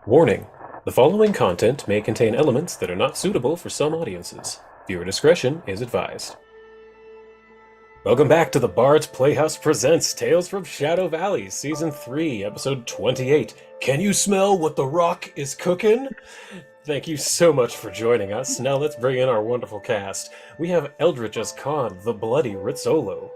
Warning: the following content may contain elements that are not suitable for some audiences. Viewer discretion is advised. Welcome back to the Bard's Playhouse Presents Tales from Shadow Valley, Season 3, Episode 28. Can you smell what the rock is cooking? Thank you so much for joining us. Now let's bring in our wonderful cast. We have Eldritch as Khan, the bloody Rizzolo.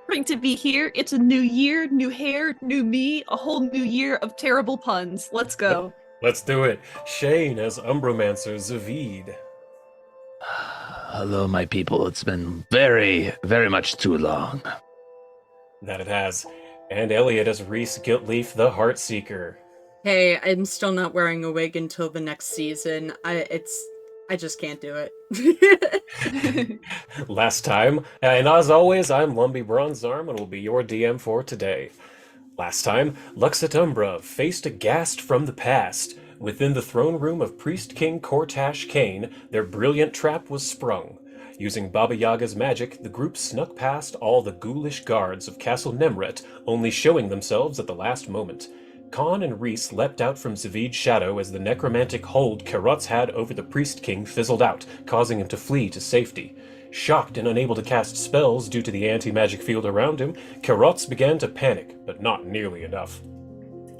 Great to be here. It's a new year, new hair, new me, a whole new year of terrible puns. Let's go. Let's do it. Shane as Umbromancer Zavid. Hello, my people. It's been very, very much too long. That it has. And Elliot as Reese Giltleaf, the Heartseeker. Hey, I'm still not wearing a wig until the next season. I just can't do it. Last time, and as always, I'm Lumbee Bronzarm and will be your DM for today. Last time, Lux Et Umbra faced a ghast from the past. Within the throne room of Priest King Cortash Kane, their brilliant trap was sprung. Using Baba Yaga's magic, the group snuck past all the ghoulish guards of Castle Nemret, only showing themselves at the last moment. Khan and Reese leapt out from Zavid's shadow as the necromantic hold Karotz had over the Priest King fizzled out, causing him to flee to safety. Shocked and unable to cast spells due to the anti-magic field around him, Karotz began to panic, but not nearly enough.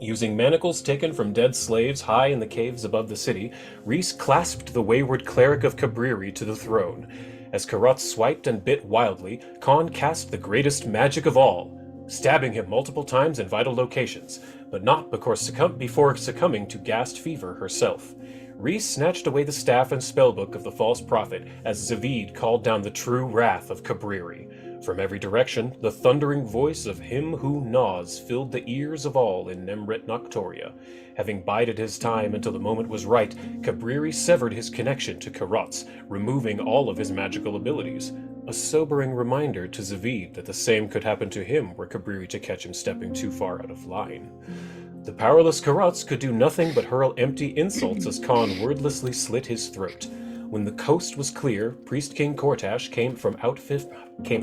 Using manacles taken from dead slaves high in the caves above the city, Reese clasped the wayward cleric of Cabriri to the throne. As Karotz swiped and bit wildly, Khan cast the greatest magic of all, stabbing him multiple times in vital locations, but not before succumbing to ghast fever herself. Reese snatched away the staff and spellbook of the false prophet as Zavid called down the true wrath of Cabriri. From every direction, the thundering voice of him who gnaws filled the ears of all in Nemret Noctoria. Having bided his time until the moment was right, Cabriri severed his connection to Karotz, removing all of his magical abilities. A sobering reminder to Zavid that the same could happen to him were Cabriri to catch him stepping too far out of line. The powerless Karotz could do nothing but hurl empty insults as Khan wordlessly slit his throat. When the coast was clear, Priest King Cortash came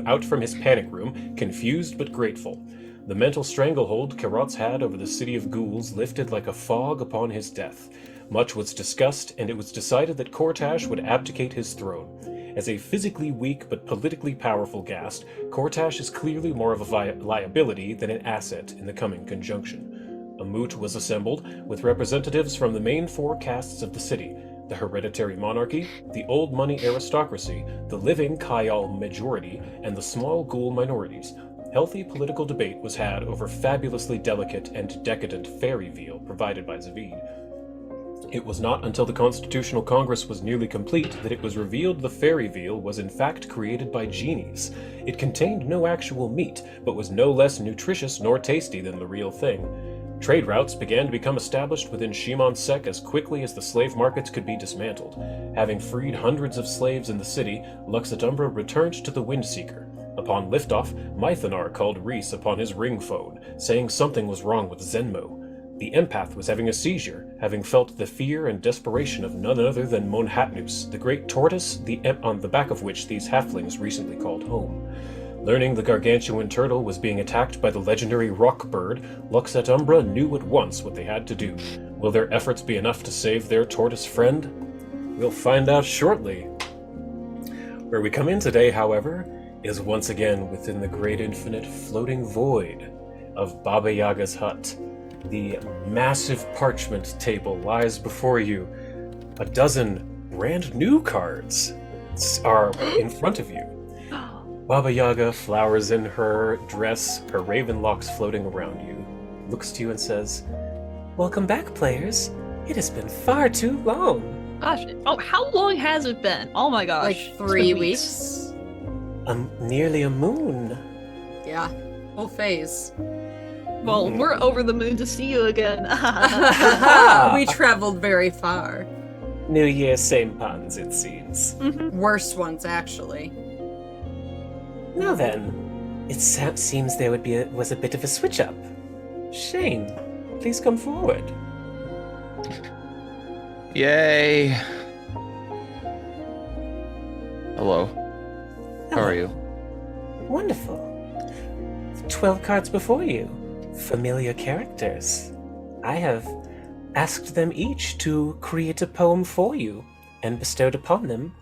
out from his panic room, confused but grateful. The mental stranglehold Karotz had over the city of ghouls lifted like a fog upon his death. Much was discussed, and it was decided that Cortash would abdicate his throne. As a physically weak but politically powerful ghast, Cortash is clearly more of a liability than an asset in the coming conjunction. A moot was assembled, with representatives from the main four castes of the city: the hereditary monarchy, the old money aristocracy, the living Kayal majority, and the small ghoul minorities. Healthy political debate was had over fabulously delicate and decadent fairy veal provided by Zavid. It was not until the Constitutional Congress was nearly complete that it was revealed the fairy veal was in fact created by genies. It contained no actual meat, but was no less nutritious nor tasty than the real thing. Trade routes began to become established within Shimon Sek as quickly as the slave markets could be dismantled. Having freed hundreds of slaves in the city, Lux Et Umbra returned to the Windseeker. Upon liftoff, Mythanar called Reese upon his ring phone, saying something was wrong with Zenmo. The empath was having a seizure, having felt the fear and desperation of none other than Monhatnus, the great tortoise on the back of which these halflings recently called home. Learning the gargantuan turtle was being attacked by the legendary rock bird, Lux Et Umbra knew at once what they had to do. Will their efforts be enough to save their tortoise friend? We'll find out shortly. Where we come in today, however, is once again within the great infinite floating void of Baba Yaga's hut. The massive parchment table lies before you. A dozen brand new cards are in front of you. Baba Yaga, flowers in her dress, her raven locks floating around you, looks to you and says, "Welcome back, players. It has been far too long." Gosh, how long has it been? Oh my gosh. Like It's 3 been weeks. Nearly a moon. Yeah, whole phase. Well, we're over the moon to see you again. We traveled very far. New Year, same puns, it seems. Worse ones, actually. Now then, it seems there was a bit of a switch-up. Shane, please come forward. Yay. Hello. How are you? Wonderful. 12 cards before you. Familiar characters. I have asked them each to create a poem for you, and bestowed upon them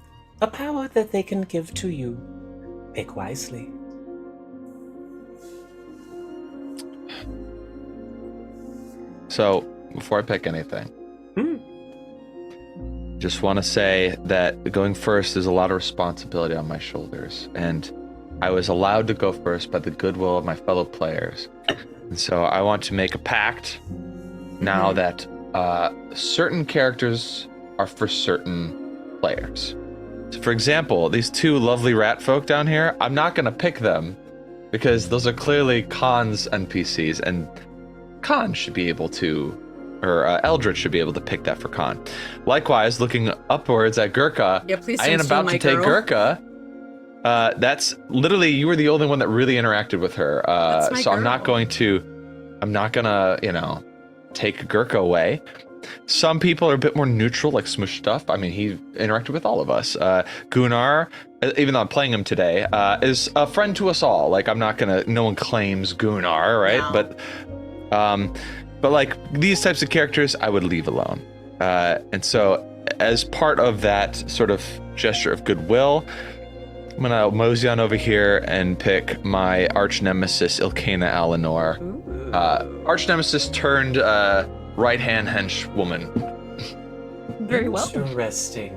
a power that they can give to you. Pick wisely. So, before I pick anything, just want to say that going first is a lot of responsibility on my shoulders, and I was allowed to go first by the goodwill of my fellow players. And so I want to make a pact now that certain characters are for certain players. So for example, these two lovely rat folk down here, I'm not going to pick them because those are clearly Khan's NPCs, and Khan should be able to, or Eldritch should be able to pick that for Khan. Likewise, looking upwards at Gurkha, Yeah, please I ain't don't steal about my to take girl. Gurkha. That's literally, you were the only one that really interacted with her. That's my so I'm not girl. gonna, take Gurkha away. Some people are a bit more neutral, like Smush Stuff. I mean, he interacted with all of us. Gunnar, even though I'm playing him today, is a friend to us all. Like, no one claims Gunnar, right? No. But like these types of characters, I would leave alone. And so as part of that sort of gesture of goodwill, I'm gonna mosey on over here and pick my arch nemesis, Ilkana Alinor. Arch nemesis turned right-hand henchwoman. Very well. Interesting.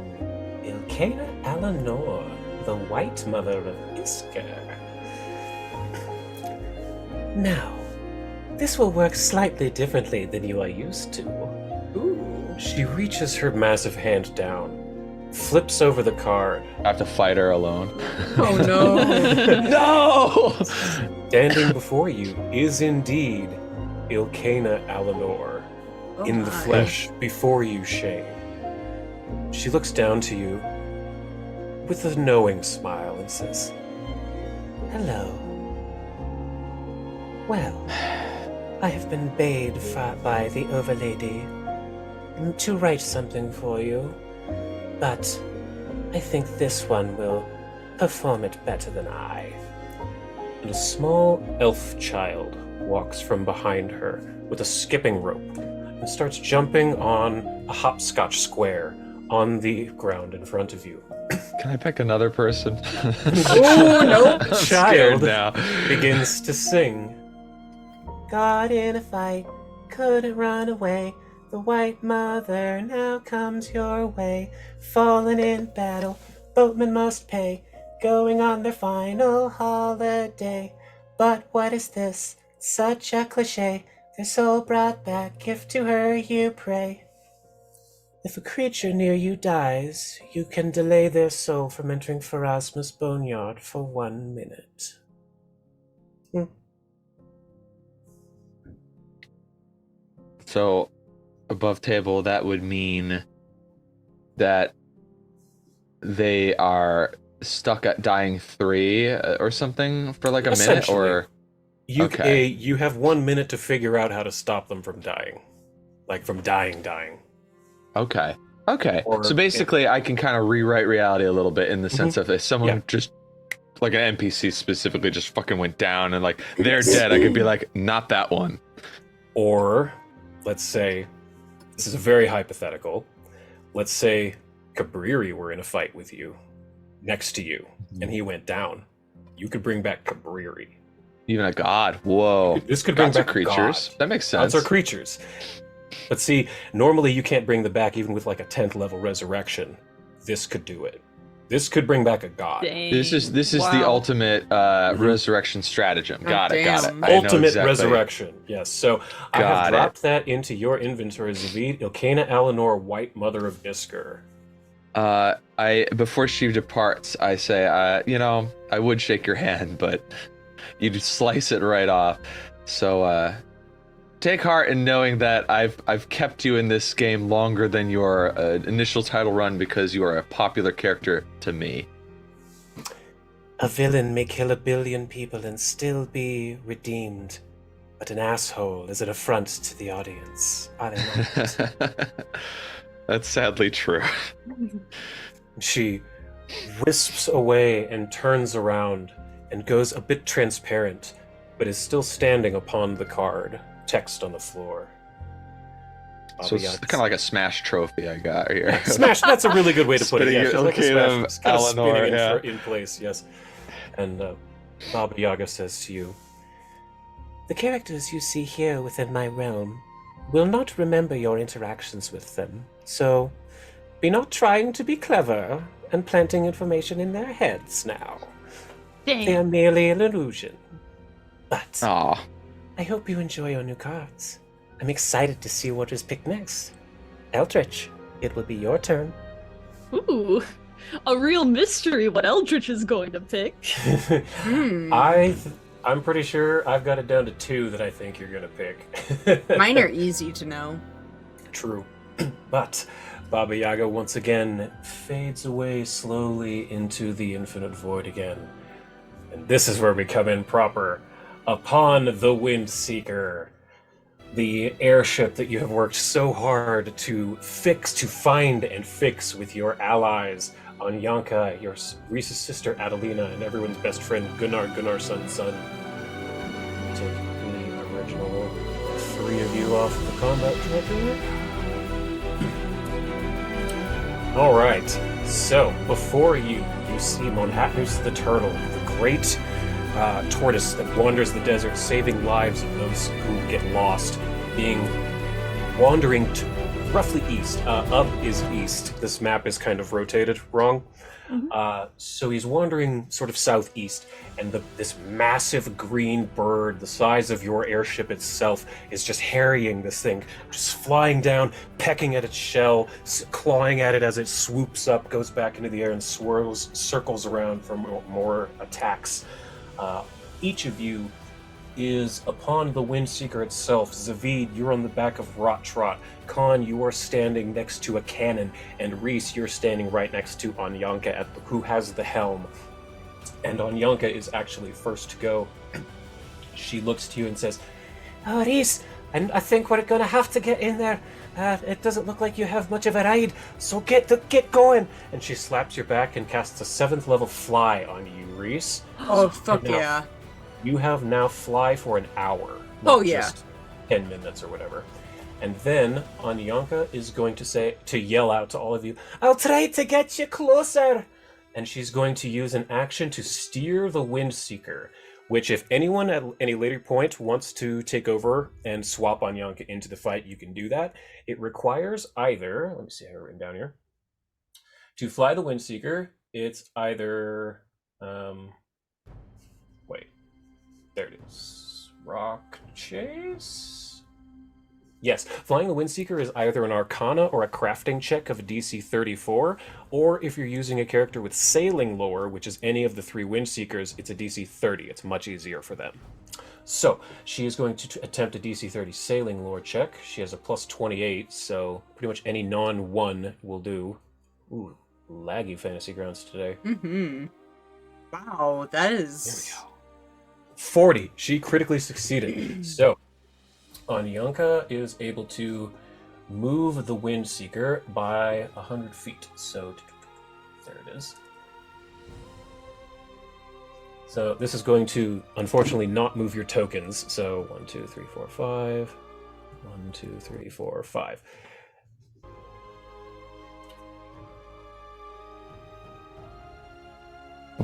Ilkana Alinor, the White Mother of Isker. Now, this will work slightly differently than you are used to. Ooh. She reaches her massive hand down, flips over the card. I have to fight her alone. Oh no. No! Standing before you is indeed Ilkana Alinor, Oh in the my. flesh before you, Shane. She looks down to you with a knowing smile and says, "Hello. Well, I have been bade by the Overlady to write something for you, but I think this one will perform it better than I." And a small elf child walks from behind her with a skipping rope and starts jumping on a hopscotch square on the ground in front of you. Can I pick another person? Oh no. I'm scared Child now. begins to sing. Got in a fight, couldn't run away. The White Mother now comes your way. Fallen in battle, boatmen must pay. Going on their final holiday. But what is this? Such a cliche. Their soul brought back, gift to her you pray. If a creature near you dies, you can delay their soul from entering Pharasma's boneyard for 1 minute. So, above table, that would mean that they are stuck at dying 3 or something for like a minute, Essentially. or Okay. You have 1 minute to figure out how to stop them from dying. Like from dying. okay. Or- So basically, I can kind of rewrite reality a little bit in the sense of if someone Yeah. just, like an NPC specifically, just fucking went down and like they're dead, I could be like, not that one. Or, let's say, this is a very hypothetical. Let's say Cabriri were in a fight with you, next to you, and he went down. You could bring back Cabriri. Even a god. Whoa. This could bring Gods are back a creatures. god. That makes sense. Gods are creatures. But see, normally you can't bring them back even with like a 10th level resurrection. This could do it. This could bring back a god. Dang. This is the Wow. ultimate resurrection stratagem. Got it. damn. I know Ultimate exactly. resurrection. Yes. So I Got have it. dropped that into your inventory, Zavid. Ilkana Alinor, White Mother of Isker. I before she departs, I say, I would shake your hand, but you'd slice it right off. So take heart in knowing that I've kept you in this game longer than your initial title run because you are a popular character to me. A villain may kill 1 billion people and still be redeemed, but an asshole is an affront to the audience. Are they not? That's sadly true. She wisps away and turns around and goes a bit transparent, but is still standing upon the card, text on the floor. So it's kind of like a Smash trophy I got here. Smash. That's a really good way to put it. Spinning Yeah, it, she's like a okay, smash. It's kind of Eleanor, spinning yeah. in place. Yes. And Baba Yaga says to you, "The characters you see here within my realm will not remember your interactions with them, so be not trying to be clever and planting information in their heads now. They are Dang. merely an illusion. But Aw. I hope you enjoy your new cards. I'm excited to see what is picked next. Eldritch, it will be your turn." Ooh, a real mystery what Eldritch is going to pick. Hmm. I'm pretty sure I've got it down to 2 that I think you're gonna pick. Mine are easy to know. True. But Baba Yaga once again fades away slowly into the infinite void again. And this is where we come in proper. Upon the Windseeker, the airship that you have worked so hard to find and fix with your allies, Anyanka, Reese's sister Adelina, and everyone's best friend Gunnarsson's son. Take the original 3 of you off the combat tracker. Alright, so before you see Monhatnus the turtle, the great tortoise that wanders the desert, saving lives of those who get lost, wandering to roughly east. Up is east. This map is kind of rotated wrong. So he's wandering sort of southeast, and this massive green bird, the size of your airship itself, is just harrying this thing, just flying down, pecking at its shell, clawing at it as it swoops up, goes back into the air, and circles around for more attacks. Each of you is upon the Windseeker itself. Zavid, you're on the back of Rot Trot. Khan, you are standing next to a cannon. And Reese, you're standing right next to Anyanka, who has the helm. And Anyanka is actually first to go. She looks to you and says, "Oh, Reese, I think we're going to have to get in there. It doesn't look like you have much of a ride, so get going." And she slaps your back and casts a 7th level fly on you, Reese. Oh, fuck Now, yeah. You have now fly for an hour. Oh, not yeah. just 10 minutes or whatever. And then Anyanka is going to yell out to all of you, "I'll try to get you closer." And she's going to use an action to steer the Windseeker, which if anyone at any later point wants to take over and swap Anyanka into the fight, you can do that. It requires either, let me see, I have it written down here. To fly the Windseeker, it's either, wait, there it is. Rock Chase? Yes, flying the Windseeker is either an Arcana or a crafting check of DC 34, or if you're using a character with sailing lore, which is any of the 3 Windseekers, it's a DC 30. It's much easier for them. So, she is going to attempt a DC 30 sailing lore check. She has a plus 28, so pretty much any non-1 will do. Ooh, laggy Fantasy Grounds today. Mm-hmm. Wow, that There is... we go. 40. She critically succeeded. So, Anyanka is able to move the Windseeker by 100 feet. So, there it is. So, this is going to, unfortunately, not move your tokens. So, 1, 2, 3, 4, 5. 1, 2, 3, 4, 5.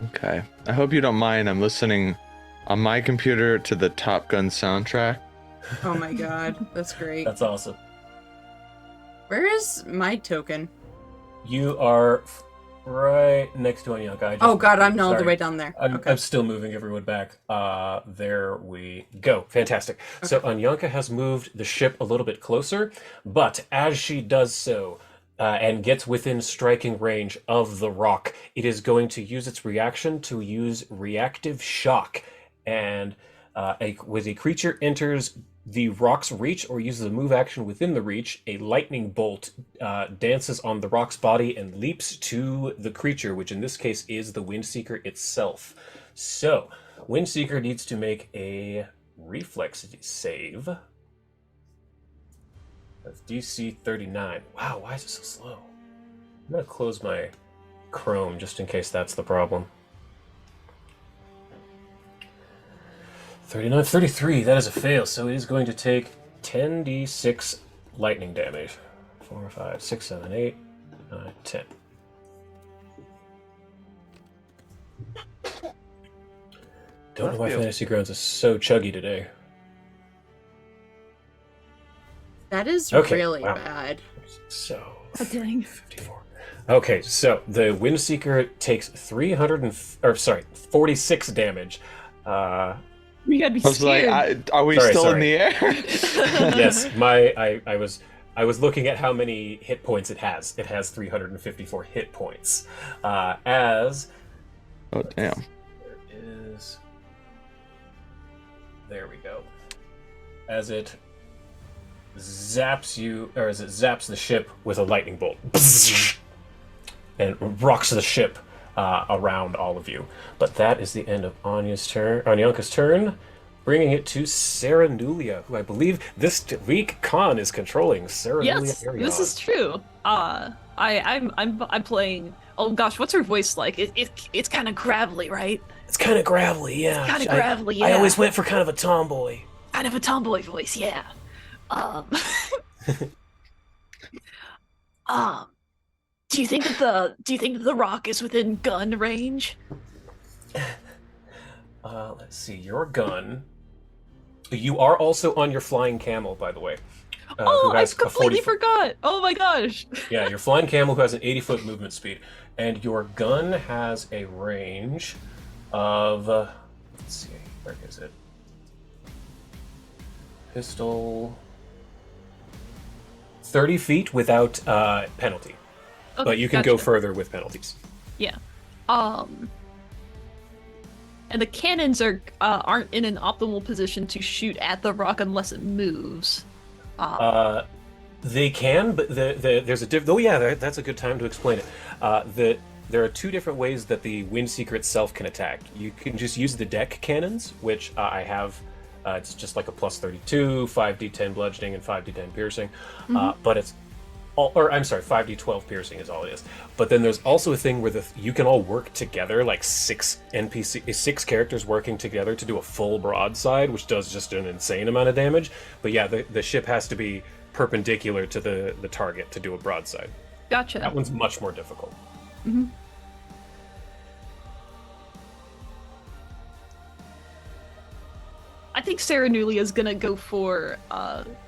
Okay. I hope you don't mind. I'm listening on my computer to the Top Gun soundtrack. Oh my god, that's great. That's awesome. Where is my token? You are right next to Anyanka. Oh god, I'm all the sorry. way down there. I'm Okay. still moving everyone back. There we go. Fantastic. So Anyanka has moved the ship a little bit closer, but as she does so, and gets within striking range of the rock, it is going to use its reaction to use reactive shock. And when a creature enters the rock's reach or uses a move action within the reach, a lightning bolt dances on the rock's body and leaps to the creature, which in this case is the Windseeker itself. So, Windseeker needs to make a reflex save of DC 39. Wow, why is it so slow? I'm going to close my Chrome just in case that's the problem. 39, 33, that is a fail, so it is going to take 10d6 lightning damage. 4, 5, 6, 7, 8, 9, 10. Don't know why Fantasy Grounds is so chuggy today. That is Okay, really wow. bad. So, Oh, dang. 54. Okay, so the Windseeker takes 46 damage. You gotta be I was like, scared. are we Sorry, still in sorry. the air? Yes, I was looking at how many hit points it has. It has 354 hit points. As Oh, damn. there we go. As it zaps you, or as it zaps the ship with a lightning bolt, and rocks the ship around all of you. But that is the end of Anyanka's turn, bringing it to Sarah Nulia, who I believe this week Khan is controlling. Sarah Yes, Nulia this is true. I'm playing. Oh gosh, what's her voice like? It's kind of gravelly, right? It's kind of gravelly, yeah. Kind of gravelly, yeah. I always went for kind of a tomboy. Kind of a tomboy voice, yeah. Do you think that the rock is within gun range? Let's see. Your gun. You are also on your flying camel, by the way. Oh, who I has a completely 40 forgot. Oh my gosh. Yeah, your flying camel who has an 80-foot movement speed, and your gun has a range of. Let's see, where is it? Pistol. 30 feet without penalty, Okay, but you can go gotcha. further with penalties. Yeah. And the cannons aren't in an optimal position to shoot at the rock unless it moves. They can, but there's a oh yeah, that's a good time to explain it. There are two different ways that the Windseeker itself can attack. You can just use the deck cannons, which I have. It's just like a plus 32, 5d10 bludgeoning, and 5d10 piercing. But it's all, or I'm sorry, 5d12 piercing is all it is. But then there's also a thing where you can all work together, like six characters working together to do a full broadside, which does just an insane amount of damage. But yeah, the ship has to be perpendicular to the target to do a broadside. Gotcha. That one's much more difficult. Mm-hmm. I think Sarah Nulia is gonna go for.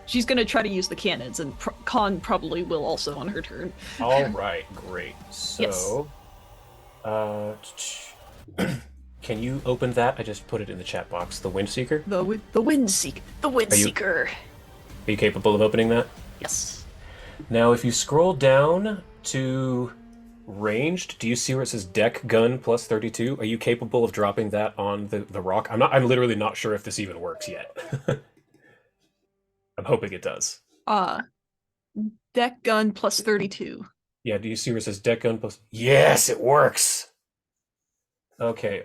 She's gonna try to use the cannons, and Khan probably will also on her turn. All right, great. So, can you open that? I just put it in the chat box. The Windseeker. The Windseeker. Are you capable of opening that? Yes. Now, if you scroll down to ranged, do you see where it says deck gun plus 32? Are you capable of dropping that on the rock? I'm literally not sure if this even works yet. I'm hoping it does. Deck gun plus 32. Yeah, do you see where it says deck gun plus? Yes, it works. Okay,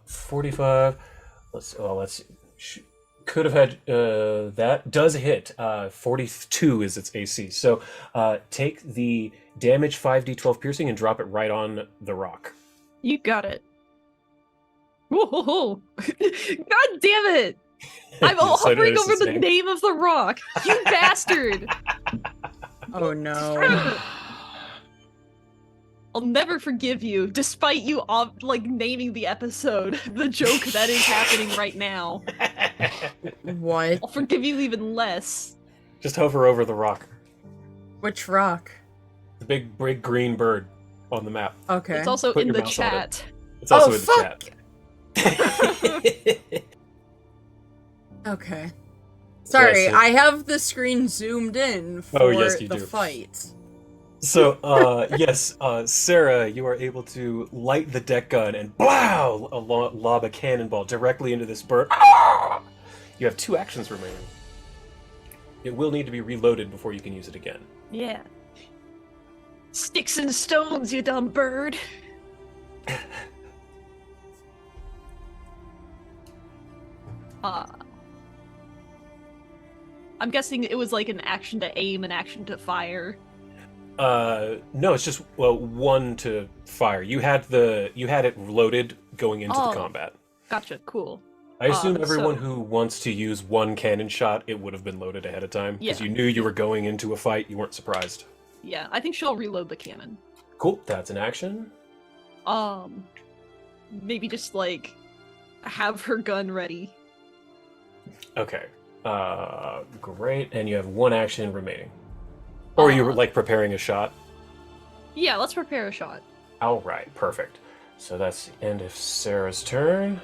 45. Let's could have had that does hit. 42 is its AC. So take the damage 5d12 piercing and drop it right on the rock. You got it. Whoa! God damn it! I'm all So hovering notice over its the name? name of the rock. You bastard! Oh no. I'll never forgive you, despite you naming the episode. The joke that is happening right now. What? I'll forgive you even less. Just hover over the rock. Which rock? The big green bird on the map. Okay. It's also Put in your the mouse on it. chat. It's also Oh, in fuck! the chat. Okay. Sorry, Yes, I have the screen zoomed in for Oh, yes, you the do. fight. So, yes, Sarah, you are able to light the deck gun and blow lob a cannonball directly into this bird. Ah! You have 2 actions remaining. It will need to be reloaded before you can use it again. Yeah. Sticks and stones, you dumb bird. I'm guessing it was like an action to aim, an action to fire. No, it's just one to fire. You had it loaded going into the combat. Gotcha, cool. I assume everyone so- who wants to use one cannon shot, it would have been loaded ahead of time because Yeah. you knew you were going into a fight. You weren't surprised. Yeah, I think she'll reload the cannon. Cool. That's an action. Maybe just like have her gun ready. Okay. Great. And you have one action remaining. Or you were like preparing a shot. Yeah, let's prepare a shot. All right. Perfect. So that's the end of Sarah's turn.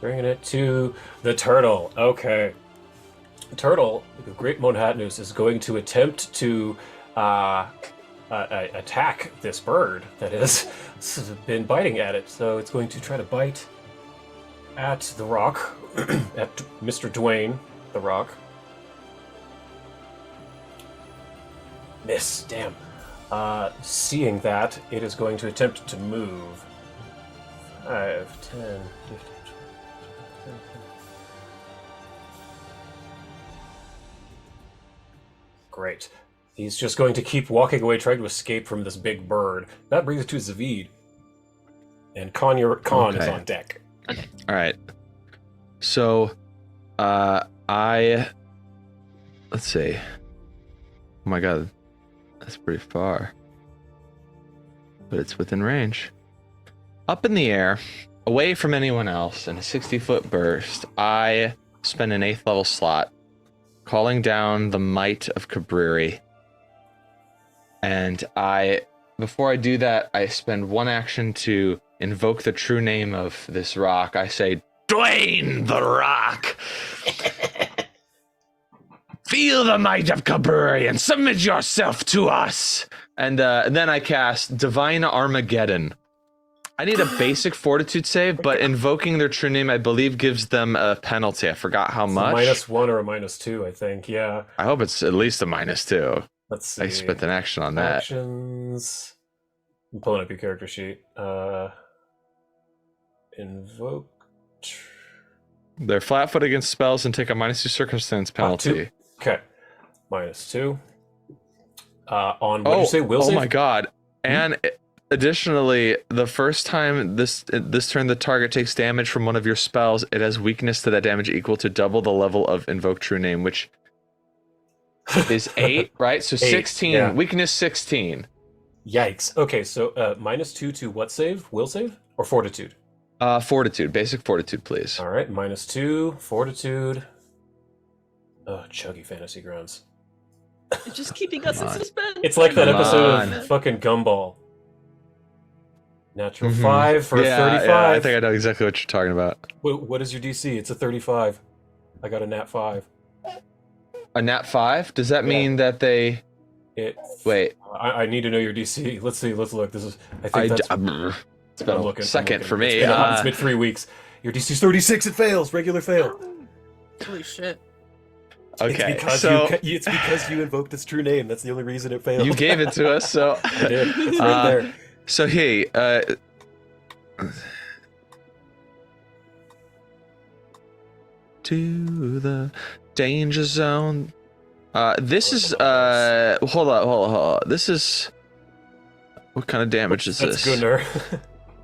Bringing it to the turtle. Okay. The turtle, the Great Monhatnus, is going to attempt to attack this bird that has been biting at it. So it's going to try to bite at the rock, at Mr. Dwayne, the rock. Miss, damn. Seeing that, it is going to attempt to move. 5, 10, 15, 20. Great. He's just going to keep walking away, trying to escape from this big bird. That brings it to Zavid. And Khan is Okay. on deck. All right. So, let's see. Oh my god, that's pretty far. But it's within range. Up in the air, away from anyone else, in a 60-foot burst, I spend an 8th level slot, calling down the might of Cabriri. And before I do that, I spend one action to invoke the true name of this rock. I say, Dwayne the Rock! Feel the might of Cabriri and submit yourself to us! And then I cast Divine Armageddon. I need a basic fortitude save, but invoking their true name, I believe, gives them a penalty. I forgot how much. It's a -1 or a -2, I think. Yeah. I hope it's at least a -2. Let's see. I spent an action on that. Actions. I'm pulling up your character sheet. Invoke. They're flat-foot against spells and take a -2 circumstance penalty. Okay. -2. On what did you say? Will oh save? my god! And additionally, the first time this turn the target takes damage from one of your spells, it has weakness to that damage equal to double the level of invoke true name, which is 8, right? So 8, 16. yeah. Weakness 16. Yikes. Okay, so -2 to what save? Will save or fortitude? Fortitude. Basic fortitude, please. All right, -2 fortitude. Oh, chuggy fantasy grounds. It's just keeping us in on. suspense. It's like that Come episode on. of fucking Gumball. Natural Mhm. 5 for a 35. Yeah, I think I know exactly what you're talking about. What is your DC? It's a 35. I got a nat 5. A nat 5? Does that Yeah. mean that they... Wait. I need to know your DC. Let's see. Let's look. This is. I think that's. It's been I'm a looking, I'm second looking. for me. It's been 3 weeks. Your DC's 36. It fails. Regular fail. Holy shit. Okay, It's because so it's because you invoked its true name. That's the only reason it failed. you gave it to us, so... I did. It's right there. So hey, to the danger zone. This is hold on. This is what kind of damage is That's this? Gunnar.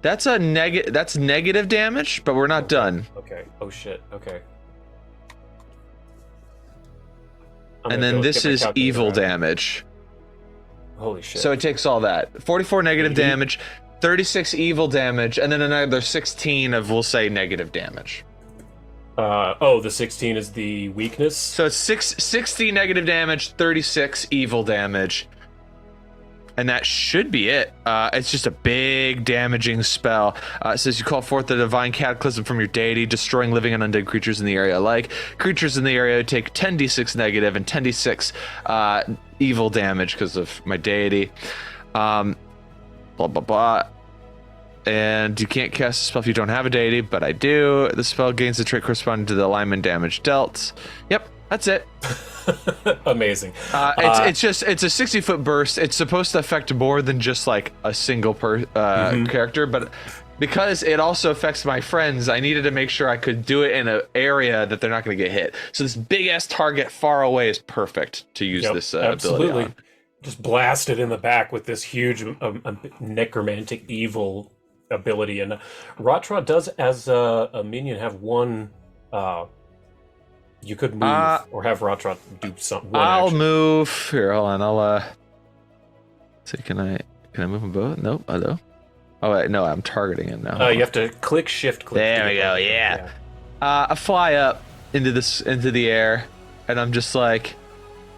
That's that's negative damage, but we're not done. Okay. Oh shit. Okay. And then this is evil damage. Holy shit. So it takes all that. 44 negative 80? damage, 36 evil damage, and then another 16 of, we'll say, negative damage. the 16 is the weakness. So it's 60 negative damage, 36 evil damage. And that should be it. It's just a big damaging spell. It says you call forth the divine cataclysm from your deity, destroying living and undead creatures in the area alike. Creatures in the area take 10d6 negative and 10d6 evil damage because of my deity. Blah, blah, blah. And you can't cast a spell if you don't have a deity, but I do. The spell gains a trait corresponding to the alignment damage dealt. Yep, that's it. Amazing. It's a 60-foot burst. It's supposed to affect more than just like a single character, but because it also affects my friends, I needed to make sure I could do it in an area that they're not going to get hit. So this big ass target far away is perfect to use this ability on. Just blast it in the back with this huge necromantic evil ability, and Ratra does, as a minion, have one. You could move or have Ratra do something. I'll action. move here. Hold on. I'll see. Can I move them both? Nope. Hello. Oh wait, no. I'm targeting him now. You have to shift click. There we go. Yeah. I fly up into the air, and I'm just like,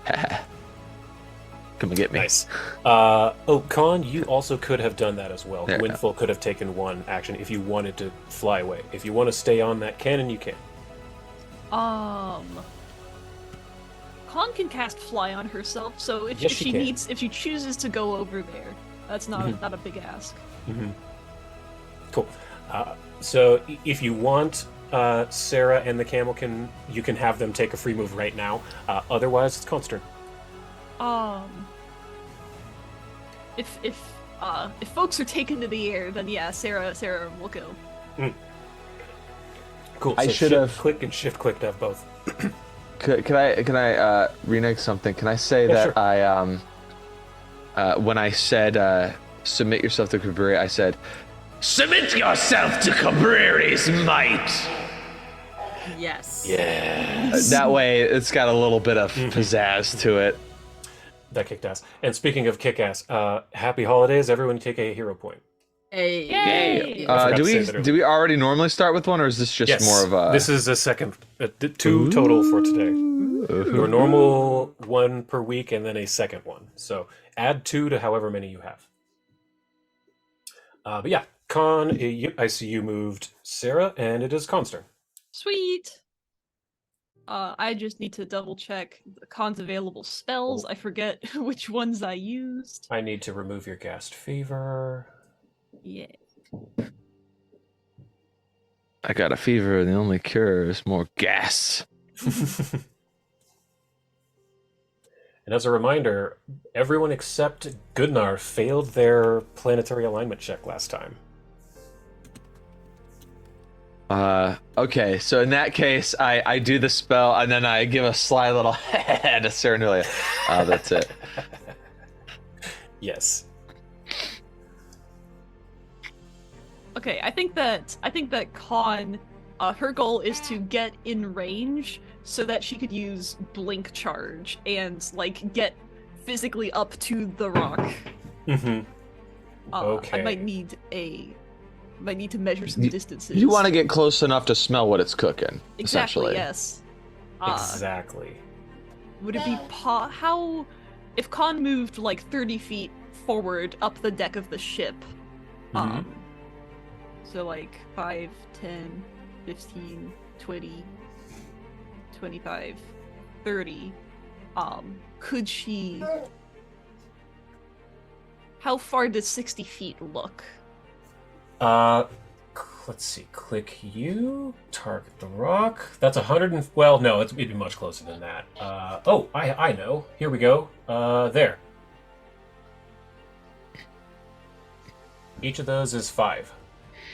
come and get me. Nice. Khan, you also could have done that as well. There we Windfall could have taken one action if you wanted to fly away. If you want to stay on that cannon, you can. Khan can cast fly on herself, so if Yes, she she can. needs, if she chooses to go over there, that's not not a big ask. Mm-hmm. Cool. So if you want, Sarah and the camel you can have them take a free move right now. Otherwise, it's Constern. If folks are taken to the air, then yeah, Sarah will go. Cool. I So should shift have- click and shift click to have both. Can I renege something? Can I say Yeah, that sure. when I said submit yourself to Cabrera, I said Submit yourself to Cabreri's might. Yes. Yeah. that way it's got a little bit of pizzazz to it. That kicked ass. And speaking of kick ass, happy holidays! Everyone take a hero point. Hey. Yay! I forgot Do to say we that earlier. do we already normally start with one, or is this just Yes. more of a? This is a second, two total for today. Your normal one per week, and then a second one. So add 2 to however many you have. But yeah, Con, I see you moved Sarah, and it is Con's turn. Sweet. I just need to double check the Khan's available spells. I forget which ones I used. I need to remove your Ghast Fever. Yeah. I got a fever. The only cure is more gas. And as a reminder, everyone except Goodnar failed their planetary alignment check last time. Okay, so in that case, I do the spell and then I give a sly little to Serenulia. That's it. Yes. Okay, I think that Khan, her goal is to get in range so that she could use blink charge and like get physically up to the rock. Mm-hmm. Okay. I might need to measure some distances. You want to get close enough to smell what it's cooking, exactly? essentially. Yes. Exactly. Would it be how if Khan moved like 30 feet forward up the deck of the ship? Mhm. So like 5, 10, 15, 20, 25, 30. Could she? How far does 60 feet look? Let's see. Click you. Target the rock. That's 100 and... Well, no, it'd be much closer than that. Oh, I know. Here we go. There. Each of those is 5.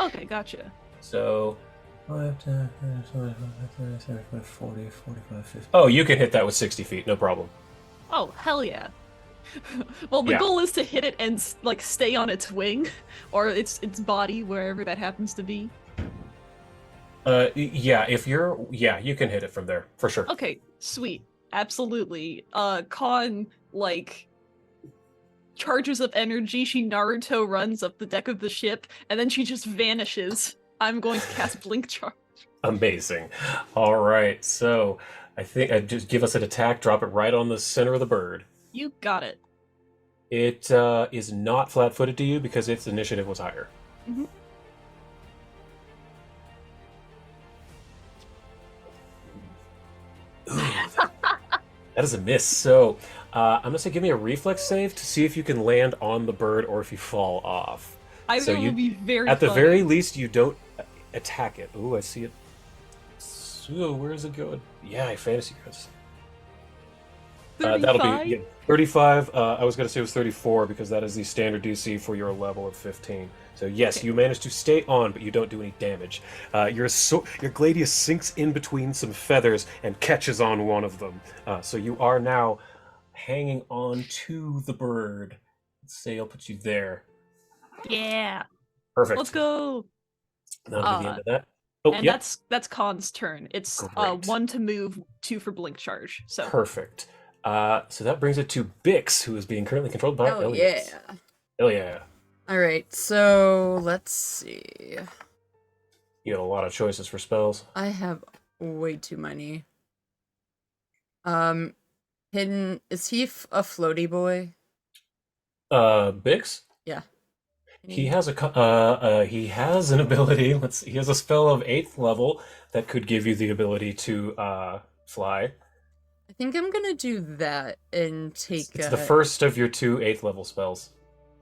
Okay, gotcha. So... 5, 10, 25, 30, 35, 40, 45, 50... Oh, you can hit that with 60 feet. No problem. Oh, hell yeah. Well, the Yeah. goal is to hit it and like stay on its wing, or its body, wherever that happens to be. Yeah, you can hit it from there, for sure. Okay, sweet. Absolutely. Khan, like, charges up energy, she Naruto runs up the deck of the ship, and then she just vanishes. I'm going to cast Blink Charge. Amazing. All right, so I think just give us an attack, drop it right on the center of the bird. You got it. It is not flat-footed to you because its initiative was higher. Mhm. Ooh, that is a miss. So I'm gonna say give me a reflex save to see if you can land on the bird or if you fall off. I So will you- be very At the funny. very least, you don't attack it. Ooh, I see it. So where is it going? Yeah, I fantasy cards. That'll 35? be 35. I was going to say it was 34 because that is the standard DC for your level of 15. So yes, Okay. you manage to stay on, but you don't do any damage. Your gladius sinks in between some feathers and catches on one of them. So you are now hanging on to the bird. Let's say I'll put you there. Yeah. Perfect. Let's go. That'll be the end of that. Oh, And yep. that's Khan's turn. It's Great. 1 to move, 2 for blink charge. So Perfect. So that brings it to Bix, who is being currently controlled by Oh Elias. yeah. Hell yeah. All right. So let's see. You have a lot of choices for spells. I have way too many. Hidden. Is he a floaty boy? Bix? Yeah. He has he has an ability. He has a spell of 8th level that could give you the ability to fly. I think I'm gonna do that and take. It's the first of your 2 8th level spells.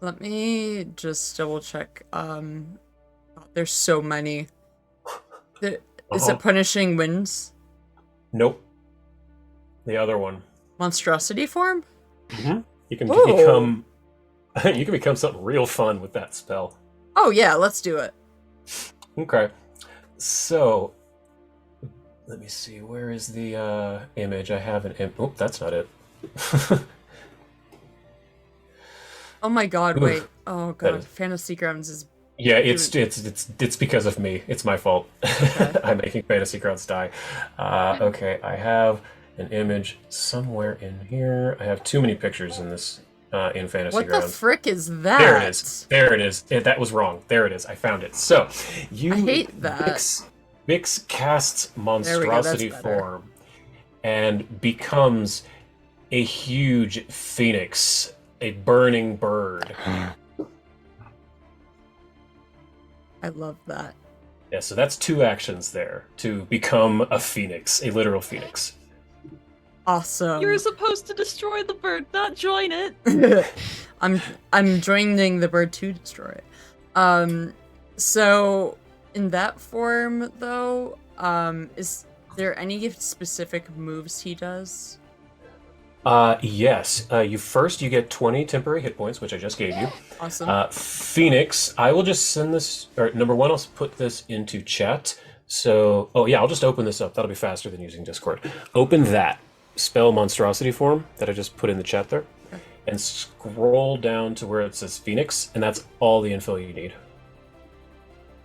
Let me just double check. There's so many. Is it punishing winds? Nope. The other one. Monstrosity form? Mm-hmm. You can Ooh. become. You can become something real fun with that spell. Oh yeah, let's do it. Okay. So, let me see. Where is the image? I have an Oh, that's not it. Oh my god, Oof. wait. Oh That god, is- Fantasy Grounds is Yeah, it's because of me. It's my fault. Okay. I'm making Fantasy Grounds die. Okay, I have an image somewhere in here. I have too many pictures in this in Fantasy what the Grounds. frick is that? There it is. There it is. That was wrong. There it is. I found it. So, you I hate that. Bix casts There we go, monstrosity that's better. form and becomes a huge phoenix, a burning bird. I love that. Yeah, so that's 2 actions there to become a phoenix, a literal phoenix. Awesome. you're supposed to destroy the bird, not join it. I'm joining the bird to destroy it. So in that form though, is there any specific moves he does? Yes. You get 20 temporary hit points, which I just gave you. Awesome. Phoenix, I will just send this, or number 1, I'll put this into chat. So, oh yeah, I'll just open this up. That'll be faster than using Discord. Open that spell monstrosity form that I just put in the chat there, and scroll down to where it says Phoenix, and that's all the info you need.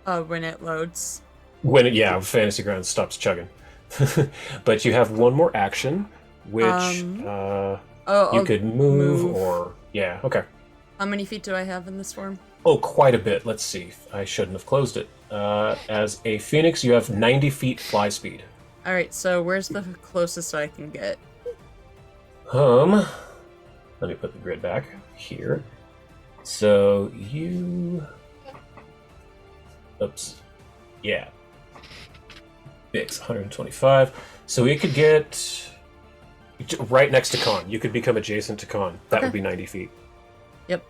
When it loads. Fantasy Grounds stops chugging. But you have one more action, which you could move or okay. How many feet do I have in this form? Oh, quite a bit. Let's see. I shouldn't have closed it. As a phoenix, you have 90 feet fly speed. All right, so where's the closest I can get? Let me put the grid back here. So you... Oops. Yeah. Bix, 125. So we could get right next to Khan. You could become adjacent to Khan. That Okay. would be 90 feet. Yep.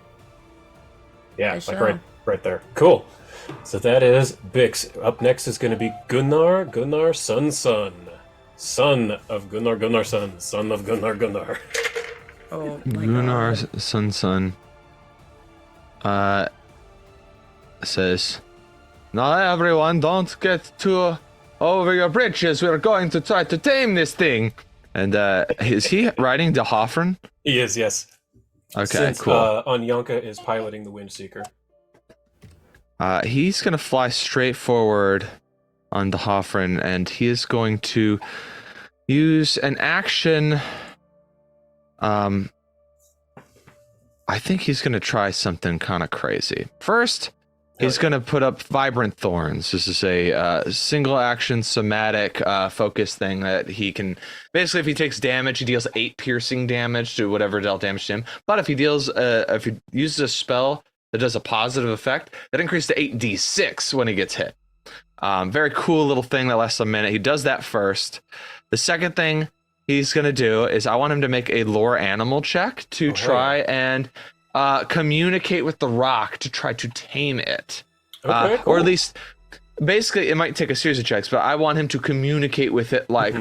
Yeah, I like shall. right there. Cool. So that is Bix. Up next is going to be Gunnar Sun. Son of Gunnar son of Gunnar. Oh my god. Lunar's son says, "Now everyone, don't get too over your britches. We're going to try to tame this thing." And is he riding the Hoffren? He is, yes. Okay, Since, cool. Anyanka is piloting the Windseeker. He's gonna fly straight forward on the Hoffren, and he is going to use an action. I think he's gonna try something kind of crazy. First, he's gonna put up Vibrant Thorns. This is a single action somatic focus thing that he can. Basically, if he takes damage, he deals 8 piercing damage to whatever dealt damage to him. But if he uses a spell that does a positive effect, that increases to 8d6 when he gets hit. Very cool little thing that lasts a minute. He does that first. The second thing he's going to do is I want him to make a lore animal check to try and communicate with the rock to try to tame it. Okay, cool. Or at least, basically, it might take a series of checks, but I want him to communicate with it like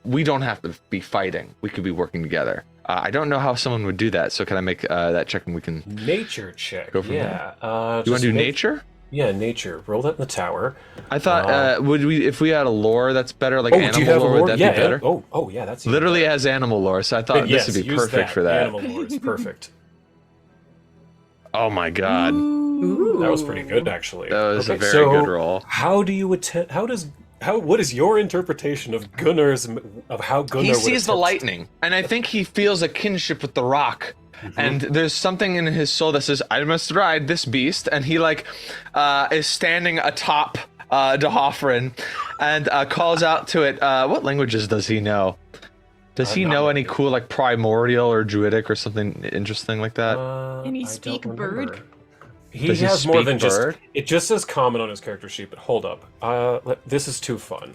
we don't have to be fighting. We could be working together. I don't know how someone would do that, so can I make that check and we can Nature check. go from yeah. there? You want to do nature? Yeah, nature. Roll that in the tower. I thought, would we, if we had a lore that's better, like Do you animal have a lore, lore? would that Yeah, be better? yeah, that's Literally has animal lore, so I thought this would be use perfect for that. Animal lore is perfect. Oh my god. Ooh. Ooh. That was pretty good, actually. That was a Okay, very so good roll. How do you attempt? What is your interpretation of Gunnar's of how Gunnar He would sees the attempt- lightning, and I think he feels a kinship with the rock. And there's something in his soul that says, "I must ride this beast." And he is standing atop D'Hoffrin and calls out to it. What languages does he know? Does he Not know many. any cool primordial or druidic or something interesting like that? Can he I don't speak remember. bird? He Does he has more speak than bird? just. It just says common on his character sheet, but hold up. This is too fun.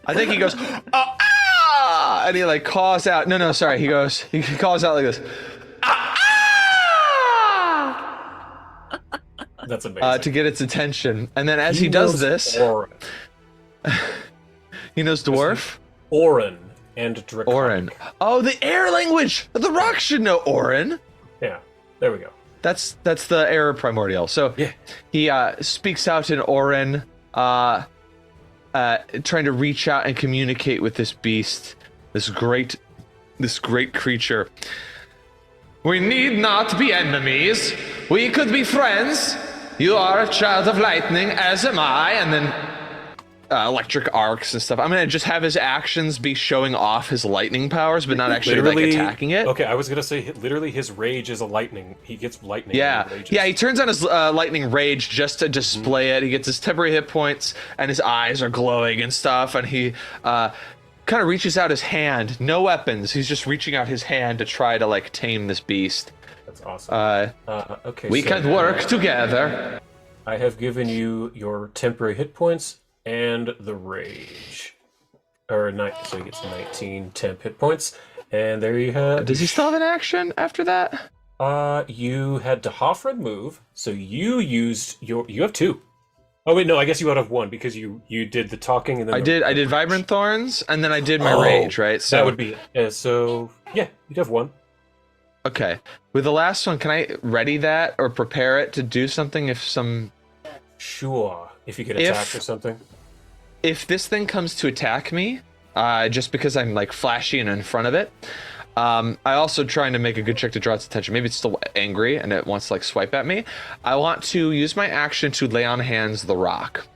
I think he goes, "Oh, ah!" and he calls out. No, sorry. He calls out like this. That's amazing. To get its attention. And then as he does this, Orin, he knows dwarf. Orin and Draconic. Orin. Oh, the air language! The rock should know Orin. Yeah, there we go. That's the air primordial. So Yeah. he speaks out in Orin, trying to reach out and communicate with this beast, this great creature. We need not be enemies. We could be friends. You are a child of lightning, as am I, and then electric arcs and stuff. I'm gonna just have his actions be showing off his lightning powers, but not actually attacking it. Okay, I was gonna say literally his rage is a lightning. He gets lightning. Yeah, when he rages. yeah. He turns on his lightning rage just to display it. He gets his temporary hit points, and his eyes are glowing and stuff. And he kind of reaches out his hand. No weapons. He's just reaching out his hand to try to tame this beast. That's awesome. Okay, We so can work together. I have given you your temporary hit points and the rage. So he gets 19 temp hit points, and there you have. Does he still have an action after that? You had D'Hoffrin move, so you used you have 2. Oh wait, no, I guess you would have 1 because you did the talking and then I did Vibrant Thorns, and then I did my Oh, rage, right? So that would be it. So yeah, you'd have 1. okay. With the last one, can I ready that or prepare it to do something Sure, if you get attacked or something. if this thing comes to attack me, just because I'm flashy and in front of it, I also trying to make a good check to draw its attention. Maybe it's still angry and it wants to swipe at me. I want to use my action to lay on hands the rock,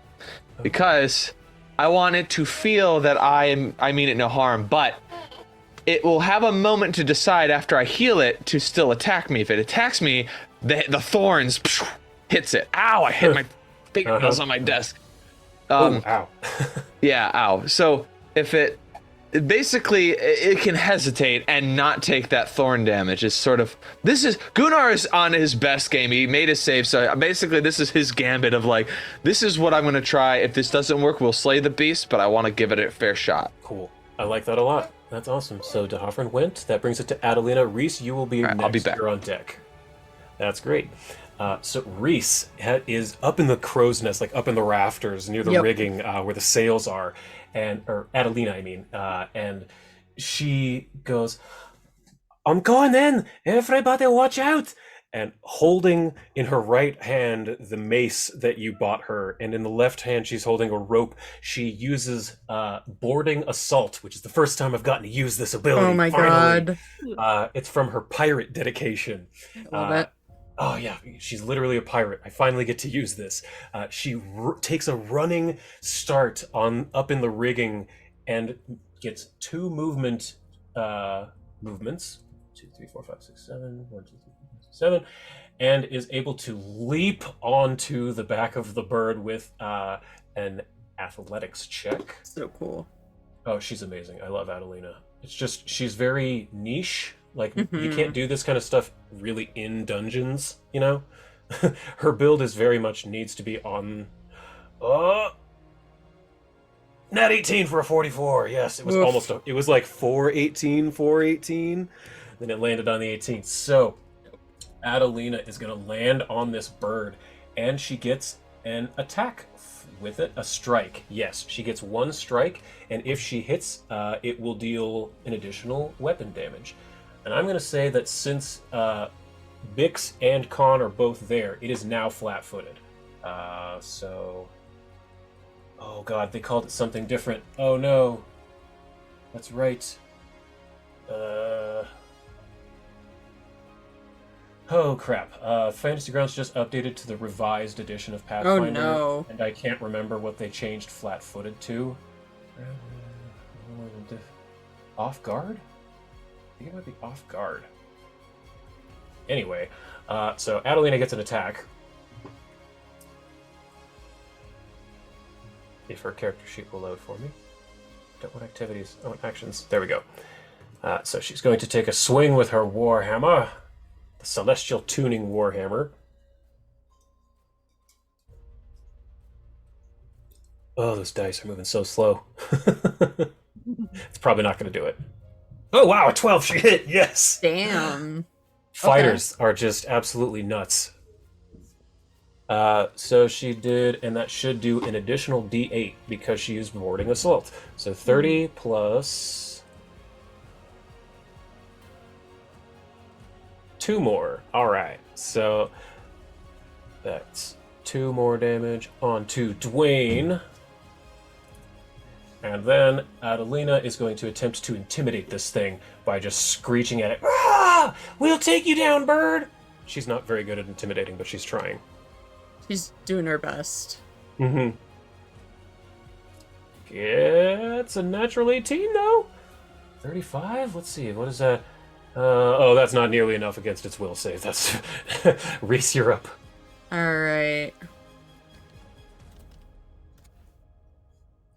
because I want it to feel that I mean it no harm, but it will have a moment to decide after I heal it to still attack me. If it attacks me, the thorns hits it. Ow! I hit my fingernails on my desk. Ow. Yeah, ow. So if it can hesitate and not take that thorn damage. It's sort of, Gunnar is on his best game. He made a save, so basically this is his gambit of this is what I'm going to try. If this doesn't work, we'll slay the beast, but I want to give it a fair shot. Cool. I like that a lot. That's awesome. So D'Hoffrin went. That brings it to Adelina. Reese, you will be All right, next. I'll be back. You're on deck. That's great. So Reese is up in the crow's nest, up in the rafters near the Yep. rigging where the sails are, or Adelina, I mean, and she goes, "I'm going in! Everybody watch out!" And holding in her right hand the mace that you bought her, and in the left hand she's holding a rope. She uses boarding assault, which is the first time I've gotten to use this ability. Oh my finally. god. It's from her pirate dedication. Love it. Oh yeah, she's literally a pirate. I finally get to use this. She takes a running start up in the rigging and gets 2 movements. 2, 3, 4, 5, 6, 7. 1, 2, 3, 4, 5, 6, 7, and is able to leap onto the back of the bird with an athletics check. So cool. Oh, she's amazing. I love Adelina. It's just she's very niche. You Mhm. can't do this kind of stuff really in dungeons, Her build is very much needs to be on. Nat 18 for a 44. Yes, it was Oof. almost. It was 418, 418. Then it landed on the 18th. So Adelina is going to land on this bird, and she gets an attack with it, a strike. Yes, she gets 1 strike, and if she hits, it will deal an additional weapon damage. And I'm going to say that since Bix and Con are both there, it is now flat-footed. So... Oh god, they called it something different. Oh no. That's right. Oh crap! Fantasy Grounds just updated to the revised edition of Oh Pathfinder, no. and I can't remember what they changed flat-footed to. Off guard? I think it might be off guard. Anyway, so Adelina gets an attack. If her character sheet will load for me. Don't want activities. I want actions. There we go. So she's going to take a swing with her Warhammer. The Celestial Tuning Warhammer. Oh, those dice are moving so slow. It's probably not going to do it. Oh, wow, a 12. She hit. Yes. Damn. Fighters are just absolutely nuts. So she did, and that should do an additional D8 because she used Warding Assault. So 30 plus 2 more. All right, so that's 2 more damage onto Dwayne. And then Adelina is going to attempt to intimidate this thing by just screeching at it. Ah! We'll take you down, bird! She's not very good at intimidating, but she's trying. She's doing her best. Mm-hmm. It's a natural 18, though. 35? Let's see, what is that? Oh, that's not nearly enough against its will save. That's... Reese, you're up. Alright.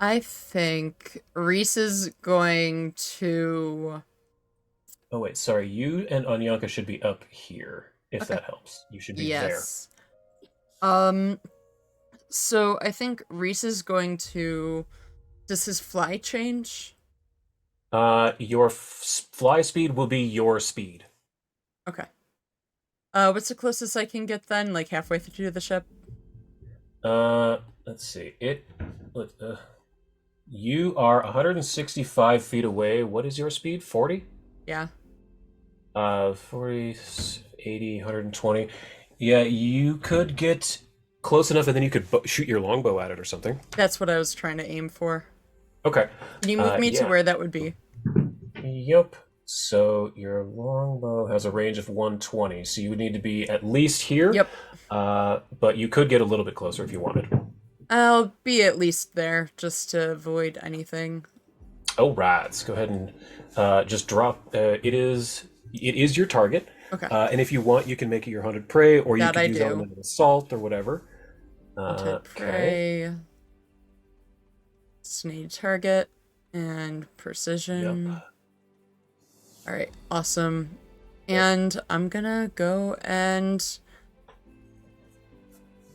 I think Reese is going to... Oh, wait, sorry. You and Anyanka should be up here, if that helps. You should be yes. So I think Reese is going to... Does his fly change? Your fly speed will be your speed. Okay. What's the closest I can get then? Like halfway through the ship? Let's see. You are 165 feet away. What is your speed? 40? Yeah. 40, 80, 120. Yeah, you could get close enough and then you could shoot your longbow at it or something. That's what I was trying to aim for. Okay. Can you move me to where that would be? Yep. So your longbow has a range of 120, so you would need to be at least here. Yep. But you could get a little bit closer if you wanted. I'll be at least there, just to avoid anything. Oh, right. Let's go ahead and just drop. It is your target. Okay. And if you want, you can make it your hunted prey, or you That can I use do. elemental assault or whatever. Hunted prey. Snake target. And precision. Yep. Alright, awesome. And I'm gonna go and...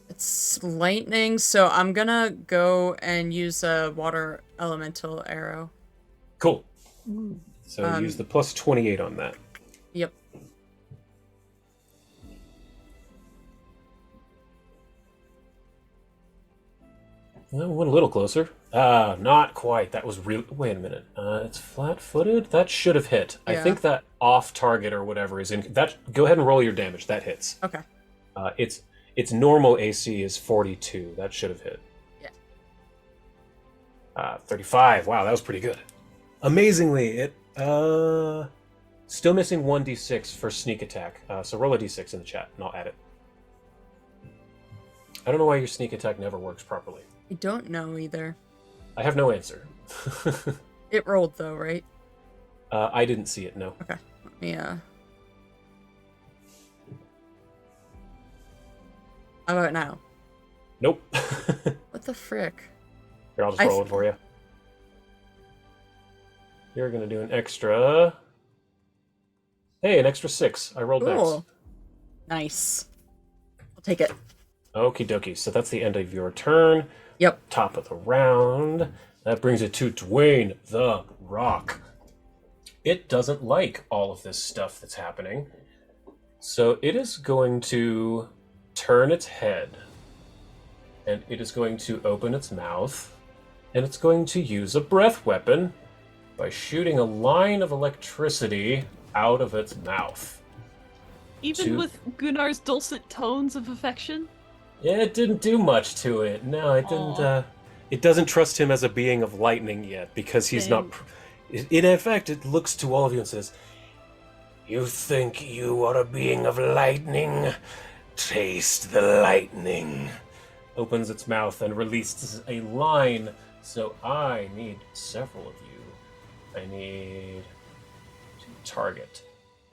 It's lightning, so I'm gonna go and use a water elemental arrow. Cool. So use the plus 28 on that. Yep. Well, went a little closer. Not quite. That was real. Wait a minute. It's flat-footed. That should have hit. I Yeah. think that off target or whatever is in. That. Go ahead and roll your damage. That hits. Okay. Its normal AC is 42. That should have hit. Yeah. 35. Wow, that was pretty good. Amazingly, it still missing 1d6 for sneak attack. So roll a d6 in the chat, and I'll add it. I don't know why your sneak attack never works properly. I don't know either. I have no answer. It rolled though, right? I didn't see it. No. Okay. Let me, How about now? Nope. What the frick? Here, I'll just roll it for you. You're gonna do an extra. Hey, an extra 6. I rolled next. Cool. Nice. I'll take it. Okie dokie. So that's the end of your turn. Yep. Top of the round. That brings it to Dwayne the Rock. It doesn't like all of this stuff that's happening. So it is going to turn its head. And it is going to open its mouth. And it's going to use a breath weapon by shooting a line of electricity out of its mouth. Even with Gunnar's dulcet tones of affection? Yeah, it didn't do much to it. No, it didn't. It doesn't trust him as a being of lightning yet because he's not. In effect, it looks to all of you and says, You think you are a being of lightning? Taste the lightning. Opens its mouth and releases a line. So I need several of you. I need to target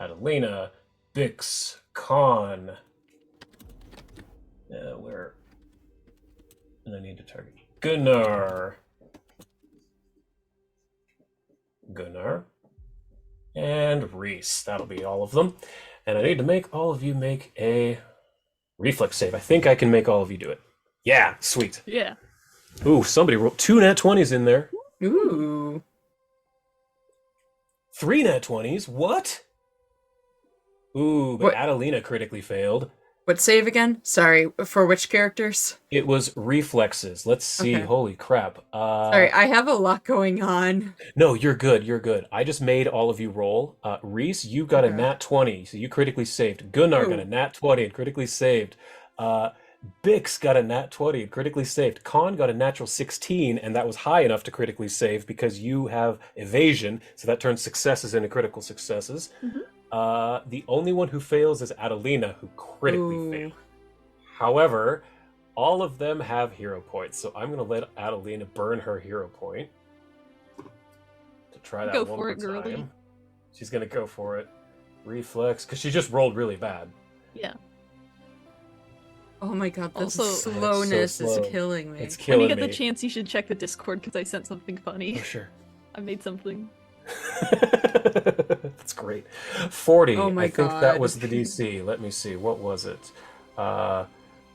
Adelina, Bix, Khan. Where? And I need to target Gunnar. And Reese. That'll be all of them. And I need to make all of you make a reflex save. I think I can make all of you do it. Yeah, sweet. Yeah. Ooh, somebody rolled 2 nat 20s in there. Ooh. 3 nat 20s? What? Ooh, but What? Adelina critically failed. What save again? Sorry, for which characters? It was reflexes. Let's see. Okay. Holy crap. Sorry, I have a lot going on. No, you're good. You're good. I just made all of you roll. Reese, you got a Okay. nat 20, so you critically saved. Gunnar got a Ooh. nat 20 and critically saved. Bix got a nat 20 and critically saved. Khan got a natural 16, and that was high enough to critically save because you have evasion, so that turns successes into critical successes. Mhm. The only one who fails is Adelina, who critically Ooh. failed. However, all of them have hero points, so I'm going to let Adelina burn her hero point to try that Go one for more it, girly. time. She's going to go for it. Reflex, because she just rolled really bad. Yeah. Oh my god, the Also- slowness So slow. is killing me. It's When killing you get me. the chance, you should check the Discord because I sent something funny. Oh, sure. I made something. That's great. 40. Oh my I think God. that was the DC. Let me see. What was it?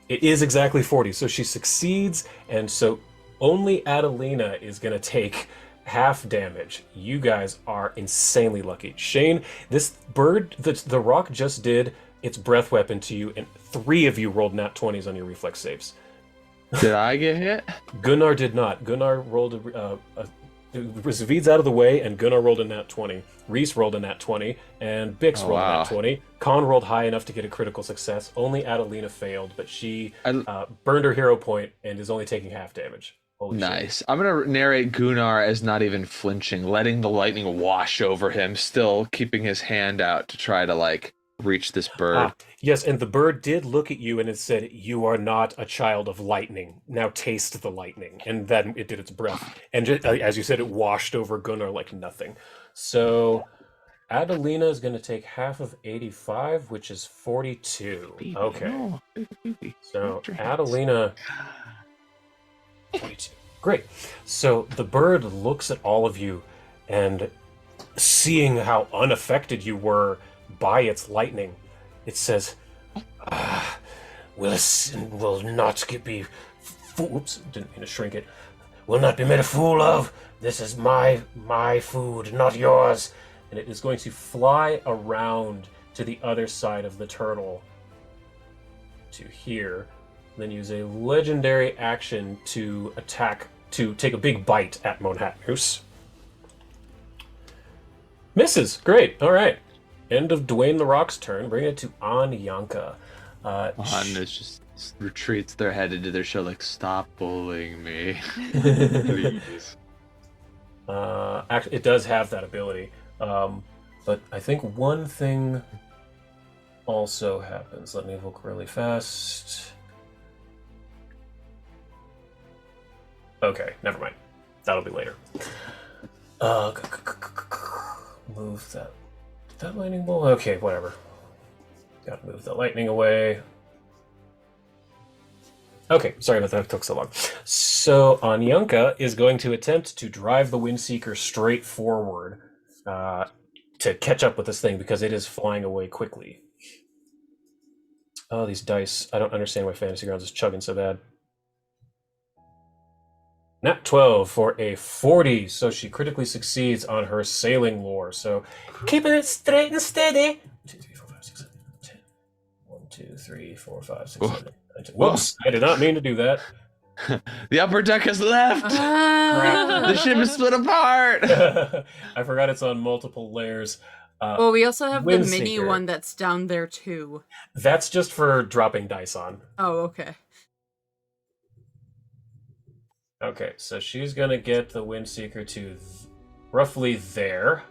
It is exactly 40. So she succeeds, and so only Adelina is going to take half damage. You guys are insanely lucky. Shane, this bird, the rock just did its breath weapon to you, and 3 of you rolled nat 20s on your reflex saves. Did I get hit? Gunnar did not. Gunnar rolled Zavid's out of the way, and Gunnar rolled a nat 20. Reese rolled a nat 20, and Bix Oh, rolled a wow. nat 20. Khan rolled high enough to get a critical success. Only Adelina failed, but she burned her hero point and is only taking half damage. Holy shit. Nice. I'm gonna narrate Gunnar as not even flinching, letting the lightning wash over him, still keeping his hand out to try to like reach this bird. Yes, and the bird did look at you and it said, "You are not a child of lightning. Now taste the lightning." And then it did its breath. And as you said, it washed over Gunnar like nothing. So Adelina is going to take half of 85, which is 42. Baby, Okay. no, baby. So Watch your hands. Adelina... 42. Great. So the bird looks at all of you, and seeing how unaffected you were by its lightning, it says, will not be... Oops, didn't mean to shrink it. Will not be made a fool of. This is my food, not yours. And it is going to fly around to the other side of the turtle to here. Then use a legendary action to attack, to take a big bite at Monhatnoose. Misses. Great. All right. End of Dwayne the Rock's turn. Bring it to Anyanka. Just retreats their head into their shell like, stop bullying me. Please. Actually, it does have that ability. But I think one thing also happens. Let me look really fast. Okay, never mind. That'll be later. Move that. Did that lightning bolt? Okay, whatever. Gotta move the lightning away. Okay, sorry about that. It took so long. So Anyanka is going to attempt to drive the Windseeker straight forward to catch up with this thing because it is flying away quickly. Oh, these dice. I don't understand why Fantasy Grounds is chugging so bad. Nat 12 for a 40, so she critically succeeds on her sailing lore. So keeping it straight and steady. 1, 2, 3, 4, 5, 6, 7, 8, 10. 1, 2, 3, 4, 5, 6, 7, 8, 9, 10. Whoops, I did not mean to do that. The upper deck has left. The ship is split apart. I forgot it's on multiple layers. Well, we also have the mini Windseeker. one that's down there too. That's just for dropping dice on. Oh, okay. Okay, so she's gonna get the Windseeker to roughly there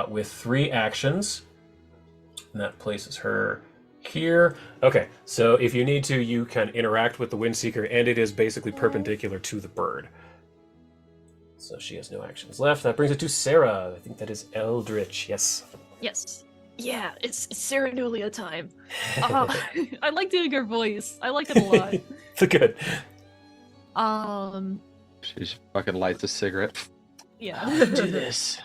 with 3 actions. And that places her here. Okay, so if you need to, you can interact with the Windseeker, and it is basically perpendicular to the bird. So she has no actions left. That brings it to Sarah. I think that is Eldritch. Yes. Yes. Yeah, it's Sarah Nulia time. I like doing her voice. I like it a lot. It's good. She just fucking lights a cigarette. Yeah. Do this.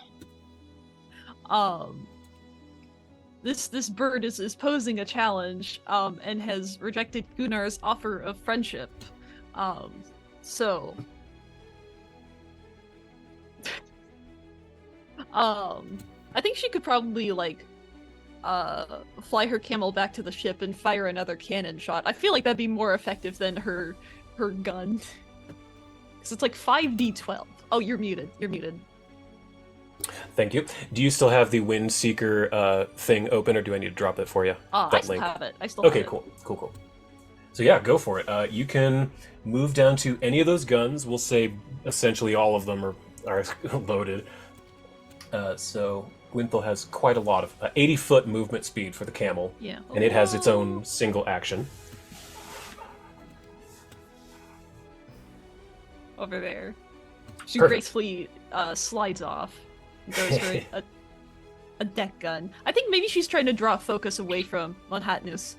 This bird is posing a challenge, and has rejected Gunnar's offer of friendship. So I think she could probably like fly her camel back to the ship and fire another cannon shot. I feel like that'd be more effective than her gun. Because it's like 5d12. Oh, you're muted. You're muted. Thank you. Do you still have the Windseeker thing open, or do I need to drop it for you? I still have it. I still have Okay, it. cool. So yeah, go for it. You can move down to any of those guns. We'll say essentially all of them are loaded. So Gwynthel has quite a lot of 80-foot movement speed for the camel. Yeah. And it has its own single action. Over there. She Perfect. gracefully slides off. Goes for a deck gun. I think maybe she's trying to draw focus away from Manhattanus.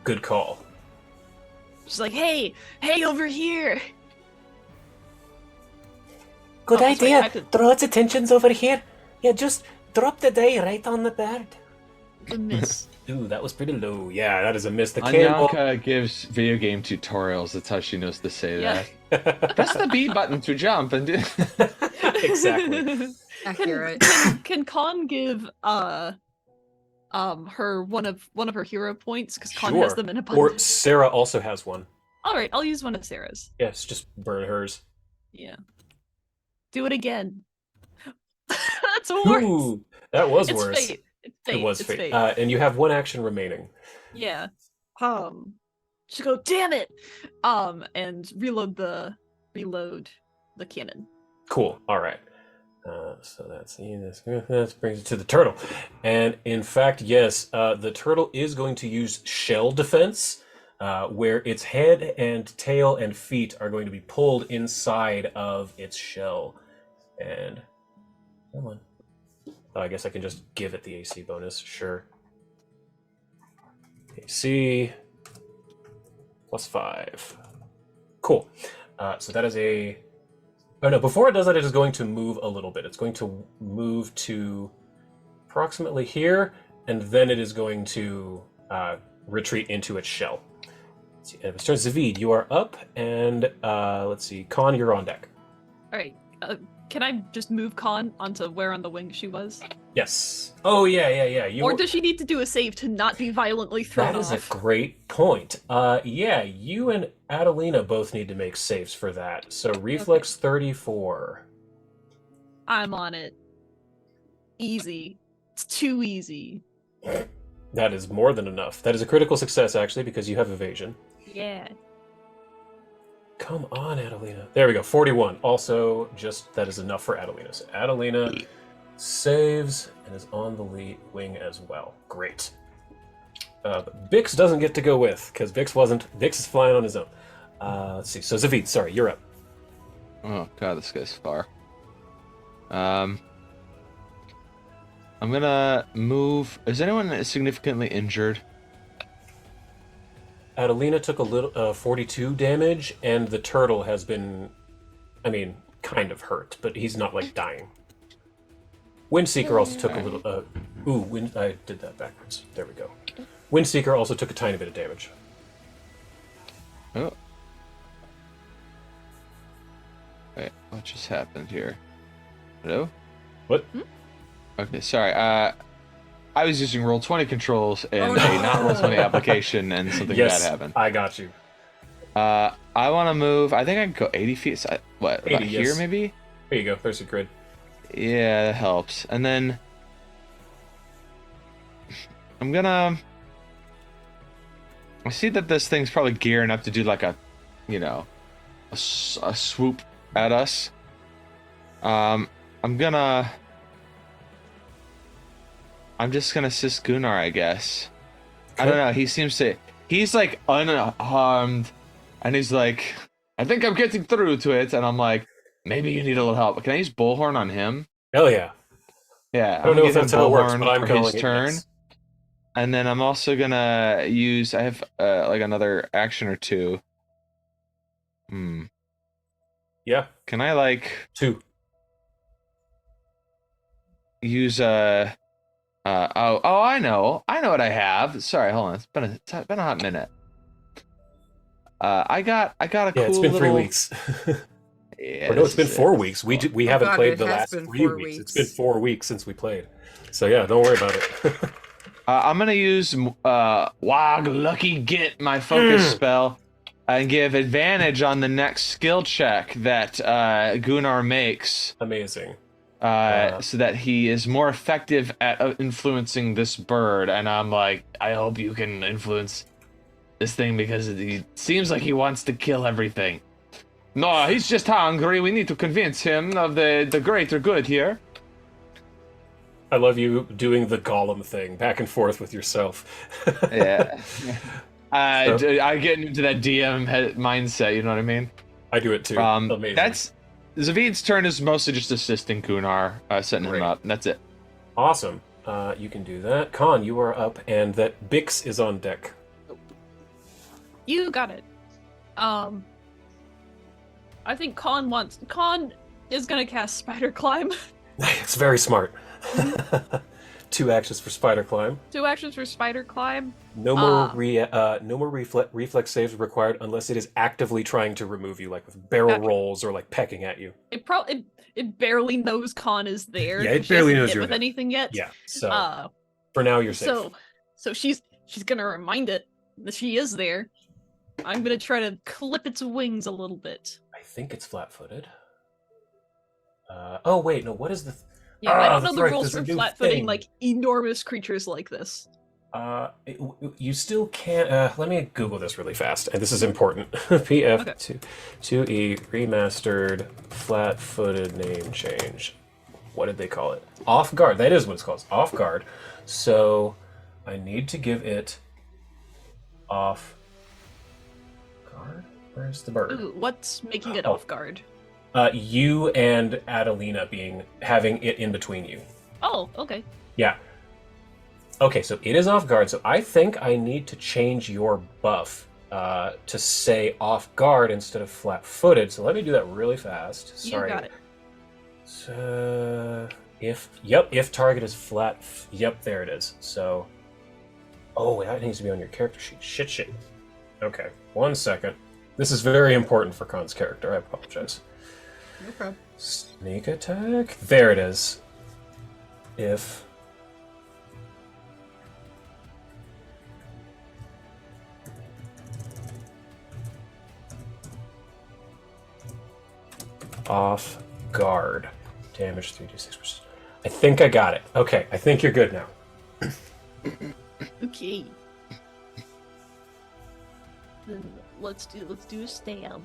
Good call. She's like, hey, over here. Good Oh, that's right, idea. I could- Draw its attentions over here. Yeah, just drop the die right on the bird. The miss. Ooh, that was pretty low. Yeah, that is a miss. The camel. Anyanka gives video game tutorials. That's how she knows to say Yeah. that. Press the B button to jump and do. Exactly. Accurate. Can Con give her one of her hero points because Con has Sure. them in Or abundance. Sarah also has one. All right, I'll use one of Sarah's. Yes, just burn hers. Yeah. Do it again. That's worse. Ooh, that was It's worse. fate. It's fate. It was it's fate. fate. And you have one action remaining. Yeah. She go, damn it. And reload the cannon. Cool. All right. So that brings it to the turtle. And in fact, yes, the turtle is going to use shell defense, where its head and tail and feet are going to be pulled inside of its shell. And come on. Oh, I guess I can just give it the AC bonus. Sure. AC +5. Cool. So that is a... Oh no, before it does that, it is going to move a little bit. It's going to move to approximately here, and then it is going to retreat into its shell. Let's see, Mr. Zavid, you are up, and let's see, Con, you're on deck. All right. Can I just move Con onto where on the wing she was? Yes. Oh, yeah. Or does she need to do a save to not be violently thrown That is off? a great point. Yeah, you and Adelina both need to make saves for that. So reflex 34. I'm on it. Easy. It's too easy. That is more than enough. That is a critical success, actually, because you have evasion. Yeah. Come on, Adelina. There we go, 41. Also, just that is enough for Adelina. So Adelina saves and is on the lead wing as well. Great. But Bix doesn't get to go with, because Bix is flying on his own. Let's see. So Zavid, sorry, you're up. Oh god, this guy's far. I'm gonna move. Is anyone significantly injured? Adelina took a little 42 damage, and the turtle has been, kind of hurt, but he's not like dying. Windseeker also took a little. I did that backwards. There we go. Windseeker also took a tiny bit of damage. Oh. Wait, what just happened here? Hello? What? Okay, sorry. I was using Roll20 controls in Oh, a no. not Roll20 application, and something Yes, bad happened. I got you. I want to move. I think I can go 80 feet. So what? 80, About here, yes. maybe? There you go. There's a grid. Yeah, that helps. And then I'm gonna. I see that this thing's probably gearing up to do like a swoop at us. I'm gonna I'm just gonna assist Gunnar, I guess. I don't know. He's like unharmed, and he's like, I think I'm getting through to it, and I'm like, maybe you need a little help. Can I use Bullhorn on him? Hell yeah. Yeah, I don't know if give him that's how it works, Bullhorn but I'm for calling his it turn. yes. And then I'm also gonna use. I have like another action or two. Yeah. Can I like 2. use I know what I have. Sorry, hold on. It's been a hot minute. I got a cool Yeah, it's been 3 little... weeks. Yeah, Or no, it's this been is 4 it. weeks. We Oh haven't God, played it the has last been 3 4 weeks. It's been weeks. 4 weeks since we played. So yeah, don't worry about it. I'm gonna use Wog Lucky Get, my focus spell, and give advantage on the next skill check that Gunnar makes. Amazing. So that he is more effective at influencing this bird. And I'm like, I hope you can influence this thing because he seems like he wants to kill everything. No, he's just hungry. We need to convince him of the greater good here. I love you doing the Gollum thing, back and forth with yourself. Yeah. I get into that DM mindset, you know what I mean? I do it too. Amazing. That's Zavid's turn is mostly just assisting Gunnar, setting him up, and that's it. Awesome. You can do that. Khan, you are up, and that Bix is on deck. You got it. I think Con is gonna cast Spider Climb. It's very smart. 2 actions for Spider Climb. 2 actions for Spider Climb. No more reflex saves required unless it is actively trying to remove you, like with barrel rolls or like pecking at you. It barely knows Con is there. Yeah, it She barely hasn't knows hit you're with there. anything yet. Yeah. So for now, you're safe. So she's gonna remind it that she is there. I'm gonna try to clip its wings a little bit. I think it's flat-footed. Oh wait, no. What is the? Yeah, I don't know that's the right, rules there's a for new flat-footing thing. like enormous creatures like this. You still can't. Let me Google this really fast, and this is important. PF2E remastered flat-footed name change. What did they call it? Off guard. That is what it's called. Off guard. So I need to give it off guard. Where's the bird? Ooh, what's making it off guard? You and Adelina having it in between you. Oh, okay. Yeah. Okay, so it is off guard. So I think I need to change your buff to say off guard instead of flat-footed. So let me do that really fast. Sorry. You got it. So if target is flat. Yep, there it is. So, oh, that needs to be on your character sheet. Shit. Okay, 1 second. This is very important for Khan's character. I apologize. Okay. Sneak attack. There it is. If off guard, damage 3d6%. I think I got it. Okay, I think you're good now. Okay. Then let's do a stab.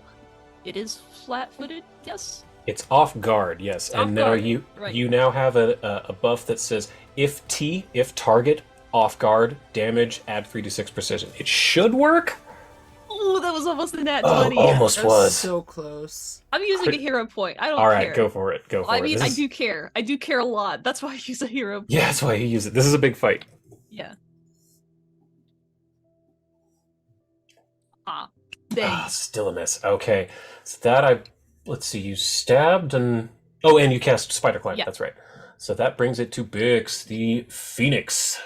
It is flat-footed, yes. It's off guard, yes. Off And now guard, you right. you now have a buff that says if target, off guard, damage, add 3d6 precision. It should work. Oh, that was almost a nat Oh, 20. almost That was was. so close. I'm using a hero point. I don't All right, care. go for it. Go for I it. mean, This I is- do care. I do care a lot. That's why I use a hero point. Yeah, that's why you use it. This is a big fight. Yeah. Dang. Still a miss. Okay, so let's see. You stabbed and you cast Spider Climb. Yeah. That's right. So that brings it to Bix, the Phoenix.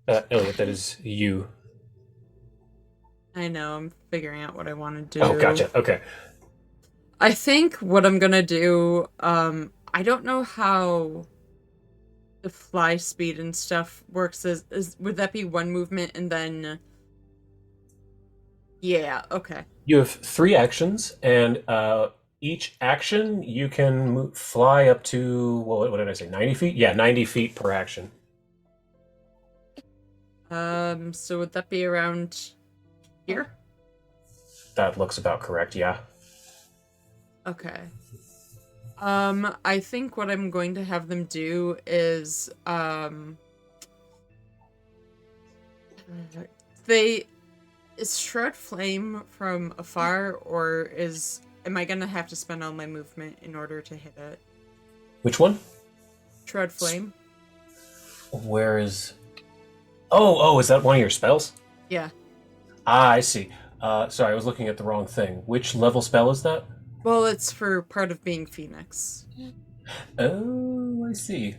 Elliot, that is you. I know, I'm figuring out what I want to do. Oh, gotcha. Okay. I think what I'm gonna do, I don't know how the fly speed and stuff works. Would that be 1 movement and then... Yeah, okay. You have 3 actions, and each action, you can fly up to, well, what did I say, 90 feet? Yeah, 90 feet per action. So would that be around here? That looks about correct, yeah. Okay. I think what I'm going to have them do is, is Shroud Flame from afar, or am I gonna have to spend all my movement in order to hit it? Which one? Shroud Flame? Where is... Oh, is that one of your spells? Yeah. Ah, I see. Sorry, I was looking at the wrong thing. Which level spell is that? Well, it's for part of being Phoenix. Oh, I see.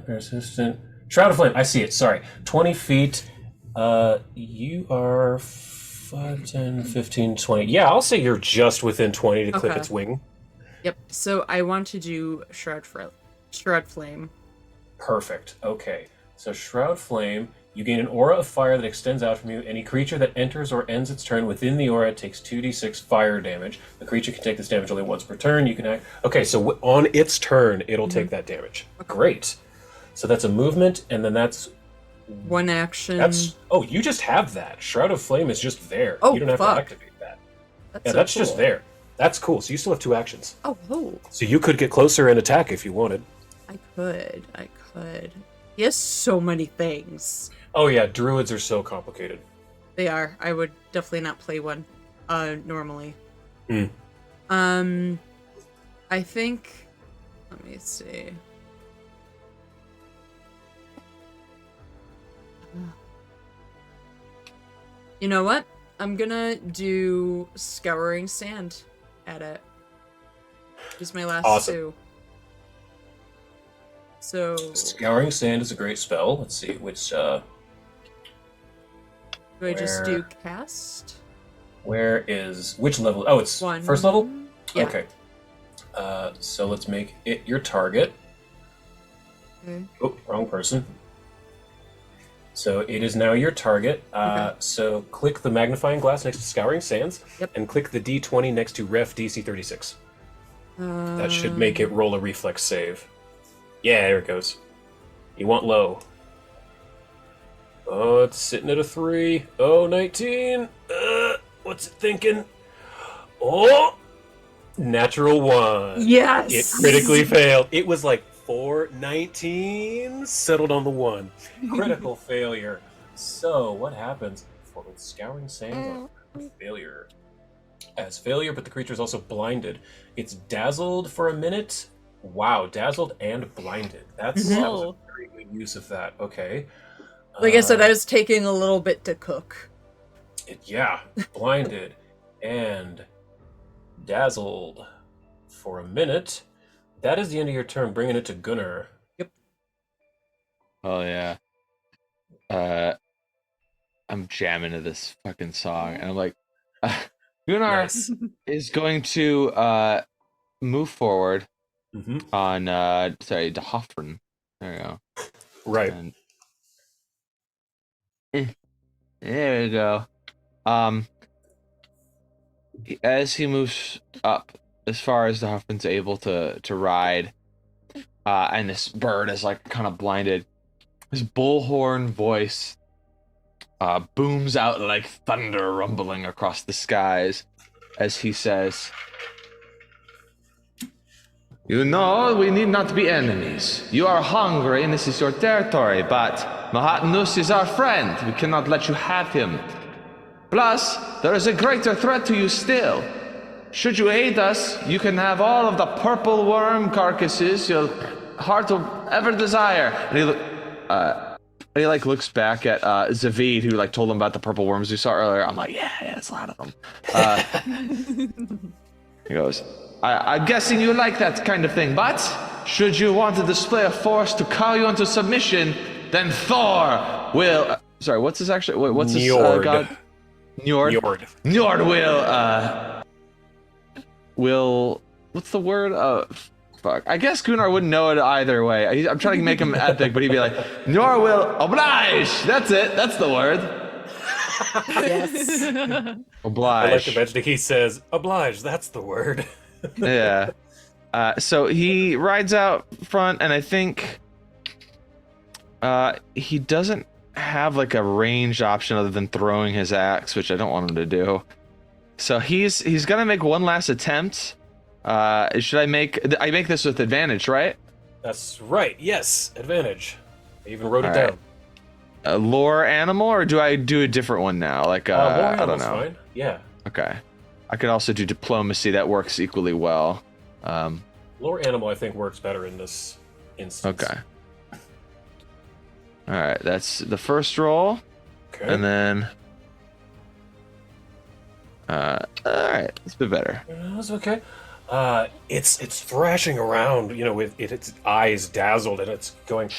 Persistent. Shroud of Flame, I see it, sorry. 20 feet. You are 5, 10, 15, 20. Yeah, I'll say you're just within 20 to clip Okay. its wing. Yep, so I want to do Shroud Flame. Perfect. Okay. So Shroud Flame, you gain an aura of fire that extends out from you. Any creature that enters or ends its turn within the aura takes 2d6 fire damage. The creature can take this damage only once per turn. You can act... Okay, so on its turn, it'll take that damage. Great. So that's a movement, and then that's... One action. Oh, you just have that. Shroud of Flame is just there. Oh, you don't have fuck. to activate that. That's Yeah, so that's cool. just there. That's cool. So you still have 2 actions. Oh, whoa. So you could get closer and attack if you wanted. I could. He has so many things. Oh yeah, druids are so complicated. They are. I would definitely not play one, normally. Hmm. I think... Let me see. You know what? I'm gonna do Scouring Sand at it. Use my last Awesome. 2. So... Scouring Sand is a great spell. Let's see which. Do I just do Where- cast? Which level? Oh, it's One. first level? Yeah. Okay. So let's make it your target. Okay. Oh, wrong person. So it is now your target. Okay. So click the magnifying glass next to Scouring Sands, Yep. and click the D20 next to Ref DC 36. That should make it roll a reflex save. Yeah, there it goes. You want low. Oh, it's sitting at a 3. Oh, 19. What's it thinking? Oh! Natural 1. Yes! It critically failed. It was like 419, settled on the 1. Critical failure. So, what happens for Scouring Sands on failure? As failure, but the creature is also blinded. It's dazzled for a minute. Wow, dazzled and blinded. That was a very good use of that. Okay. Like I said, I was taking a little bit to cook. Yeah, blinded and dazzled for a minute. That is the end of your turn, bringing it to Gunnar. Oh yeah. I'm jamming to this fucking song, and I'm like, Gunnar Nice. is going to move forward Mm-hmm. on to Hoffren. There you go. Right. And there we go. As he moves up, as far as the Huffman's able to ride, and this bird is like kind of blinded, his bullhorn voice booms out like thunder rumbling across the skies as he says, "You know, we need not be enemies. You are hungry and this is your territory, but Mahatnus is our friend. We cannot let you have him. Plus, there is a greater threat to you still. Should you aid us, you can have all of the purple worm carcasses your heart will ever desire." And he looks back at Zavid, who told him about the purple worms we saw earlier. I'm like, yeah, there's a lot of them. He goes, I'm guessing you like that kind of thing, but should you want to display a force to call you into submission, then Thor will... sorry, what's this actually? What's this god? Njord. Njord will... What's the word? Fuck. I guess Gunnar wouldn't know it either way. I'm trying to make him epic, but he'd be like, Njord will oblige! That's it. That's the word. Yes. I Oblige. like to imagine he says, oblige, that's the word. Yeah. So he rides out front, and I think he doesn't have like a ranged option other than throwing his axe, which I don't want him to do. So he's gonna make one last attempt. Should I make this with advantage, right? That's right, yes, advantage. I even wrote it All right. down. A lore animal, or do I do a different one now? Like Lore I don't animal's know. fine. Yeah, Okay. I could also do diplomacy. That works equally well. lore animal I think works better in this instance. Okay. All right, that's the first roll, Okay. and then. All right, it's a bit better. That's okay. It's thrashing around, with its eyes dazzled, and it's going.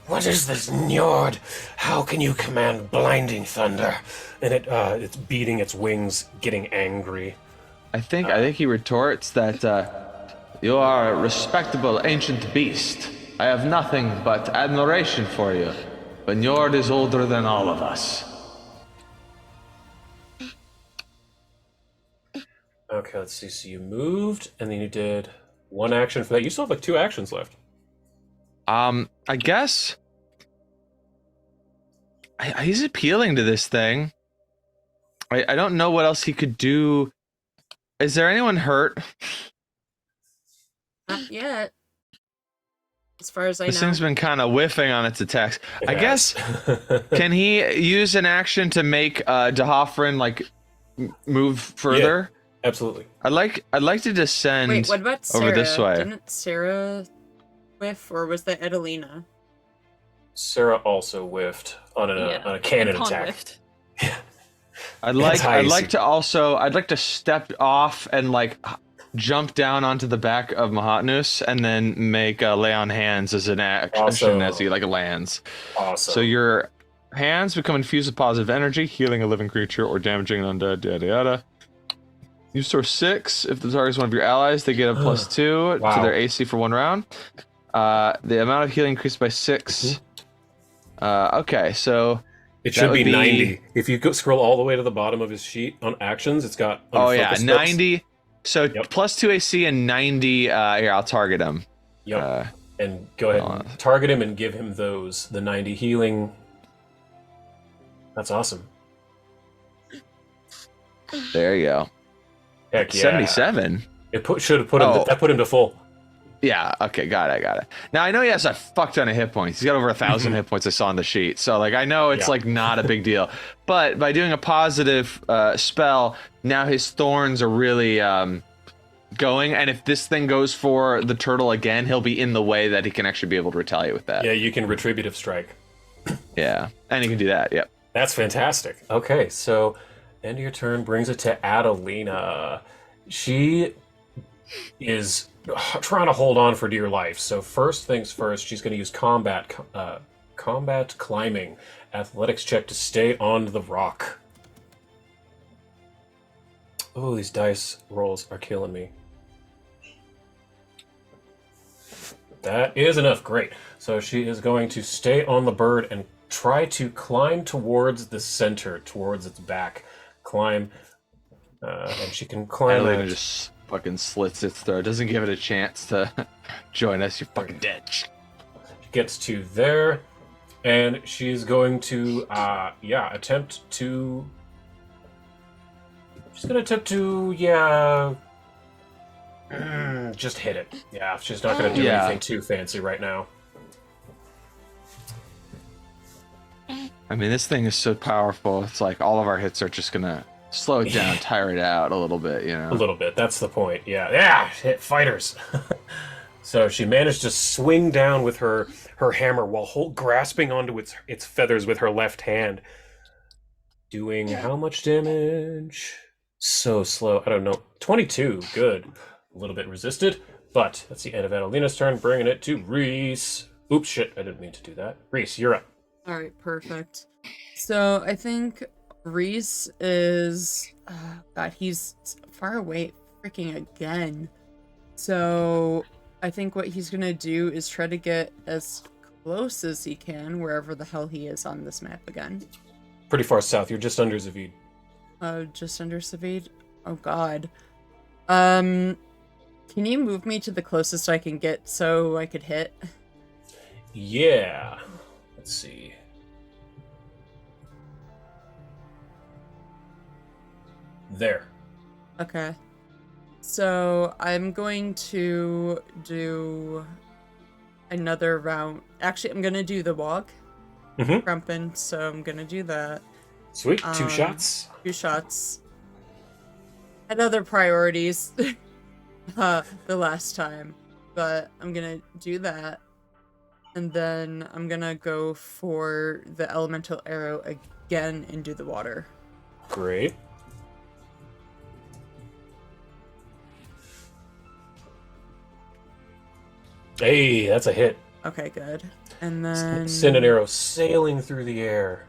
What is this Njord? How can you command blinding thunder? And it's beating its wings, getting angry. I think he retorts that you are a respectable ancient beast. I have nothing but admiration for you, but Njord is older than all of us. Okay, let's see. So you moved, and then you did one action for that. You still have like 2 actions left. I guess he's appealing to this thing. I don't know what else he could do. Is there anyone hurt? Not yet. As far as I This know. thing's been kind of whiffing on its attacks. It I has. guess, can he use an action to make Dahofrin like move further? Absolutely. I'd like to descend Wait, what about Sarah? over this way. Didn't Sarah whiff, or was that Adelina? Sarah also whiffed on a cannon Con attack. whiffed. I'd That's how you like see- to also I'd like to step off and like jump down onto the back of Mahatnus and then make a lay on hands as an action Also- as he like lands. Awesome. So your hands become infused with positive energy, healing a living creature or damaging an undead, yada yada. You store 6. If the target is one of your allies, they get a +2 Wow. to their AC for 1 round. The amount of healing increased by 6. Okay, so It that should be would be- 90. If you scroll all the way to the bottom of his sheet on actions, it's got. oh yeah, unfocused 90. So Yep. +2 AC and 90. Here, I'll target him. Yep. And go ahead and target him and give him the 90 healing. That's awesome. There you go. Heck yeah. 77. It should have put him. Oh. That put him to full. Yeah. Okay. Got it. Now I know he has a fuck ton of hit points. He's got over 1,000 hit points. I saw on the sheet. So like I know it's Yeah. like not a big deal. But by doing a positive spell, now his thorns are really going. And if this thing goes for the turtle again, he'll be in the way that he can actually be able to retaliate with that. Yeah, you can retributive strike. Yeah. And he can do that. Yep. That's fantastic. Okay, so end of your turn brings it to Adelina. She is trying to hold on for dear life. So first things first, she's going to use combat climbing athletics check to stay on the rock. Oh, these dice rolls are killing me. That is enough. Great. So she is going to stay on the bird and try to climb towards the center, towards its back. Climb. And she can climb. Adelina just fucking slits its throat. Doesn't give it a chance to join us. You're fucking dead. She gets to there. And she's going to, attempt to. She's going to attempt to, just hit it. Yeah, she's not going to do anything too fancy right now. I mean, this thing is so powerful. It's like all of our hits are just gonna slow it down, tire it out a little bit, you know? A little bit. That's the point. Yeah, hit fighters. So she managed to swing down with her hammer while grasping onto its feathers with her left hand. Doing how much damage? So slow. I don't know. 22. Good. A little bit resisted, but that's the end of Adelina's turn, bringing it to Reese. Oops, shit. I didn't mean to do that. Reese, you're up. All right, perfect. So I think Reese is, God, he's far away freaking again. So I think what he's gonna do is try to get as close as he can wherever the hell he is on this map again. pretty far south. You're just under Zavid. Just under Savid? Oh god. Can you move me to the closest I can get so I could hit? Yeah. Let's see. There. Okay. So I'm going to do another round. Actually, I'm gonna do the walk. Mm-hmm. Crumpin, so I'm gonna do that. Sweet. 2 shots. 2 shots. Had other priorities the last time, but I'm gonna do that. And then I'm gonna go for the elemental arrow again into the water. Great. Hey, that's a hit. Okay, good. And then Send an arrow sailing through the air.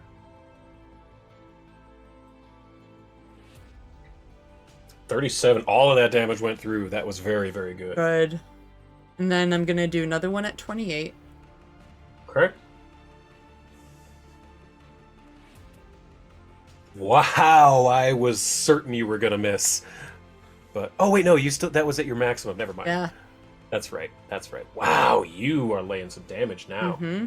37. All of that damage went through. That was very, very good. Good. And then I'm gonna do another one at 28. Correct. Wow, I was certain you were gonna miss. But oh wait, no, you still that was at your maximum. Never mind. Yeah. That's right. That's right. Wow, you are laying some damage now. Mm-hmm.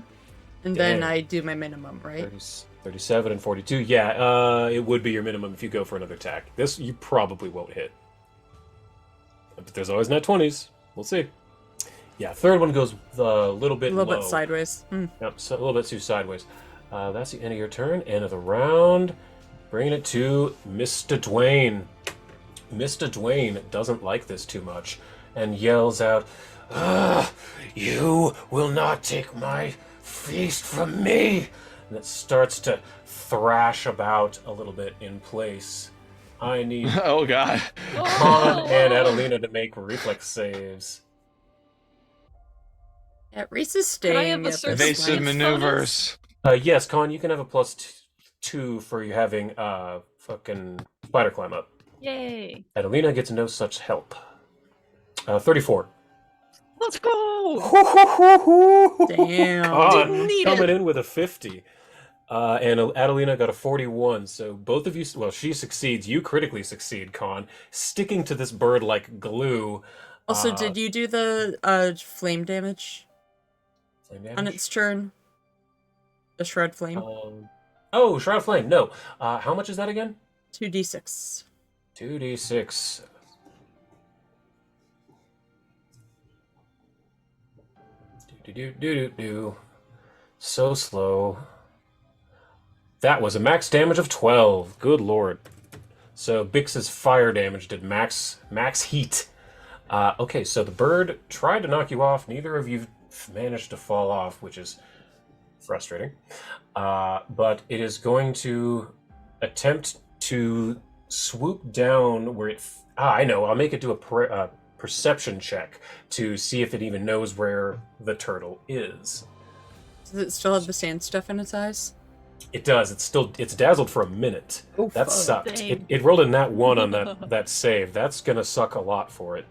And then Dang. I do my minimum, right? 30, 37 and 42. Yeah, it would be your minimum if you go for another attack. This you probably won't hit. But there's always net 20s. We'll see. Yeah, third one goes a little bit A little low. bit sideways. Yep, so a little bit too sideways. That's the end of your turn. End of the round. Bringing it to Mr. Dwayne. Mr. Dwayne doesn't like this too much and yells out, "You will not take my feast from me!" And it starts to thrash about a little bit in place. I need Oh god. Con and Adelina to make reflex saves. Yeah, Reese is Could I staying have a at this surface Evasive point. Lance maneuvers. Yes, Con, you can have a +2 for you having fucking spider climb up. Yay! Adelina gets no such help. 34. Let's go! Damn. Con Didn't need coming it. in with a 50. And Adelina got a 41. So both of you, well, she succeeds. You critically succeed, Con, sticking to this bird like glue. Also, did you do the flame damage Flame on damage? its turn? The shred flame? Oh, Shroud of Flame. No. How much is that again? 2d6. 2d6. Do. So slow. That was a max damage of 12. Good lord. So Bix's fire damage did max heat. Okay, so the bird tried to knock you off. Neither of you managed to fall off, which is frustrating. But it is going to attempt to swoop down where it... I know. I'll make it do a perception check to see if it even knows where the turtle is. Does it still have the sand stuff in its eyes? It does. It's dazzled for a minute. Oh, That fuck. sucked. Dang. It rolled a nat 1 on that save. That's gonna suck a lot for it.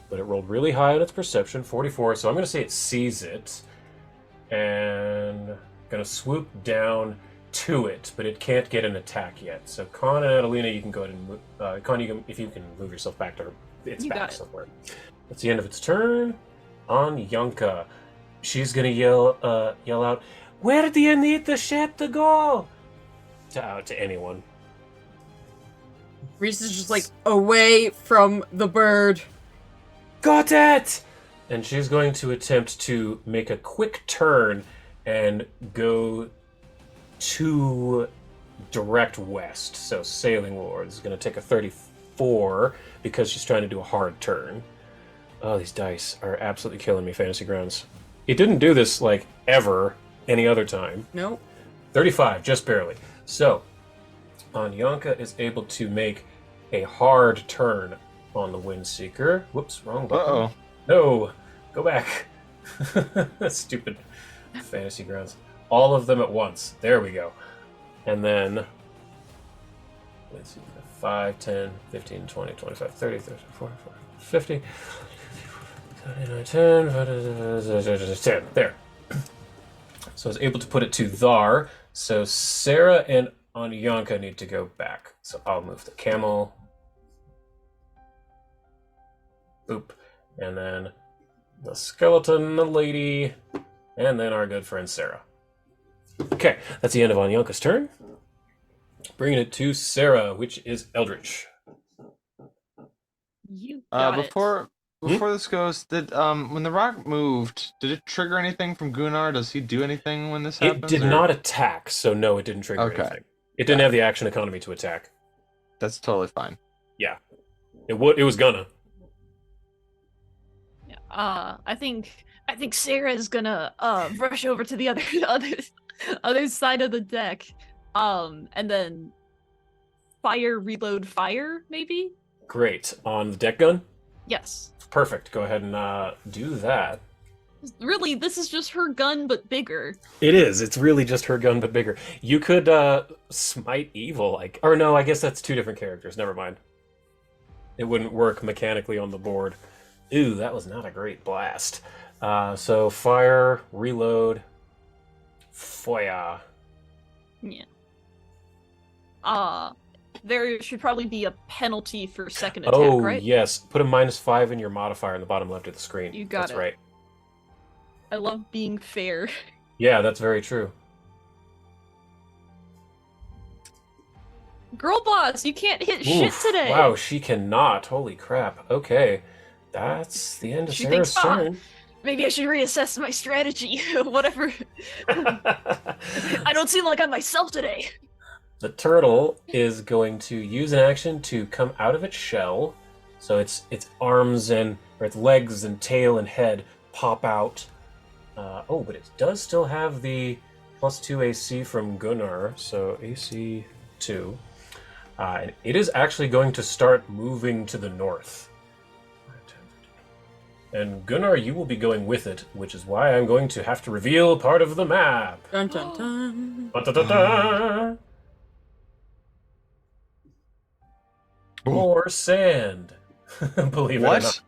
But it rolled really high on its perception, 44. So I'm gonna say it sees it, and gonna swoop down to it, but it can't get an attack yet. So Con and Adelina, you can go ahead and move. Con, if you can move yourself back to her, its You back got it. somewhere. That's the end of its turn. On Yunka, she's gonna yell out, "Where do you need the ship to go?" To anyone. Reese is just like, away from the bird. Got it! And she's going to attempt to make a quick turn and go to direct west. So Sailing Lord is going to take a 34 because she's trying to do a hard turn. Oh, these dice are absolutely killing me, Fantasy Grounds. It didn't do this, like, ever any other time. Nope. 35, just barely. So, Anyanka is able to make a hard turn on the Windseeker. Whoops, wrong button. Uh-oh. No, go back. Stupid Fantasy Grounds. All of them at once. There we go. And then, let's see, 5, 10, 15, 20, 25, 30, 30, 40, 50, 39, 10, 10. There. So I was able to put it to Thar. So Sarah and Anyanka need to go back. So I'll move the camel. Boop. And then the skeleton, the lady, and then our good friend Sarah. Okay, that's the end of Anyanka's turn. Bringing it to Sarah, which is Eldritch. You got it. Before this goes, did when the rock moved, did it trigger anything from Gunnar? Does he do anything when this happens? It did not attack, so no, it didn't trigger anything. It didn't have the action economy to attack. That's totally fine. Yeah, it was gonna. I think Sarah's gonna rush over to the other side of the deck, and then reload fire, maybe. Great. On the deck gun. Yes. Perfect. Go ahead and do that. Really, this is just her gun, but bigger. It is. It's really just her gun, but bigger. You could smite evil, or no, I guess that's two different characters. Never mind. It wouldn't work mechanically on the board. Ooh, that was not a great blast. So fire, reload, fire. Yeah. There should probably be a penalty for second attack, right? Oh, yes. Put a -5 in your modifier in the bottom left of the screen. You got That's it. right. I love being fair. Yeah, that's very true. Girl boss, you can't hit shit Oof, today. Wow, she cannot. Holy crap. Okay. That's the end of She Sarah's thinks, turn. Maybe I should reassess my strategy. Whatever. I don't seem like I'm myself today. The turtle is going to use an action to come out of its shell. So its arms or its legs and tail and head pop out. But it does still have the +2 AC from Gunnar, so AC 2. And it is actually going to start moving to the north. And Gunnar, you will be going with it, which is why I'm going to have to reveal part of the map. Dun dun dun. Ba-da-da-da. More sand. Believe it or not.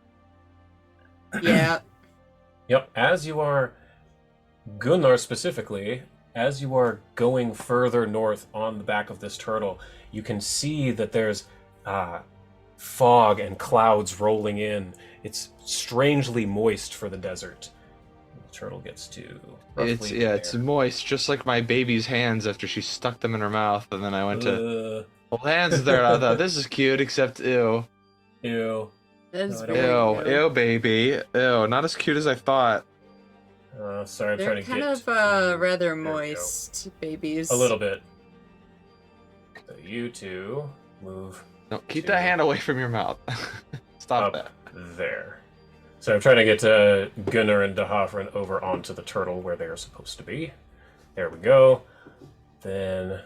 Yeah. Yep, as you are, Gunnar specifically, as you are going further north on the back of this turtle, you can see that there's fog and clouds rolling in. It's strangely moist for the desert. The turtle gets to roughly It's moist, just like my baby's hands after she stuck them in her mouth, and then I went to hold hands there. And I thought this is cute, except ew. Ew. That's No, I don't very want cute. Ew, baby. Ew, not as cute as I thought. Sorry, I'm They're trying to kind get of rather we go. moist babies. a little bit. So you two move No, keep to that hand away from your mouth. Stop up that. there. So I'm trying to get Gunnar and Dahafran over onto the turtle where they're supposed to be. There we go. Then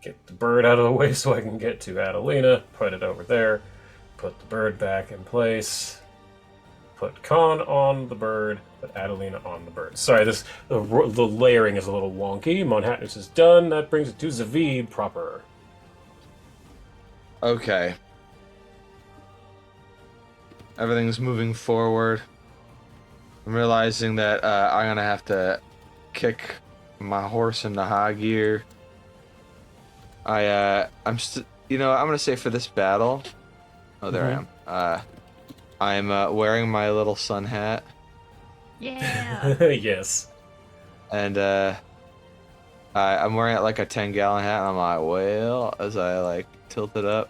get the bird out of the way so I can get to Adelina. Put it over there. Put the bird back in place. Put Khan on the bird. Put Adelina on the bird. Sorry, the layering is a little wonky. Manhattanus is done. That brings it to Zavid proper. Okay. Everything's moving forward. I'm realizing that I'm gonna have to kick my horse into high gear. I'm gonna say for this battle. Oh, there I am. I'm wearing my little sun hat, Yeah. Yes. and I'm wearing it like a 10-gallon hat. And I'm like, well, as I tilt it up,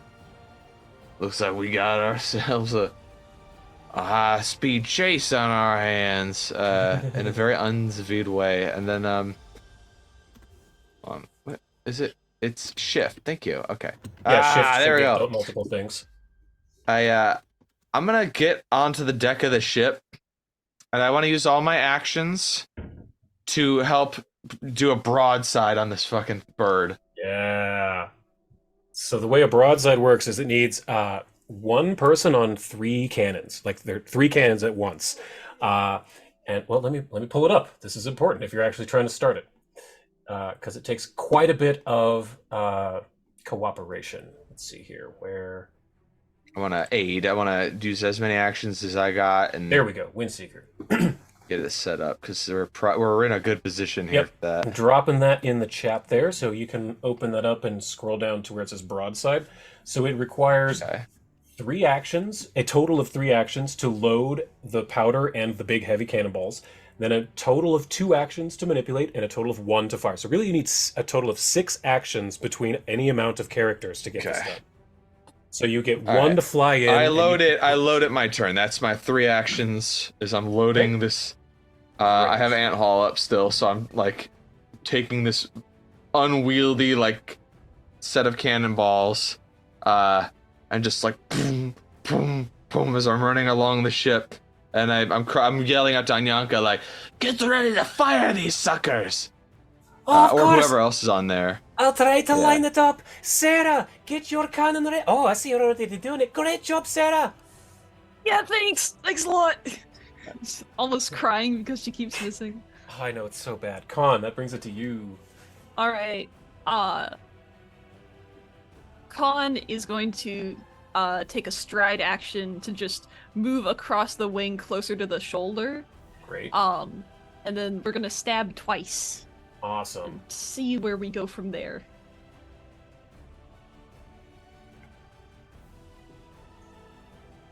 looks like we got ourselves a high-speed chase on our hands, in a very unzvid way. And then what is it? It's shift. Thank you. Okay. Yeah, shift there we to get go. multiple things. I'm gonna get onto the deck of the ship, and I want to use all my actions to help do a broadside on this fucking bird. Yeah. So the way a broadside works is it needs one person on 3 cannons. Like there are 3 cannons at once. And well, let me pull it up. This is important if you're actually trying to start it, because it takes quite a bit of cooperation. Let's see here where. I want to aid. I want to use as many actions as I got, and There we go. Windseeker. get it set up because we're in a good position here Yep. for that. I'm dropping that in the chat there, so you can open that up and scroll down to where it says broadside. So it requires Okay. 3 actions, a total of 3 actions to load the powder and the big heavy cannonballs. Then a total of 2 actions to manipulate, and a total of 1 to fire. So really, you need a total of 6 actions between any amount of characters to get this Okay. done. So you get All 1 right. to fly in. I load it my turn. That's my 3 actions. Is I'm loading this. I have Ant Hall up still, so I'm like taking this unwieldy like set of cannonballs, and just like boom, boom, boom as I'm running along the ship, and I'm yelling at Danyanka like, "Get ready to fire these suckers!" Oh, of or course. whoever else is on there. I'll try to Yeah. line it up. Sarah, get your cannon ready. Oh, I see you're already doing it. Great job, Sarah. Yeah, thanks. Thanks a lot. Almost crying because she keeps missing. Oh, I know, it's so bad. Con, that brings it to you. All right. Khan is going to take a stride action to just move across the wing closer to the shoulder. Great. And then we're gonna stab twice Awesome. and see where we go from there.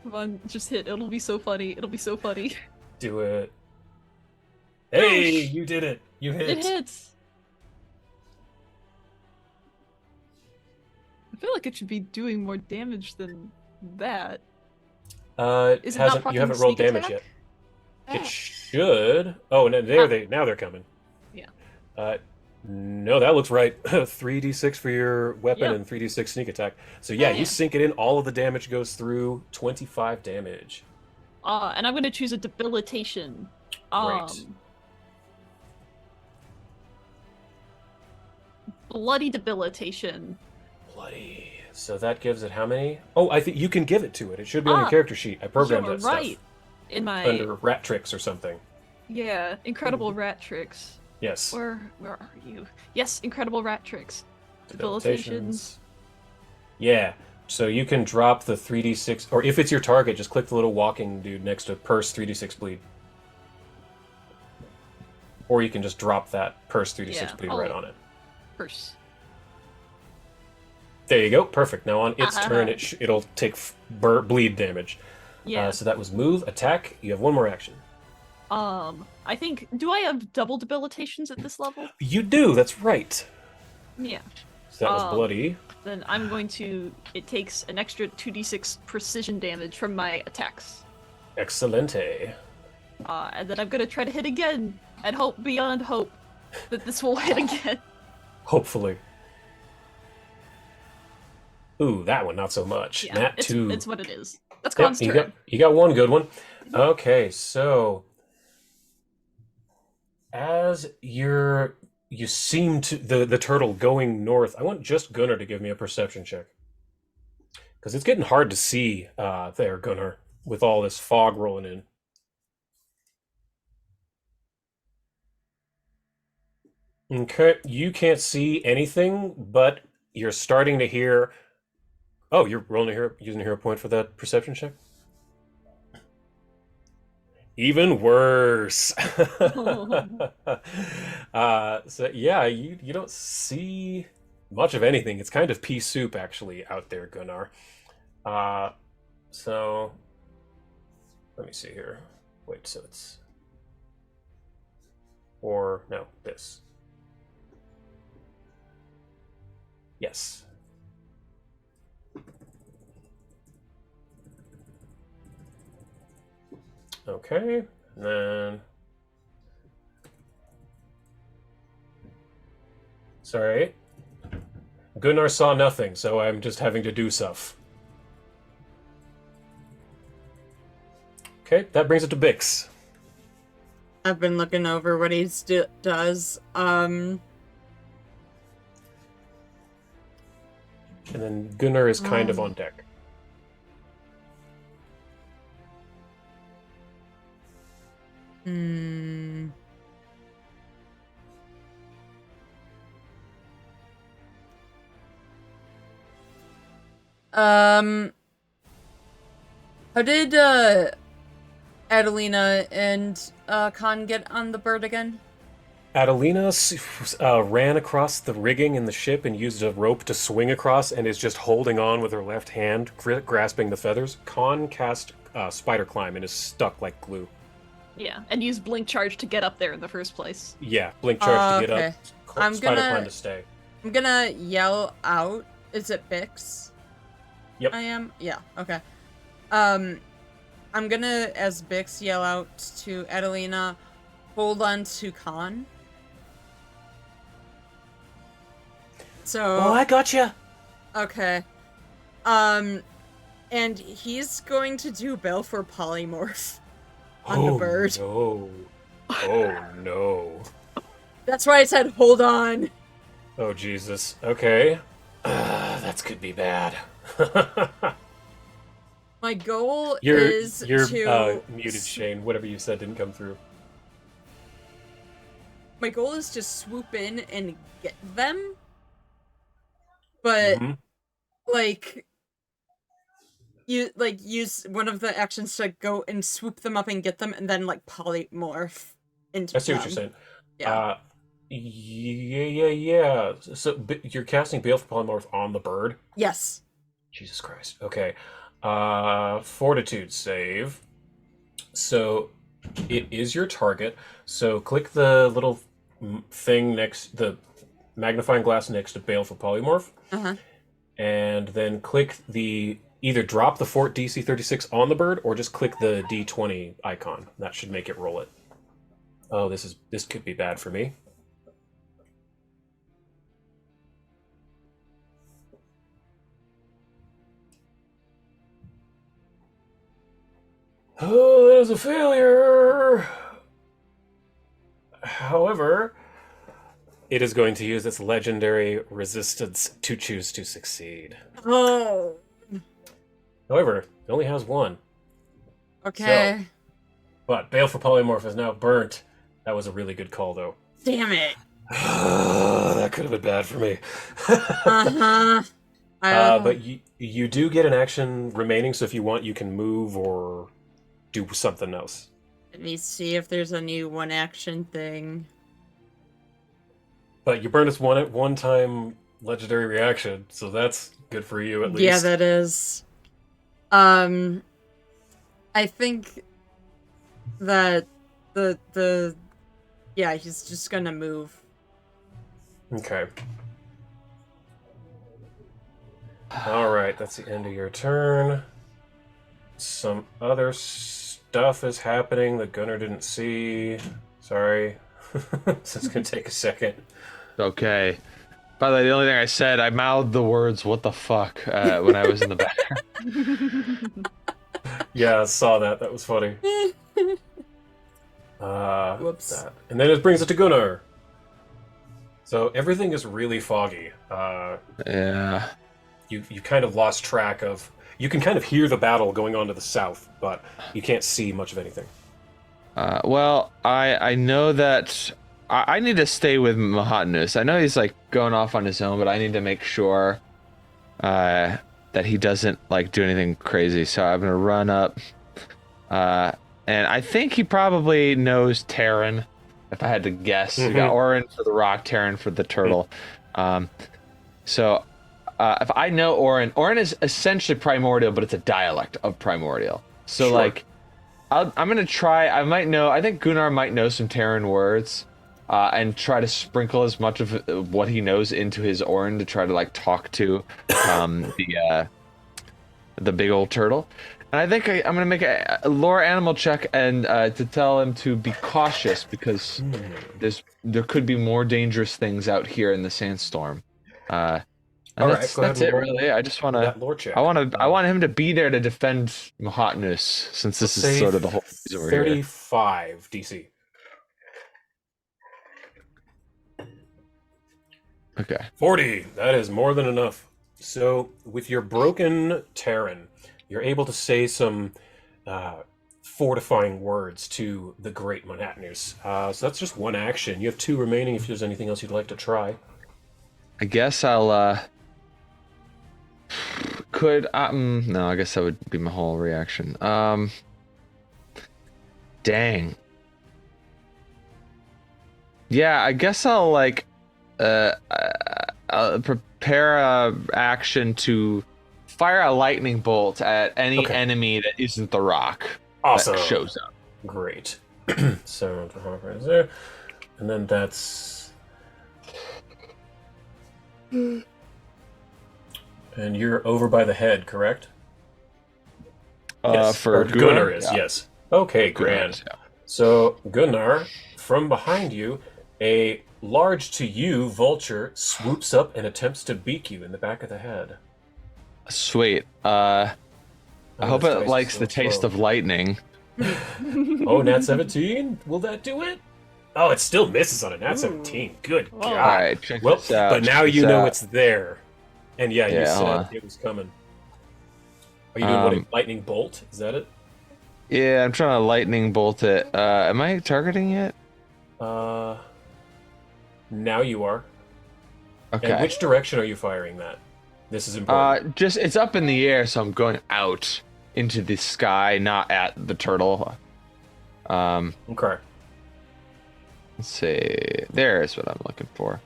Come on, just hit. It'll be so funny. It'll be so funny. Do it. Hey, Gosh. you did it. You hit. It hits. I feel like it should be doing more damage than that. Is it not You haven't rolled sneak damage attack? yet. It should. Oh, no, now they're coming. Yeah. No, that looks right. 3d6 for your weapon Yep. and 3d6 sneak attack. So yeah, Yeah. you sink it in. All of the damage goes through. 25 damage. And I'm gonna choose a debilitation. Great. Bloody debilitation. Bloody. So that gives it how many? Oh, I think you can give it to it. It should be on your character sheet. I programmed You're that right. stuff. In my Under rat tricks or something. yeah, incredible rat tricks. Yes. Where are you? Yes, incredible rat tricks. Debilitations. Yeah. So you can drop the 3d6, or if it's your target, just click the little walking dude next to purse 3d6 bleed. Or you can just drop that purse 3d6 Yeah, bleed I'll- right on it. Purse. There you go. Perfect. Now on its turn, it'll take bleed damage. Yeah. So that was move, attack. You have one more action. I think, do I have double debilitations at this level? You do. That's right. Yeah. So that was bloody. Then I'm going to, it takes an extra 2d6 precision damage from my attacks. Excelente. And then I'm gonna try to hit again, and hope beyond hope that this will hit again. Hopefully. Ooh, that one not so much. Yeah, Nat it's, 2. it's what it is. That's Yep, Con's turn. you got one good one. Okay, so as you seem to the turtle going north, I want just Gunnar to give me a perception check. Because it's getting hard to see there, Gunnar, with all this fog rolling in. Okay, you can't see anything, but you're starting to hear. Oh, you're using a hero point for that perception check? Even worse. So yeah, you don't see much of anything. It's kind of pea soup actually out there, Gunnar. So let me see here. Wait, so it's no, this. Yes. Okay, and then sorry. Gunnar saw nothing, so I'm just having to do stuff. Okay, that brings it to Bix. I've been looking over what he does. And then Gunnar is kind of on deck. Hmm. How did Adelina and Khan get on the bird again? Adelina ran across the rigging in the ship and used a rope to swing across and is just holding on with her left hand, grasping the feathers. Khan cast spider climb and is stuck like glue. Yeah, and use blink charge to get up there in the first place. Yeah, blink charge to get okay. up. I'm Spider gonna- climb to stay. I'm gonna yell out. Is it Bix? Yep. I am? Yeah, okay. I'm gonna, as Bix, yell out to Adelina, hold on to Khan. So... Oh, I gotcha. Okay. And he's going to do Balfour Polymorph on the bird. No. Oh no. That's why I said hold on. Oh Jesus. Okay. That could be bad. My goal you're is you're to... muted, Shane. Whatever you said didn't come through. My goal is to swoop in and get them. But, Mhm. like... You, like, use one of the actions to go and swoop them up and get them, and then, like, polymorph into I see what them. you're saying. Yeah. Yeah. So you're casting Baleful Polymorph on the bird? Yes. Jesus Christ. Okay. Fortitude save. So it is your target. So click the little thing next, the magnifying glass next to Baleful Polymorph. Uh-huh. And then click the, either drop the Fort DC 36 on the bird or just click the D20 icon. That should make it roll it. Oh, this could be bad for me. Oh, that is a failure. However, it is going to use its legendary resistance to choose to succeed. Oh. However, it only has one. Okay. But Baleful Polymorph is now burnt. That was a really good call, though. Damn it. That could have been bad for me. Uh-huh. But you do get an action remaining, so if you want, you can move or do something else. Let me see if there's a new one-action thing. But you burn its one-time legendary reaction, so that's good for you at least. Yeah, that is. I think that yeah, he's just gonna move. Okay. Alright, that's the end of your turn. Some other stuff is happening that Gunnar didn't see. Sorry. So it's gonna take a second. Okay. By the way, the only thing I said, I mouthed the words "what the fuck" when I was in the back. Yeah, I saw that. That was funny. Whoops. That. And then it brings it to Gunnar. So everything is really foggy. Yeah. You kind of lost track of... You can kind of hear the battle going on to the south, but you can't see much of anything. Well, I know that I need to stay with Mahatnus. I know he's like going off on his own, but I need to make sure that he doesn't like do anything crazy. So I'm gonna run up, and I think he probably knows Terran. If I had to guess, we got Orin for the rock, Terran for the turtle. So if I know Orin is essentially primordial, but it's a dialect of primordial. So Sure. like, I'm gonna try. I might know. I think Gunnar might know some Terran words, and try to sprinkle as much of what he knows into his Orin to try to like talk to the big old turtle. And I think I'm gonna make a lore animal check and to tell him to be cautious because there could be more dangerous things out here in the sandstorm. And All right, that's, go ahead that's and it roll really. I just want That to. lore check. I want him to be there to defend Mahatnus, since this is sort of the whole reason we're here. 35 DC. Okay. 40. That is more than enough. So, with your broken Terran, you're able to say some fortifying words to the great Manhattanus. So that's just one action. You have two remaining if there's anything else you'd like to try. I guess I'll. No, I guess that would be my whole reaction. Dang. Yeah, I guess I'll like I'll prepare a action to fire a lightning bolt at any Okay. enemy that isn't the rock Awesome. that shows up. Great. So right there, and then that's. And you're over by the head, correct? Yes. For Or Gunnar is, yeah. yes. Okay, Gunnar grand. is, yeah. So, Gunnar, from behind you, a large to you vulture swoops up and attempts to beak you in the back of the head. Sweet. I hope this it dice likes is the so taste slow. of lightning. Oh, nat 17? Will that do it? Oh, it still misses on a nat 17. Good Whoa. God. All right, check Well, this out. but now check you this know out. it's there. And yeah, you Yeah, hold said on. it was coming. Are you doing what, a Um, lightning bolt? Is that it? Yeah, I'm trying to lightning bolt it. Am I targeting it? Now you are. Okay. And which direction are you firing that? This is important. Just it's up in the air, so I'm going out into the sky, not at the turtle. Okay. Let's see. There's what I'm looking for.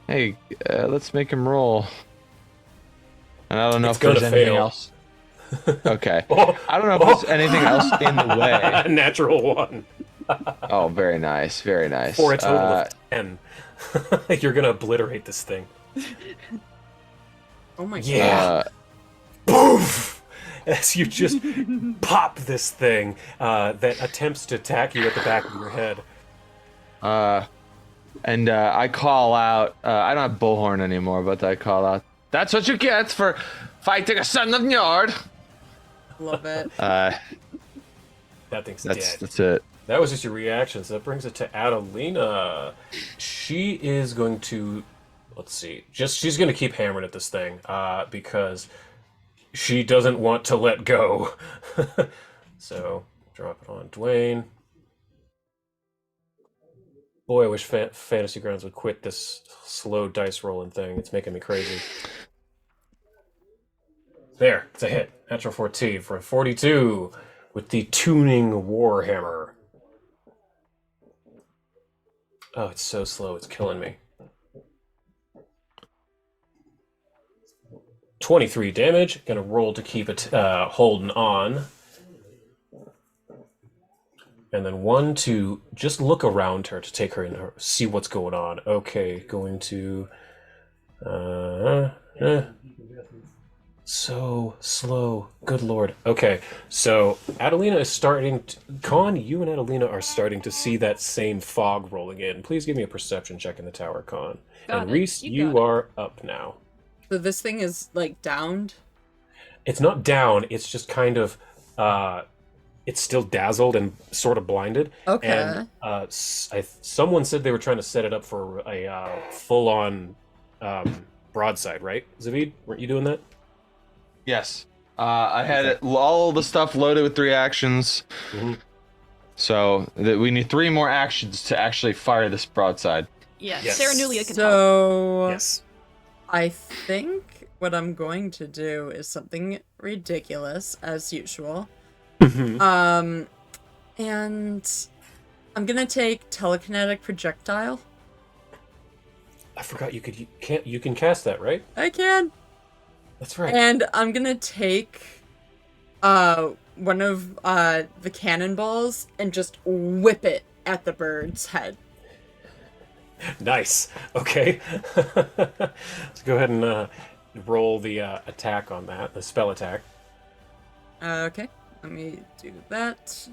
Hey, let's make him roll. And I don't know It's if there's gonna anything fail. else. Okay. Oh, I don't know if there's anything else in the way. Natural one. Oh, very nice, very nice. For a total of 10. You're gonna obliterate this thing. Oh my Yeah. Poof! As you just pop this thing that attempts to attack you at the back of your head. And I call out. I don't have bullhorn anymore, but I call out. That's what you get for fighting a son of Njord. Love it. That thing's That's dead. that's it. That was just your reaction, so that brings it to Adelina. She is going to, let's see, she's going to keep hammering at this thing because she doesn't want to let go. So, drop it on Dwayne. Boy, I wish Fantasy Grounds would quit this slow dice rolling thing. It's making me crazy. There, it's a hit. Natural 14 for a 42 with the tuning Warhammer. Oh, it's so slow, it's killing me. 23 damage. Gonna roll to keep it holding on. And then 1 to just look around her to take her in, see what's going on. Okay, going to... So slow. Good lord. Okay, so Adelina is starting to... Con, you and Adelina are starting to see that same fog rolling in. Please give me a perception check in the tower, Con. Got And it. Reese, You you got it. are up now. So this thing is like downed. It's not down, it's just kind of... it's still dazzled and sort of blinded. Okay. And someone said they were trying to set it up for a full-on broadside, right? Zavid, weren't you doing that? Yes. I had all the stuff loaded with 3 actions. Mhm. So we need 3 more actions to actually fire this broadside. Yeah, Yes. Sarah Nulia can help. So Yes. I think what I'm going to do is something ridiculous as usual. And I'm gonna take telekinetic projectile. I forgot you can cast that, right? I can. That's right. And I'm gonna take one of the cannonballs and just whip it at the bird's head. Nice. Okay. Let's go ahead and roll the attack on that, the spell attack. Okay, let me do that.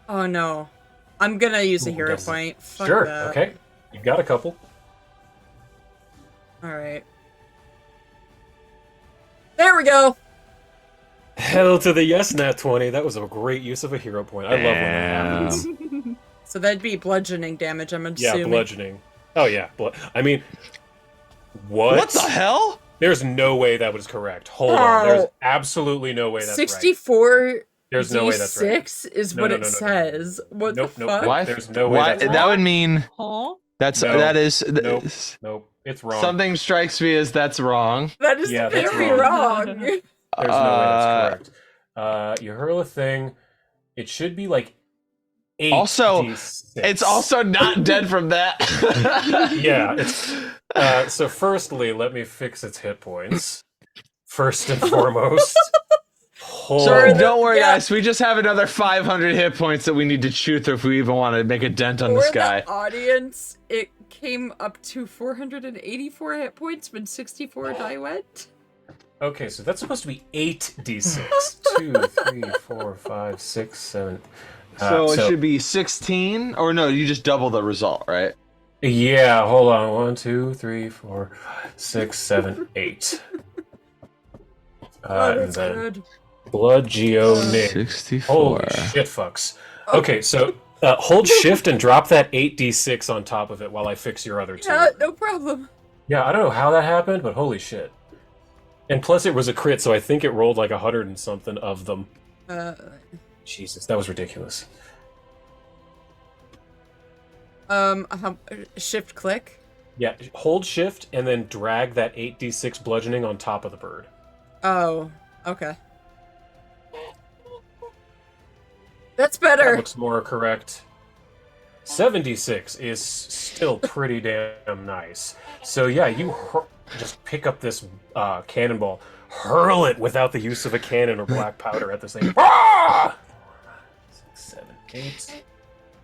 Oh no. I'm gonna use a Ooh, hero does it? point. Fuck Sure. that. Okay. You've got a couple. Alright. There we go! Hell to the yes, nat 20. That was a great use of a hero point. I love when that happens. So that'd be bludgeoning damage, I'm assuming. Yeah, bludgeoning. Oh yeah. I mean, what? What the hell? There's no way that was correct. Hold on. There's absolutely no way that's right. 64 There's no way that's right. D6 is No, what no, it no, no, no. says. What Nope, the nope, fuck? nope. Why? There's no way Why? that's That right. would mean Huh? that's No. that is Nope, it's wrong. something strikes me as that's wrong. That is Yeah, that's very wrong. wrong. There's no way that's correct. You hurl a thing. It should be like 8 Also, D6. It's also not dead from that. Yeah, it's so firstly, let me fix its hit points. First and foremost. So don't worry, Yeah. guys. We just have another 500 hit points that we need to chew through if we even want to make a dent on this For guy. the audience, it came up to 484 hit points when 64 die went. Okay, so that's supposed to be 8 D6. 2, 3, 4, 5, 6, 7. So it should be 16, or no? You just double the result, right? Yeah, hold on. 1, 2, 3, 4, 6, 7, 8. Oh, And that's then good. Blood Geo Nig. 64. Holy shit, fucks. Okay, so hold shift and drop that 8d6 on top of it while I fix your other two. Yeah, no problem. Yeah, I don't know how that happened, but holy shit. And plus it was a crit, so I think it rolled like 100 and something of them. Jesus, that was ridiculous. Shift click. Yeah, hold shift and then drag that 8d6 bludgeoning on top of the bird. Oh, okay. That's That better. looks more correct. 76 is still pretty damn nice. So yeah, you just pick up this cannonball, hurl it without the use of a cannon or black powder at the same. 6, 7, 8,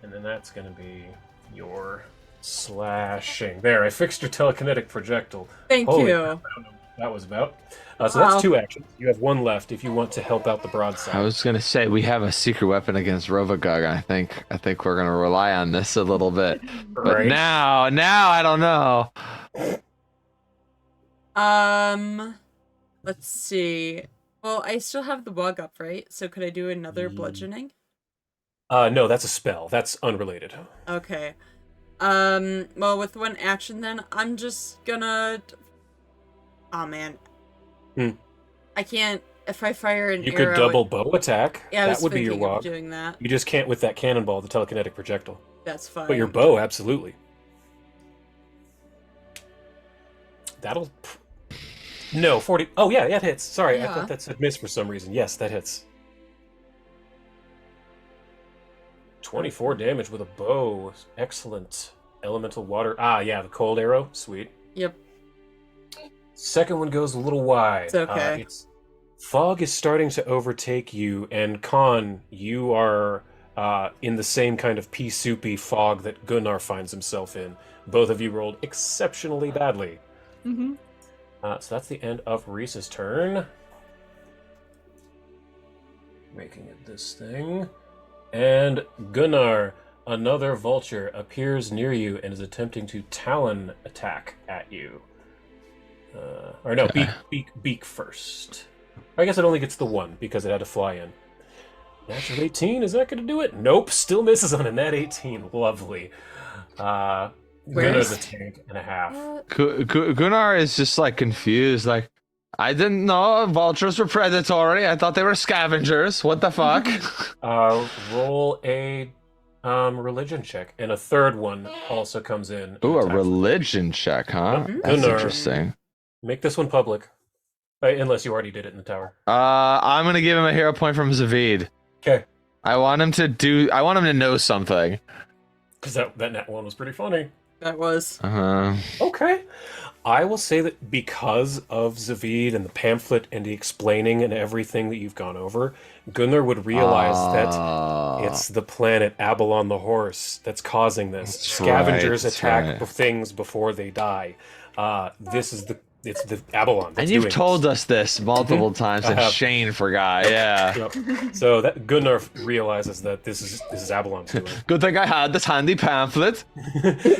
and then that's gonna be your slashing. There, I fixed your telekinetic projectile. Thank Holy you. crap, I don't know what that was about. So that's 2 actions. You have 1 left if you want to help out the broadside. I was gonna say we have a secret weapon against Rovagug. I think we're gonna rely on this a little bit. But Right. now I don't know. Let's see. Well, I still have the bug up, right? So could I do another bludgeoning? No, that's a spell. That's unrelated. Okay. Well, with 1 action then, I'm just gonna... Oh, man. I can't... If I fire an You arrow... could double bow attack. Yeah, I that was would be your thinking of wog. doing that. You just can't with that cannonball, the telekinetic projectile. That's fine. But your bow, absolutely. That'll... No, 40... Oh, yeah, it hits. Sorry, I Yeah. thought that said miss for some reason. Yes, that hits. 24 damage with a bow. Excellent. Elemental water. Ah, yeah, the cold arrow. Sweet. Yep. Second one goes a little wide. It's okay. Fog is starting to overtake you, and Khan, you are in the same kind of pea-soupy fog that Gunnar finds himself in. Both of you rolled exceptionally badly. Mm-hmm. So that's the end of Reese's turn. Making it this thing. And Gunnar, another vulture, appears near you and is attempting to talon attack at you. Or no, beak first. I guess it only gets the 1 because it had to fly in. Natural 18, is that going to do it? Nope, still misses on a net 18. Lovely. Gunnar's a tank and a half. Gunnar is just like confused. Like, I didn't know vultures were predatory. I thought they were scavengers. What the fuck? Roll a religion check, and a third one also comes in. Ooh, a Attacks. religion check, huh? Yep. That's Gunnar. interesting. Make this one public. Unless you already did it in the tower. I'm gonna give him a hero point from Zavid. Okay. I want him to know something. Because that net one was pretty funny. That was. Okay. I will say that because of Zavid and the pamphlet and the explaining and everything that you've gone over, Gunnar would realize that it's the planet Abalon the horse that's causing this. That's Scavengers right, attack things before they die. It's the Abalon. That's And you've doing told this. us this multiple times, I and have. Shane forgot. Yeah. Yep. So that Gunnar realizes that this is Abalon's doing. Good thing I had this handy pamphlet.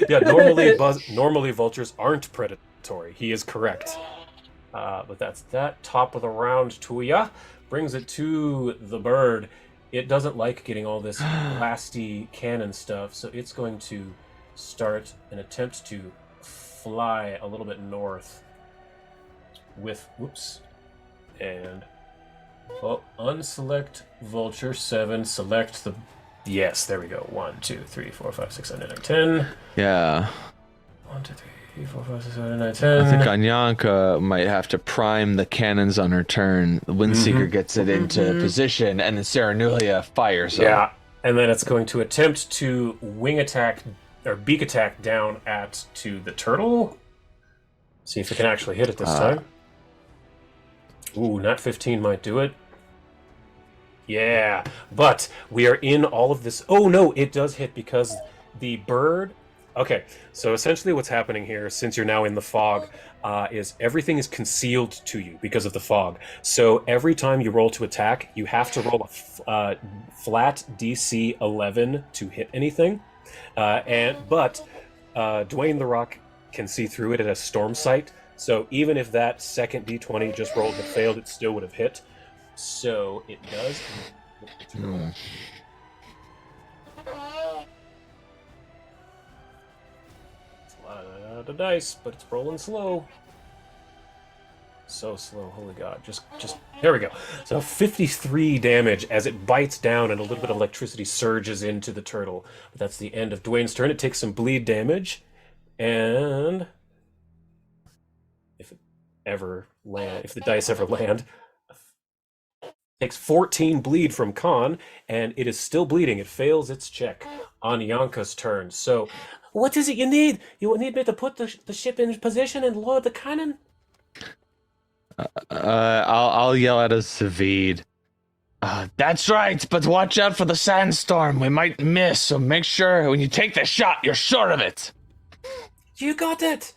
Yeah, normally vultures aren't predatory. He is correct. But that's that. Top of the round to ya. Brings it to the bird. It doesn't like getting all this blasty cannon stuff, so it's going to start an attempt to fly a little bit north with, whoops, and, well, unselect vulture 7, select the, yes, there we go, 1, 2, 3, 4, 5, 6, 7, 8, 9, 10. Yeah. 1, 2, 3, 3, 4, 5, 6, 7, 8, 9, I think 10. Anyanka might have to prime the cannons on her turn. The Windseeker gets it into position, and then Saranulia fires them. Yeah, and then it's going to attempt to wing attack or beak attack down to the turtle. See if it can actually hit it this time. Ooh, nat 15 might do it. Yeah, but we are in all of this. Oh no, it does hit because the bird. Okay, so essentially what's happening here, since you're now in the fog, is everything is concealed to you because of the fog. So every time you roll to attack, you have to roll a flat DC 11 to hit anything. But Dwayne the Rock can see through it at a storm sight. So even if that second D20 just rolled but failed, it still would have hit. So it does. It's a lot of dice, but it's rolling slow. So slow, holy god. Just there we go. So 53 damage as it bites down and a little bit of electricity surges into the turtle. But that's the end of Dwayne's turn. It takes some bleed damage. And if the dice ever land, takes 14 bleed from Khan, and it is still bleeding. It fails its check on Yanka's turn. So, What is it you need? You need me to put the ship in position and load the cannon? I'll yell at a Zavid. That's right, but watch out for the sandstorm. We might miss, so make sure when you take the shot, you're sure of it. You got it!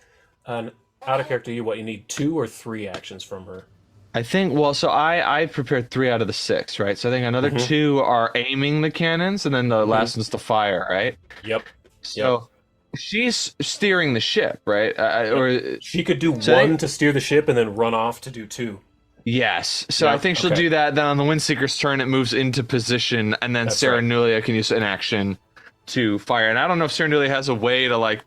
out of character, you need 2 or 3 actions from her. I think, well, so I prepared 3 out of the 6, right? So I think another 2 are aiming the cannons, and then the last one's to fire, right? Yep. So she's steering the ship, right? Or she could do 1 to steer the ship and then run off to do 2. Yes. So I think she'll do that. Then on the Windseeker's turn, it moves into position, and then Saranulia can use an action to fire. And I don't know if Saranulia has a way to, like,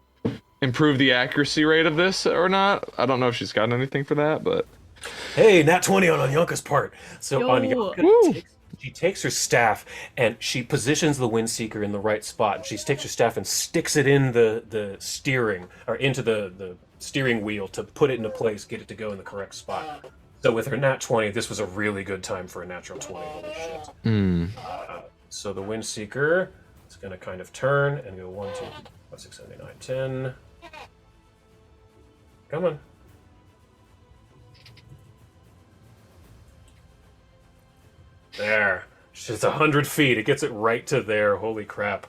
improve the accuracy rate of this or not. I don't know if she's got anything for that, but... Hey, nat 20 on Anyanka's part. So Yo. Anyanka she takes her staff and she positions the Windseeker in the right spot. She takes her staff and sticks it in the steering, or into the steering wheel to put it into place, get it to go in the correct spot. So with her nat 20, this was a really good time for a natural 20. Holy shit. So the Windseeker is going to kind of turn and go 1, 2, 3, 4, 5, 6, 7, 8, 9, 10. Come on. There. It's 100 feet. It gets it right to there. Holy crap.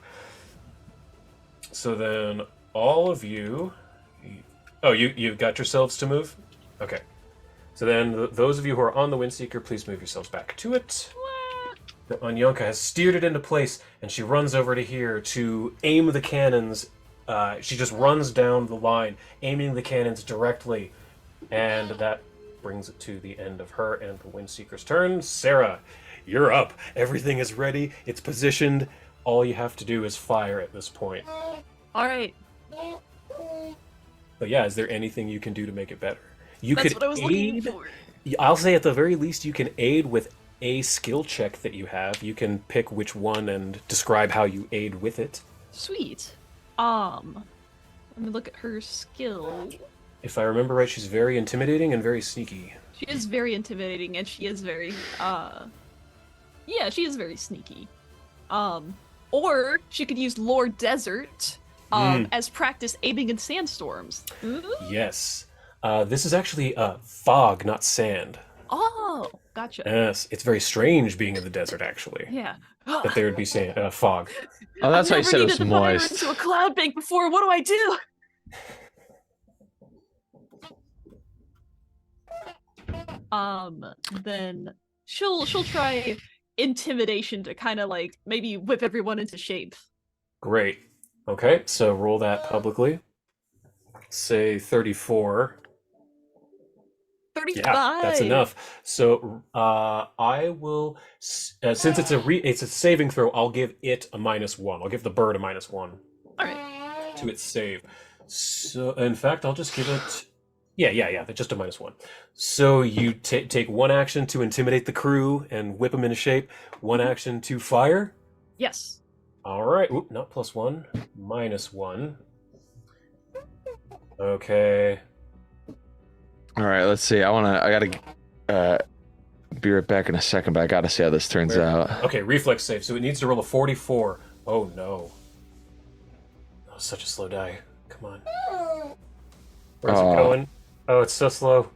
So then all of you... Oh, you've got yourselves to move? Okay. So then those of you who are on the Windseeker, please move yourselves back to it. Anyanka has steered it into place, and she runs over to here to aim the cannons. She just runs down the line, aiming the cannons directly. And that brings it to the end of her and the Windseeker's turn. Sarah, you're up. Everything is ready. It's positioned. All you have to do is fire at this point. All right. But yeah, is there anything you can do to make it better? That's what I was looking for. I'll say at the very least you can aid with a skill check that you have. You can pick which one and describe how you aid with it. Sweet. Let me look at her skill. If I remember right, she's very intimidating and very sneaky. She is very intimidating, and she is very, yeah, she is very sneaky. Or she could use Lore Desert, as practice aiming in sandstorms. Ooh. Yes. This is actually fog, not sand. Oh, gotcha. Yes, it's very strange being in the desert, actually. Yeah. That there would be sand, fog. Oh, that's why you said it was I've never needed to moist. fire into a cloud bank before. What do I do? Then she'll try intimidation to kind of like maybe whip everyone into shape. Great. Okay, so roll that publicly. Say 34. 35. Yeah, that's enough. So I will, since it's a saving throw, I'll give it a -1. I'll give the bird a -1 All right. to its save. So in fact, I'll just give it. Yeah, just a -1. So you take 1 action to intimidate the crew and whip them into shape. 1 action to fire. Yes. All right. Oop, not +1, -1. Okay. All right, let's see. I gotta be right back in a second, but I gotta see how this turns out. Okay, reflex save. So it needs to roll a 44. Oh no. Oh, such a slow die. Come on. Where's it going? Oh, it's so slow.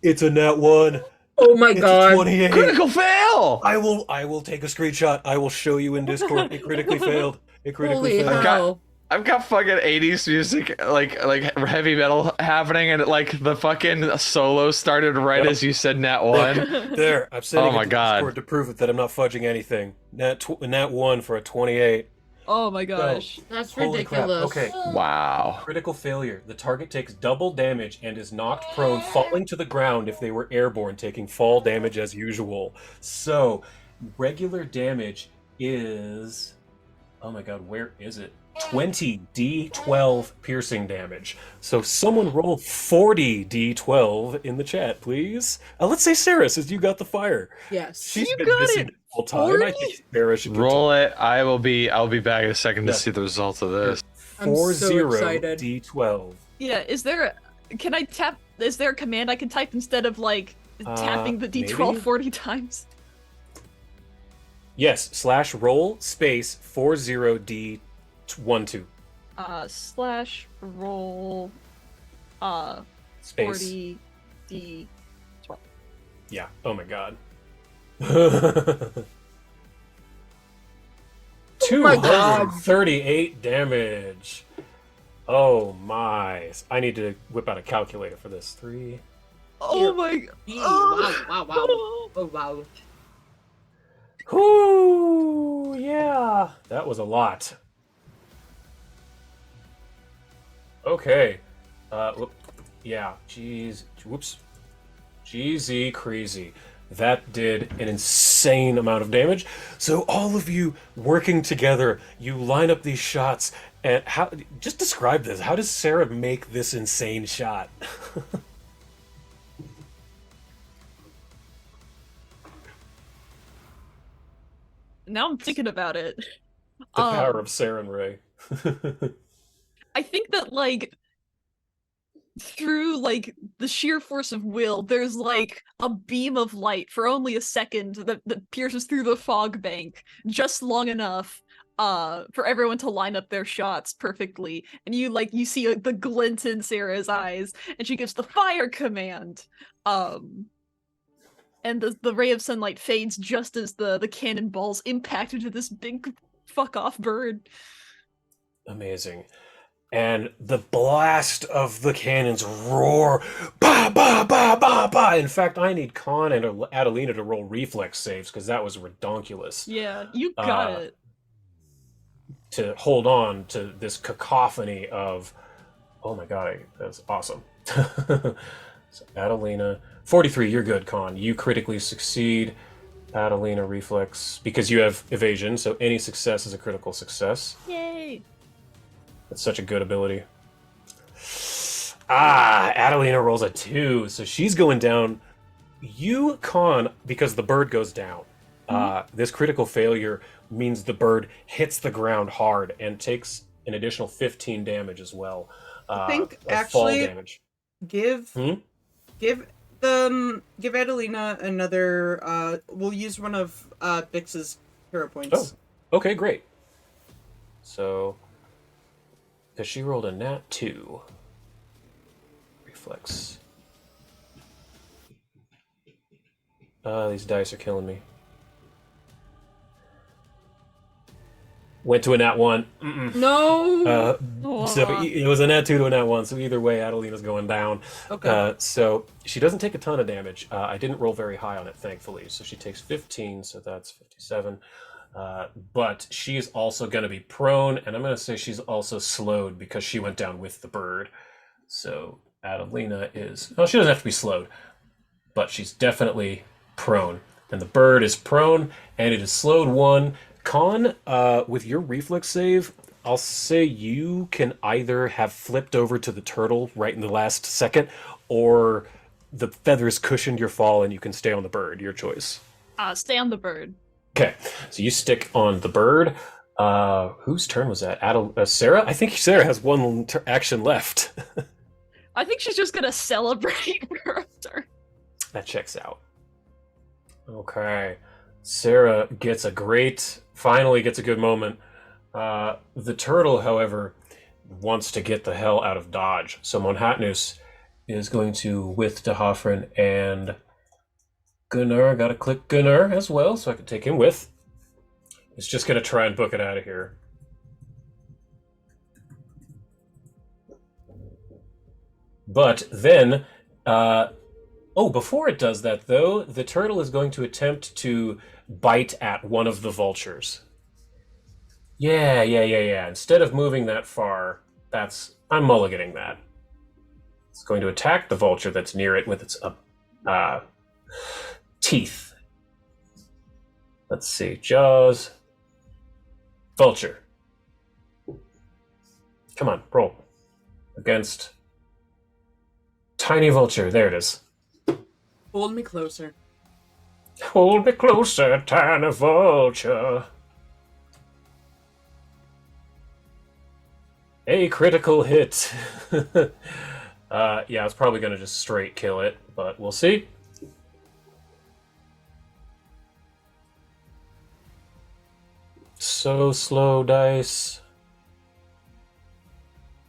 It's a nat 1. Oh my It's god. a 28. Critical fail! I will take a screenshot. I will show you in Discord. It critically failed. It critically Holy failed. hell. I've got fucking 80s music, like heavy metal happening, and like the fucking solo started right Yep. as you said nat 1. There, I'm sending Oh my it to God. Discord to prove it that I'm not fudging anything. Nat 1 for a 28. Oh my gosh. That's Holy crap. ridiculous. Okay. Wow. Critical failure. The target takes double damage and is knocked prone, falling to the ground if they were airborne, taking fall damage as usual. So, regular damage is... Oh my god, where is it? 20 D12 piercing damage. So someone roll 40 D12 in the chat, please. Let's say Sarah, since you got the fire. Yes. She's You been got missing it. the whole time. I 40? think Sarah should Roll it. I'll be back in a second to Yeah. see the results of this. I'm so 40 excited. D12. Yeah, is there a command I can type instead of like tapping the D12 maybe? 40 times? Yes, /roll space 40D12 Slash roll space. 40 D12. Yeah. Oh my god. my God. 238 damage. Oh my. I need to whip out a calculator for this. 3. Oh my god. Wow. Oh wow. Whoo! Yeah. That was a lot. Okay. Yeah. Jeez. Whoops. Jeezy crazy. That did an insane amount of damage. So all of you working together, you line up these shots, and how? Just describe this. How does Sarah make this insane shot? Now I'm thinking about it. The power of Sarah and Ray. I think that like through like the sheer force of will, there's like a beam of light for only a second that pierces through the fog bank just long enough for everyone to line up their shots perfectly, and you see the glint in Sarah's eyes, and she gives the fire command, and the ray of sunlight fades just as the cannonballs impact into this big fuck off bird. Amazing. And the blast of the cannons roar, ba ba ba ba ba. In fact, I need Con and Adelina to roll reflex saves because that was redonkulous. Yeah, you got it. To hold on to this cacophony of, oh my god, that's awesome. So Adelina, 43, you're good, Con. You critically succeed. Adelina reflex because you have evasion, so any success is a critical success. Yay! That's such a good ability. Adelina rolls a 2, so she's going down. You, Con, because the bird goes down. This critical failure means the bird hits the ground hard and takes an additional 15 damage as well. I think of fall actually damage. give Adelina another we'll use one of Bix's hero points. Oh, okay, great. So, because she rolled a nat 2. Reflex. These dice are killing me. Went to a nat 1. No. So it was a nat 2 to a nat 1, so either way, Adelina's going down. Okay. So she doesn't take a ton of damage. I didn't roll very high on it, thankfully. So she takes 15, so that's 57. But she's also going to be prone, and I'm going to say she's also slowed because she went down with the bird. So Adelina is... Well, she doesn't have to be slowed, but she's definitely prone. And the bird is prone, and it is slowed 1. Con, with your reflex save, I'll say you can either have flipped over to the turtle right in the last second, or the feathers cushioned your fall and you can stay on the bird. Your choice. Stay on the bird. Okay, so you stick on the bird. Whose turn was that? Sarah? I think Sarah has one action left. I think she's just gonna celebrate for her turn. That checks out. Okay. Sarah finally gets a good moment. The turtle, however, wants to get the hell out of dodge. So Monhatnus is going to with Dahafrin and Gunnar. Gotta click Gunnar as well, so I can take him with. It's just gonna try and book it out of here. But then, before it does that, though, the turtle is going to attempt to bite at one of the vultures. Yeah. Instead of moving that far, I'm mulliganing that. It's going to attack the vulture that's near it with its teeth. Let's see. Jaws. Vulture. Come on, roll. Against tiny vulture. There it is. Hold me closer. Hold me closer, tiny vulture. A critical hit. I was probably going to just straight kill it, but we'll see. So slow, dice.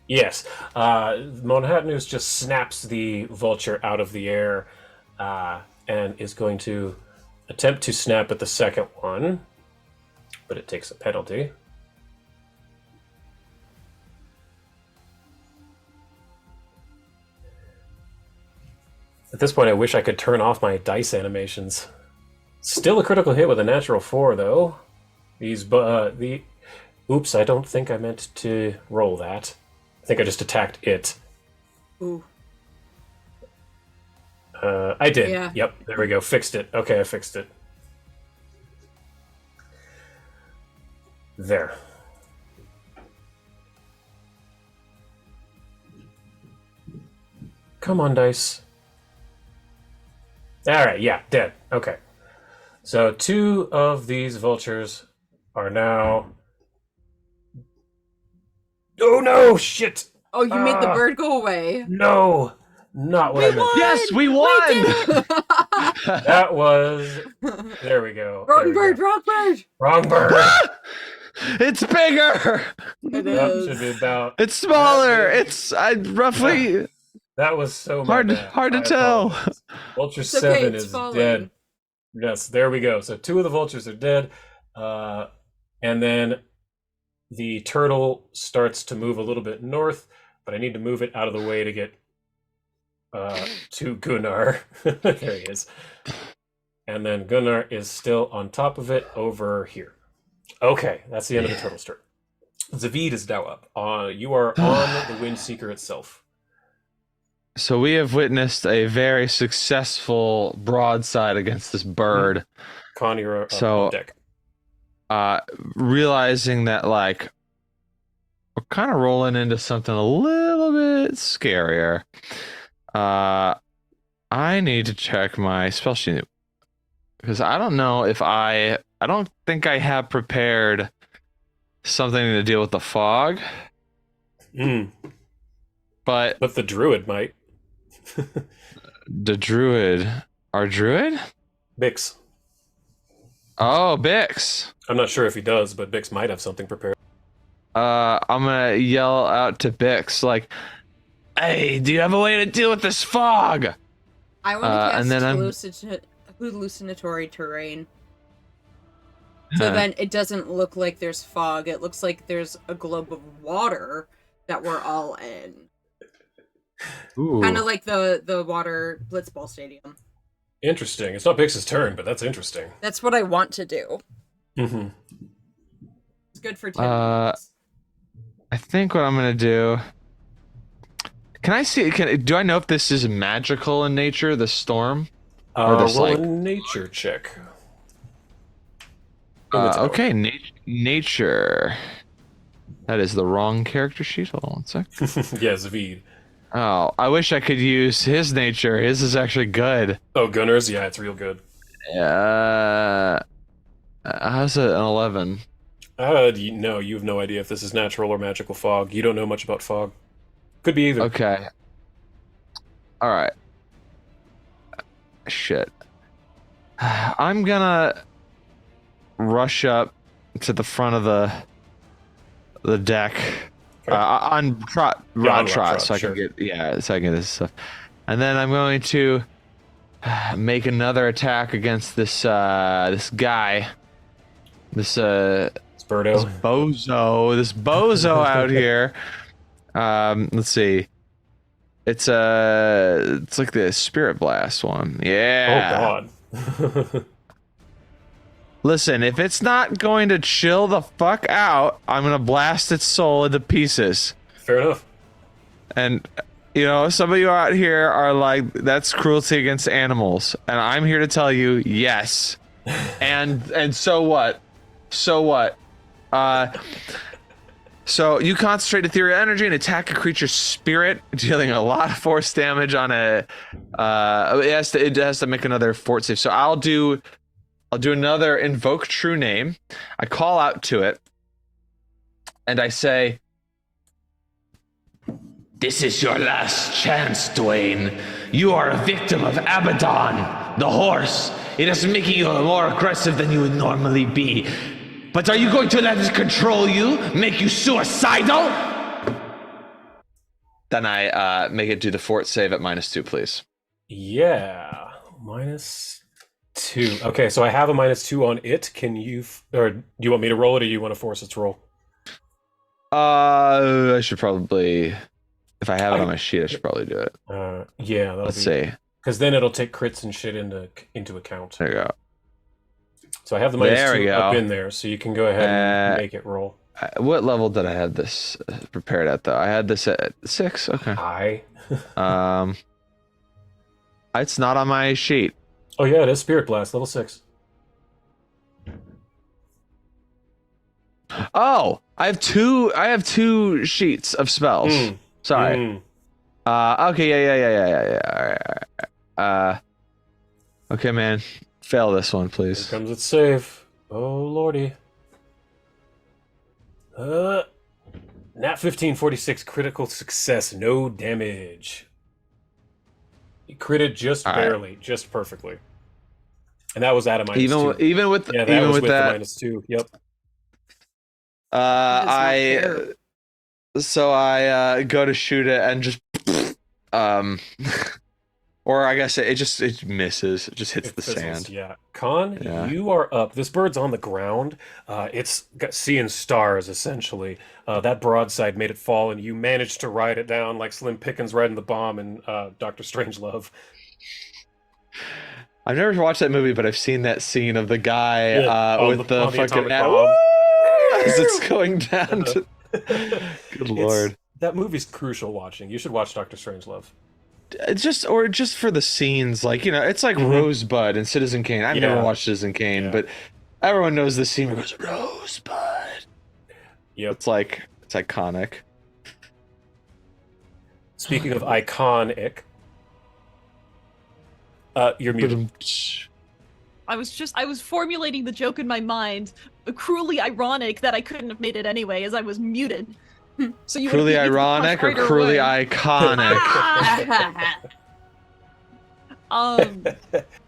Yes. Monhatnus just snaps the vulture out of the air and is going to attempt to snap at the second one, but it takes a penalty. At this point, I wish I could turn off my dice animations. Still a critical hit with a natural 4, though. Oops, I don't think I meant to roll that. I think I just attacked it. Ooh. I did. Yeah. Yep, there we go. Fixed it. Okay, I fixed it. There. Come on, dice. Alright, yeah, dead. Okay. So 2 of these vultures are now... Oh no, shit! Oh, you made the bird go away. No! Not what I meant. Yes, we won! That was... There we go. Wrong bird, wrong bird! Wrong bird! It's bigger! It That is. should be about... It's smaller! It's roughly... That was so Hard bad. to I tell. apologize. Vulture It's okay, 7 it's is falling. dead. Yes, there we go. So 2 of the vultures are dead. And then the turtle starts to move a little bit north, but I need to move it out of the way to get to Gunnar. There he is. And then Gunnar is still on top of it over here. Okay, that's the end of the turtle's turn. Zavid is now up. You are on the Windseeker itself. So we have witnessed a very successful broadside against this bird. Con, you're up So- on deck. Realizing that, like, we're kind of rolling into something a little bit scarier. I need to check my spell sheet because I don't know if I don't think I have prepared something to deal with the fog, but But the druid might. the druid, our druid? Bix. Oh, Bix. I'm not sure if he does, but Bix might have something prepared. I'm gonna yell out to Bix like, "Hey, do you have a way to deal with this fog?" I want to cast and then I'm- hallucinatory terrain. So then it doesn't look like there's fog. It looks like there's a globe of water that we're all in. Ooh. Kind of like the water blitzball stadium. Interesting. It's not Bix's turn, but that's interesting. That's what I want to do. Mm-hmm. It's good for 10 Uh, minutes. I think what I'm gonna do. Can I see? Do I know if this is magical in nature? The storm. Or this, Roll like- a nature check. In the tower. Okay, nature. That is the wrong character sheet. Hold on one sec. Yeah, Zavid. Oh, I wish I could use his nature. His is actually good. Oh, Gunnar's? Yeah, it's real good. How's it an 11? No, you have no idea if this is natural or magical fog. You don't know much about fog. Could be either. Okay. All right. Shit. I'm gonna rush up to the front of the deck on trot, Yeah, on rod trot, so I sure. can so I can get this stuff, and then I'm going to make another attack against this this guy, this Birdo. this bozo out here. Let's see. It's like the Spirit Blast one. Yeah. Oh god. Listen, if it's not going to chill the fuck out, I'm gonna blast its soul into pieces. Fair enough. And you know, some of you out here are like, that's cruelty against animals, and I'm here to tell you, yes. And so what? So what? So you concentrate ethereal energy and attack a creature's spirit, dealing a lot of force damage on a. It has to make another fort save. So I'll do another invoke true name. I call out to it, and I say, This is your last chance, Dwayne. You are a victim of Abaddon, the horse. It is making you more aggressive than you would normally be. But are you going to let it control you? Make you suicidal? then I make it do the fort save at -2, please. Yeah. -2. Okay, so I have a -2 on it. Can you or do you want me to roll it or you want to force its roll? I should probably, if I have it on my sheet, I should probably do it. Yeah, Let's see. Because then it'll take crits and shit into account. There you go. So I have the There we -2 go. up in there, so you can go ahead and make it roll. What level did I have this prepared at, though? I had this at 6. Okay. High. It's not on my sheet. Oh yeah, it is Spirit Blast, level 6. Oh, I have two sheets of spells. Sorry. Okay, yeah. All right. Okay, man. Fail this one, please. Here comes its save. Oh lordy. Nat 15, 46, critical success, no damage. You critted just barely, just perfectly. And that was at a -2. Even with Yeah, that even was with with that, the -2. Yep. I go to shoot it and just or I guess it misses. It just hits the fizzles, sand. Yeah. Con, Yeah. you are up. This bird's on the ground. It's seeing stars, essentially. That broadside made it fall, and you managed to ride it down like Slim Pickens riding the bomb in Dr. Strangelove. I've never watched that movie, but I've seen that scene of the guy on with the on fucking atomic bomb. as it's going down. Good lord. That movie's crucial watching. You should watch Dr. Strangelove. It's just for the scenes, like, you know, it's like Rosebud and Citizen Kane. I've never watched Citizen Kane, but everyone knows the scene where it goes Rosebud. Yep. It's iconic. Speaking of iconic, you're muted. I was formulating the joke in my mind, cruelly ironic that I couldn't have made it anyway, as I was muted. So you Cruelly ironic or cruelly iconic? I'm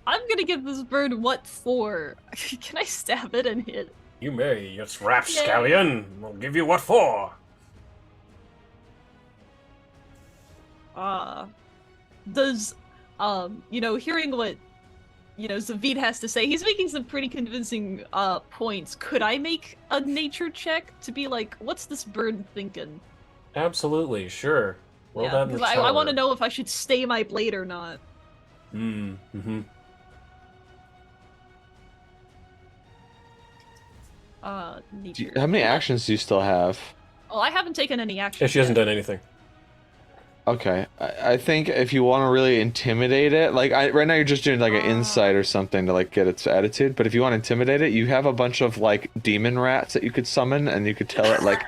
gonna give this bird what for? Can I stab it and hit? You may, yes, rapscallion. I'll give you what for. Does hearing what Zavid has to say, he's making some pretty convincing points. Could I make a nature check to be like, what's this bird thinking? Absolutely, sure. Roll that in the because I want to know if I should stay my blade or not. How many actions do you still have? Oh, I haven't taken any action. Yeah, she hasn't done anything. Okay, I think if you want to really intimidate it, like right now you're just doing like an insight or something to like get its attitude. But if you want to intimidate it, you have a bunch of like demon rats that you could summon, and you could tell it like,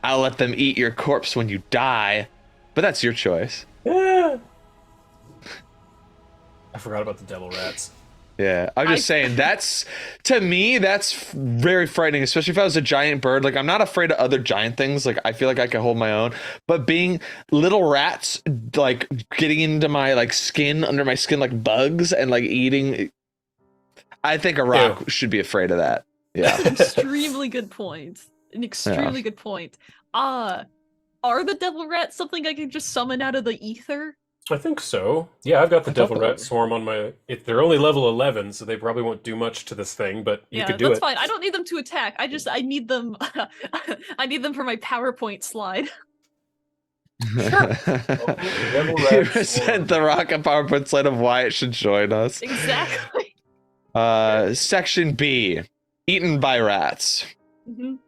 "I'll let them eat your corpse when you die." But that's your choice. I forgot about the devil rats. Yeah, I'm just saying that's to me that's very frightening, especially if I was a giant bird. Like I'm not afraid of other giant things. Like I feel like I can hold my own, but being little rats like getting into my like skin under my skin like bugs and like eating, I think a rock should be afraid of that. Yeah. Extremely good point. An extremely good point. Are the devil rats something I can just summon out of the ether? I think so. Yeah, I've got the I thought devil they rat were. swarm on my. They're only level 11, so they probably won't do much to this thing. But you could do that's it. fine. I don't need them to attack. I need them. I need them for my PowerPoint slide. Devil You rat swarm. sent the rock a PowerPoint slide of why it should join us. Exactly. Section B, eaten by rats.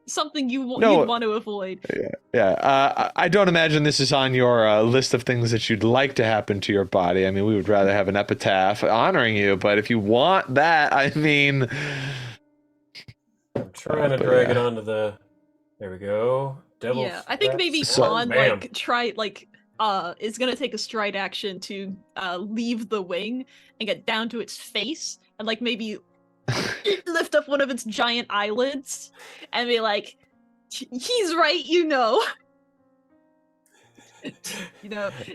Something you'd No. want to avoid. Yeah. I don't imagine this is on your list of things that you'd like to happen to your body. I mean, we would rather have an epitaph honoring you, but if you want that, I mean, I'm trying to drag it onto the. There we go. Devil. Yeah, I think rat maybe swarm. Khan Bam. is gonna take a stride action to leave the wing and get down to its face and like maybe lift up one of its giant eyelids and be like, he's right,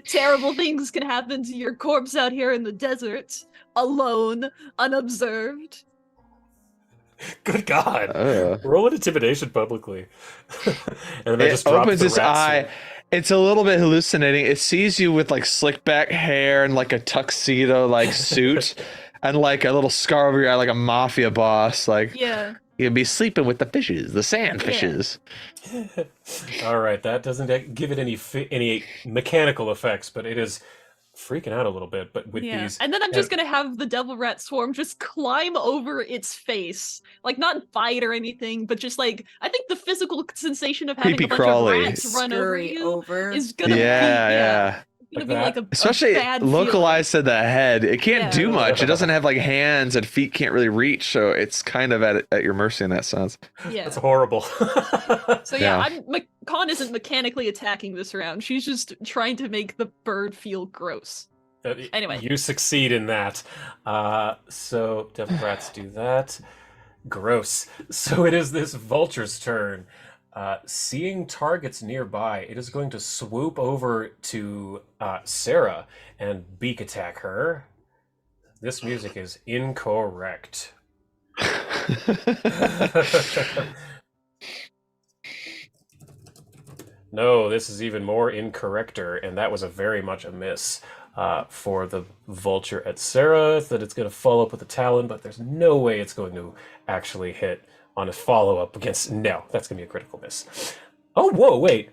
terrible things can happen to your corpse out here in the desert, alone, unobserved. Good God! Roll an intimidation publicly, and then I it just drop opens the its rat eye. suit. It's a little bit hallucinating. It sees you with like slick back hair and like a tuxedo like suit and like a little scar over your eye like a mafia boss. Like you'd be sleeping with the fishes, the sand fishes. All right, that doesn't give it any mechanical effects, but it is freaking out a little bit. But with these, and then I'm just gonna have the devil rat swarm just climb over its face, like not bite or anything, but just like I think the physical sensation of having a bunch Creepy-crawly. of rats run over Scurry you over. is gonna Yeah. gonna Like be that. like a Especially bad localized to the head. It can't Yeah. do much. It doesn't have like hands and feet can't really reach, so it's kind of at your mercy in that sense. feeling. Yeah. that's horrible. So Khan isn't mechanically attacking this round. She's just trying to make the bird feel gross. Anyway. You succeed in that. So devil rats do that. Gross. So it is this vulture's turn. Seeing targets nearby, it is going to swoop over to Sarah and beak attack her. This music is incorrect. No, this is even more incorrecter, and that was a very much a miss for the vulture at Sarah. That it's going to follow up with a talon, but there's no way it's going to actually hit on a follow-up against... No, that's going to be a critical miss. Oh, whoa, wait.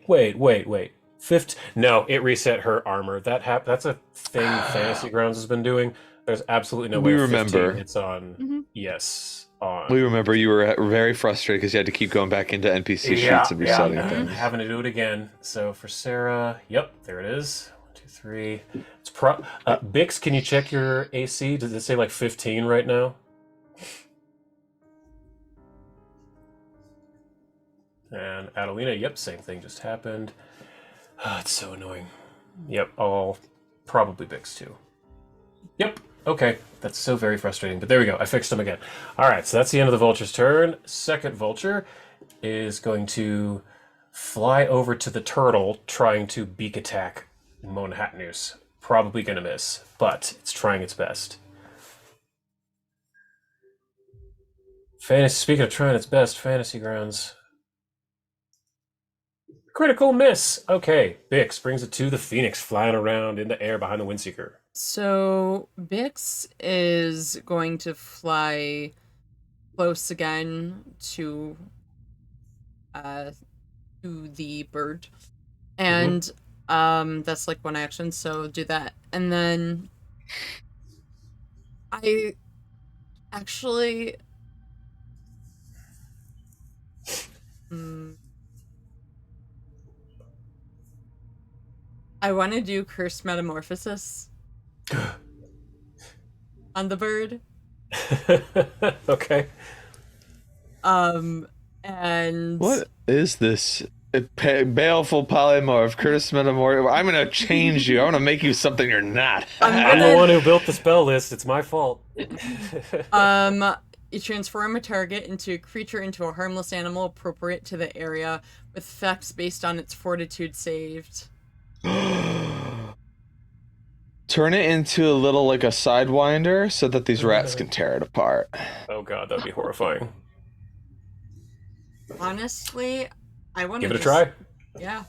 No, it reset her armor. That's a thing Fantasy Grounds has been doing. There's absolutely no way We a 15 remember. hits on... Yes, on... We remember you were very frustrated because you had to keep going back into NPC sheets and resetting things. Having to do it again. So for Sarah, yep, there it is. 1, 2, 3. It's Bix, can you check your AC? Does it say like 15 right now? And Adelina, yep, same thing just happened. It's so annoying. Yep, I'll probably Bix too. Yep, okay. That's so very frustrating, but there we go. I fixed them again. All right, so that's the end of the vulture's turn. Second vulture is going to fly over to the turtle, trying to beak attack Monhatnus. Probably going to miss, but it's trying its best. Speaking of trying its best, Fantasy Grounds. Critical miss. Okay, Bix brings it to the Phoenix flying around in the air behind the Windseeker. So Bix is going to fly close again to the bird. And that's like one action, so do that. And then I actually I want to do Cursed Metamorphosis on the bird. Okay. And What is this Baleful polymorph, Curtis Metamorph. I'm gonna change you. I'm gonna make you something you're not. I'm the one who built the spell list. It's my fault. You transform a target into a creature into a harmless animal appropriate to the area with effects based on its fortitude saved. Turn it into a little like a sidewinder so that these rats can tear it apart. Oh god, that'd be horrifying. Honestly, I want to Give it a try. Yeah,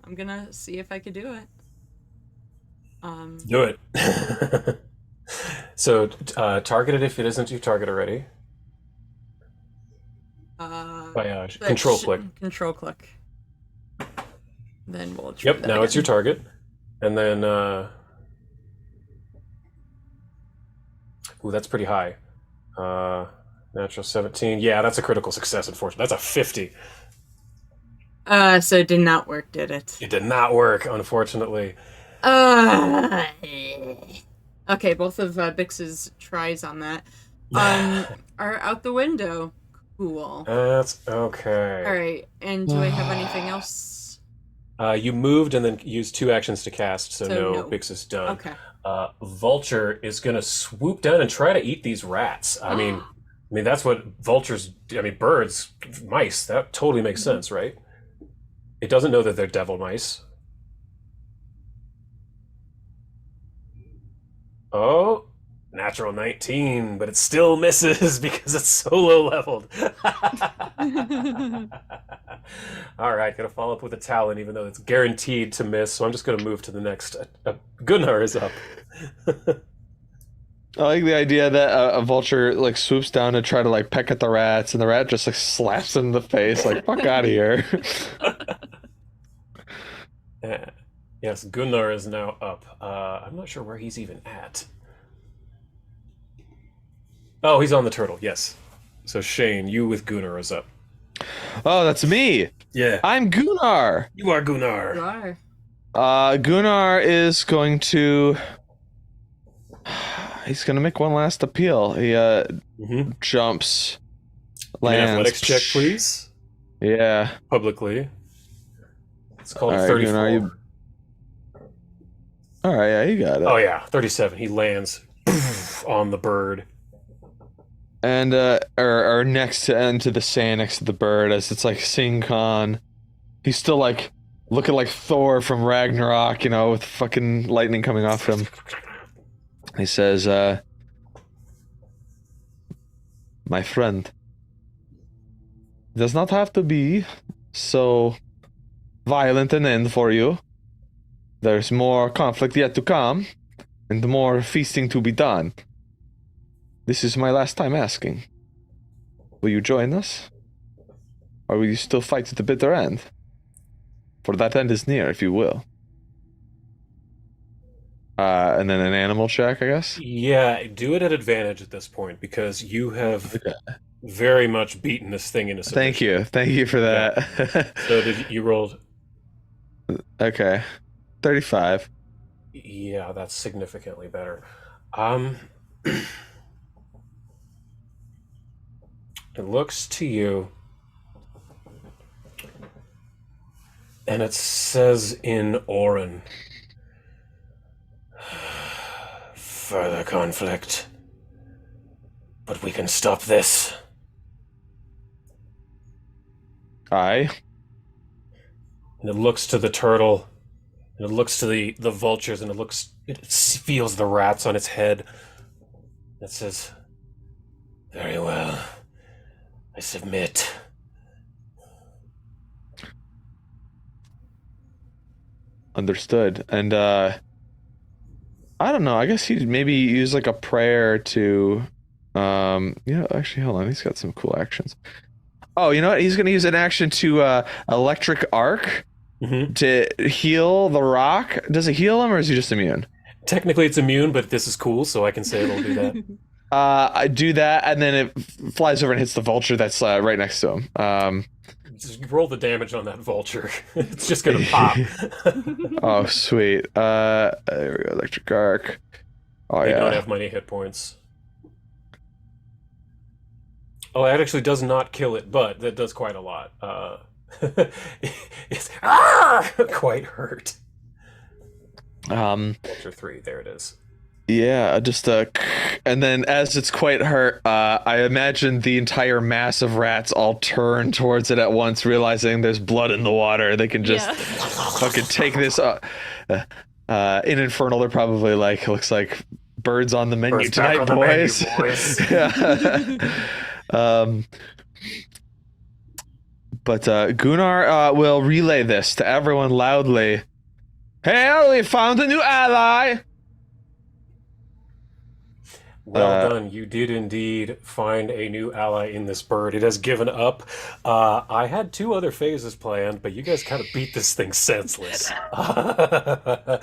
I'm gonna see if I could do it. Do it. So, target it if it isn't your target already. By control click. Control click. Then we'll try Yep, that now again. it's your target. And then, ooh, that's pretty high. Natural 17. Yeah, that's a critical success, unfortunately. That's a 50. So it did not work, did it? It did not work, unfortunately. Okay, both of Bix's tries on that are out the window. Cool. That's okay. All right, and do I have anything else? You moved and then used 2 actions to cast, so no, no. Bix is done. Okay. Vulture is gonna swoop down and try to eat these rats. I mean, that's what vultures. Birds, mice. That totally makes sense, right? It doesn't know that they're devil mice. Oh, natural 19, but it still misses because it's so low leveled. All right, gonna follow up with a talon, even though it's guaranteed to miss. So I'm just gonna move to the next. Gunnar is up. I like the idea that a vulture like swoops down to try to like peck at the rats, and the rat just like slaps him in the face, like "fuck out of here." Yes, Gunnar is now up. I'm not sure where he's even at. Oh, he's on the turtle. Yes. So Shane, you with Gunnar is up. Oh, that's me. Yeah, I'm Gunnar. you are Gunnar. You are. Gunnar is going to. He's gonna make one last appeal. He jumps, Give me an lands. athletics check, please. Yeah. Publicly. It's called All right, 34. Gunnar, All right, yeah, you got it. Oh yeah, 37. He lands on the bird. And or next to the sand next to the bird as it's like seeing Khan. He's still like looking like Thor from Ragnarok, with fucking lightning coming off him. He says, "My friend, it does not have to be so violent an end for you. There's more conflict yet to come, and more feasting to be done. This is my last time asking. Will you join us? Or will you still fight to the bitter end? For that end is near, if you will." And then an animal check, I guess? Yeah, do it at advantage at this point because you have very much beaten this thing into submission. Thank you for that. So you rolled? Okay, 35. Yeah, that's significantly better. It looks to you, and it says in Orin, further conflict, but we can stop this. Aye. And it looks to the turtle, and it looks to the vultures, and it feels the rats on its head. It says, very well, I submit. Understood. And I don't know, I guess he'd maybe use like a prayer to actually hold on, he's got some cool actions. Oh, you know what? He's gonna use an action to electric arc to heal the rock. Does it heal him or is he just immune? Technically it's immune, but this is cool, so I can say it'll do that. I do that, and then it flies over and hits the vulture that's right next to him. Just roll the damage on that vulture. It's just gonna pop. Oh, sweet. There we go. Electric arc. Oh, They yeah. don't have many hit points. Oh, that actually does not kill it, but that does quite a lot. is quite hurt. Culture 3, there it is. Yeah, just and then as it's quite hurt, I imagine the entire mass of rats all turn towards it at once, realizing there's blood in the water. They can just fucking take this. In Infernal, they're probably like, looks like birds on the menu Birds back tonight, on the menu, boys. boys. Yeah. But Gunnar will relay this to everyone loudly. Hey, we found a new ally. Well done. You did indeed find a new ally in this bird. It has given up. I had 2 other phases planned, but you guys kind of beat this thing senseless. I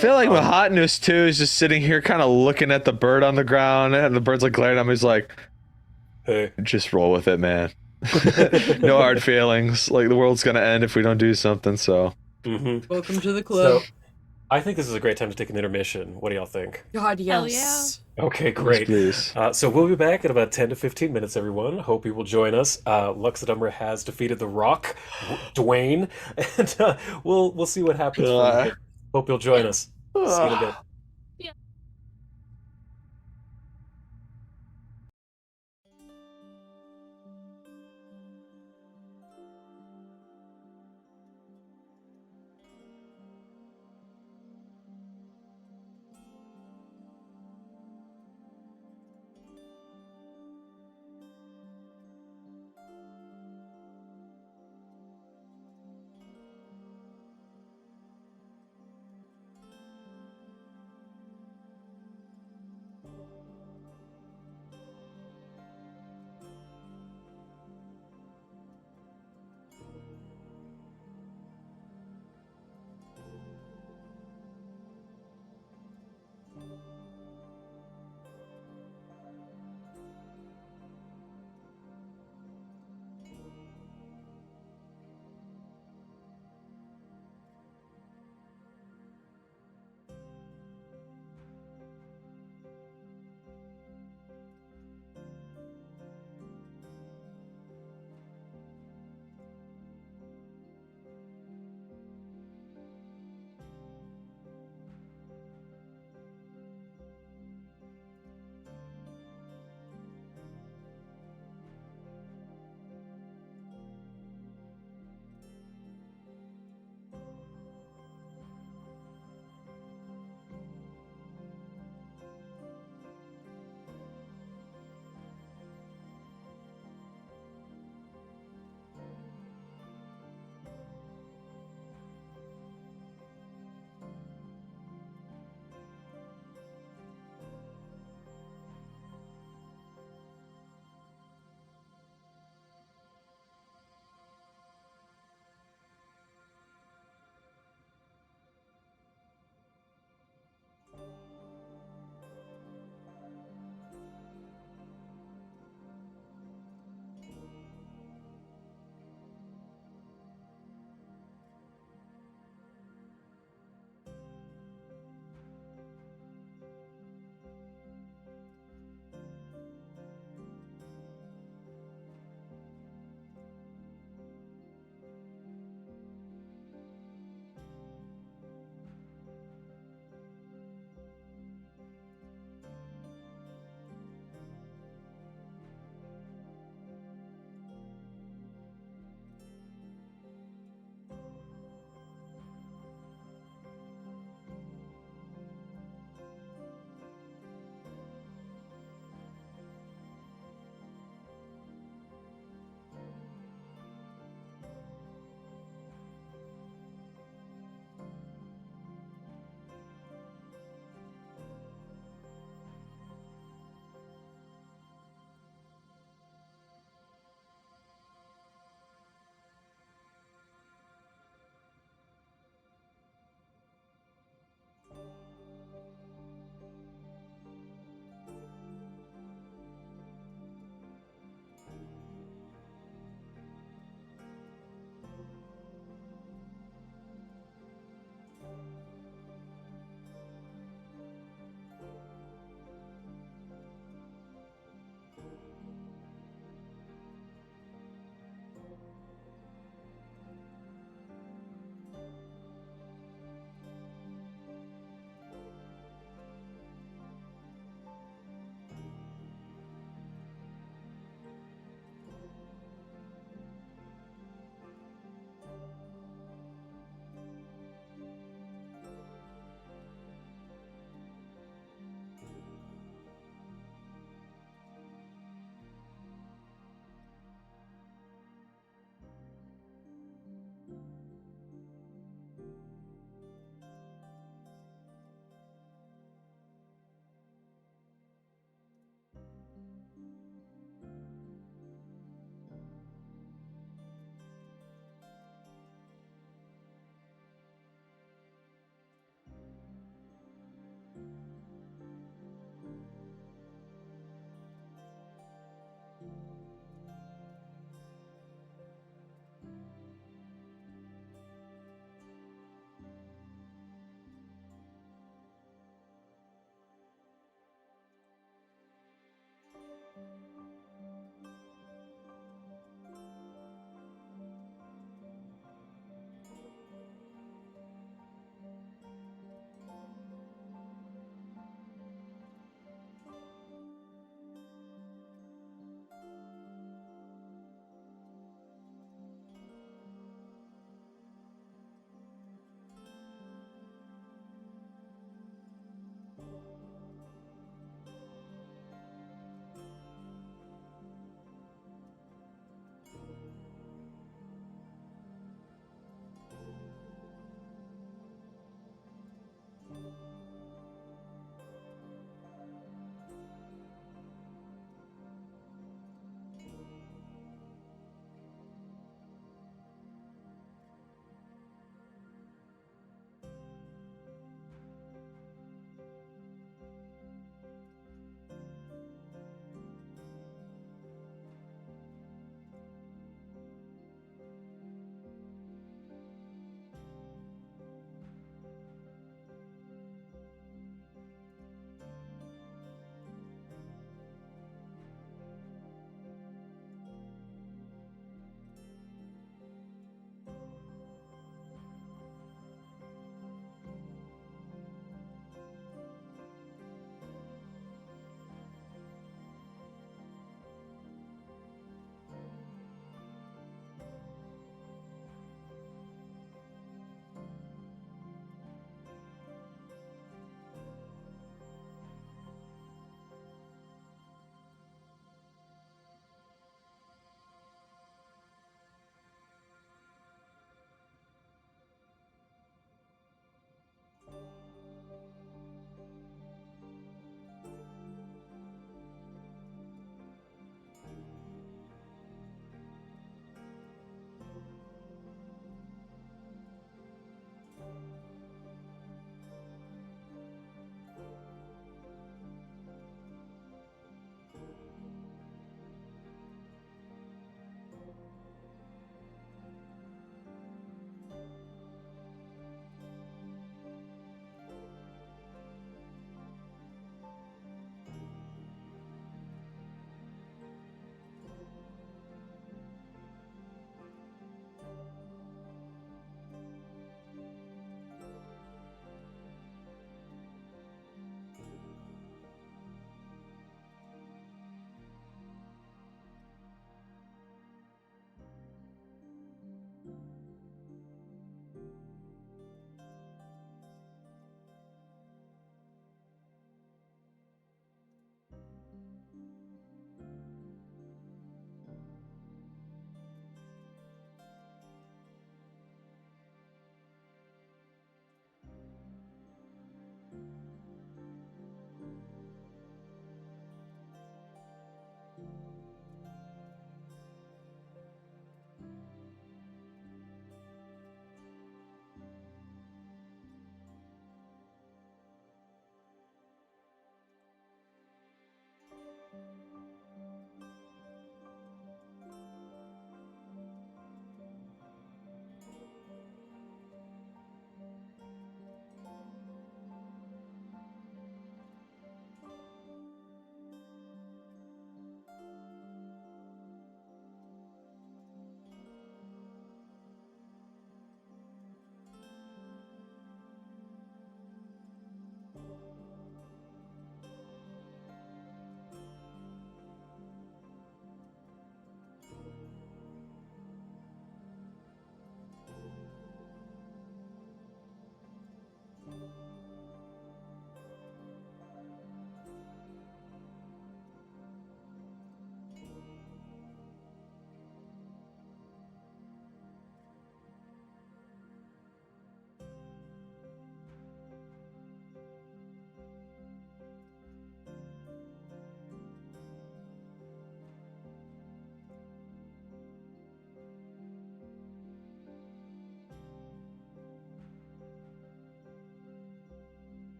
feel like Mahatnus too is just sitting here kind of looking at the bird on the ground, and the bird's like glaring at him. He's like, Hey. just roll with it, man. No hard feelings. Like, the world's gonna end if we don't do something, so. Welcome to the club. So, I think this is a great time to take an intermission. What do y'all think? God, Hell yes. Okay, great. Please. So we'll be back in about 10 to 15 minutes, everyone. Hope you will join us. Lux Et Umbra has defeated the Rock, Dwayne, and we'll see what happens from here. Hope you'll join us. See you in a bit.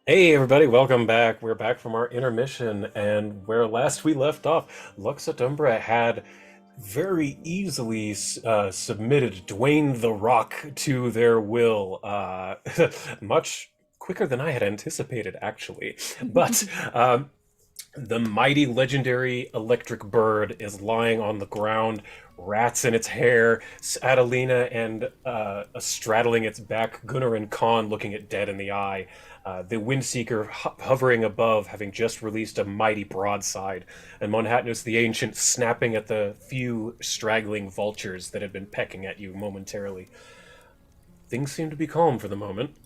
Hey everybody, welcome back. We're back from our intermission, and where last we left off, Lux Et Umbra had very easily submitted Dwayne the Rock to their will, much quicker than I had anticipated, actually. But the mighty legendary electric bird is lying on the ground, rats in its hair, Adelina and straddling its back, Gunnar and Khan looking it dead in the eye. The Windseeker hovering above, having just released a mighty broadside, and Monhatnus the Ancient snapping at the few straggling vultures that had been pecking at you momentarily. Things seem to be calm for the moment.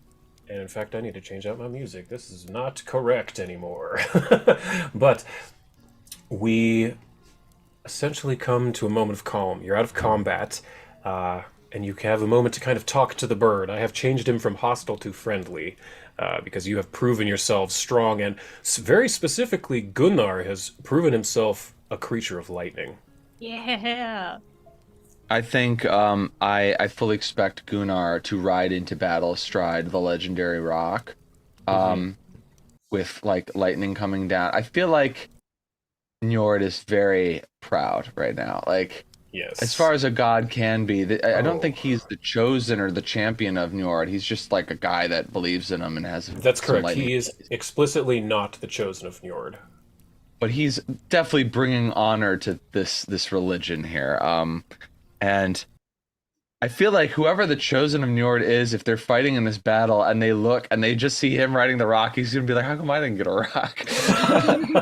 And in fact, I need to change out my music. This is not correct anymore. But we essentially come to a moment of calm. You're out of combat, and you have a moment to kind of talk to the bird. I have changed him from hostile to friendly, because you have proven yourselves strong, and very specifically, Gunnar has proven himself a creature of lightning. Yeah. I think I fully expect Gunnar to ride into battle astride the legendary rock, with like lightning coming down. I feel like Njord is very proud right now. Like, Yes. as far as a god can be, I don't Oh. think he's the chosen or the champion of Njord. He's just like a guy that believes in him and has That's some correct. lightning. He is explicitly not the chosen of Njord. But he's definitely bringing honor to this religion here. And I feel like whoever the chosen of Njord is, if they're fighting in this battle and they look and they just see him riding the rock, he's gonna be like, "How come I didn't get a rock?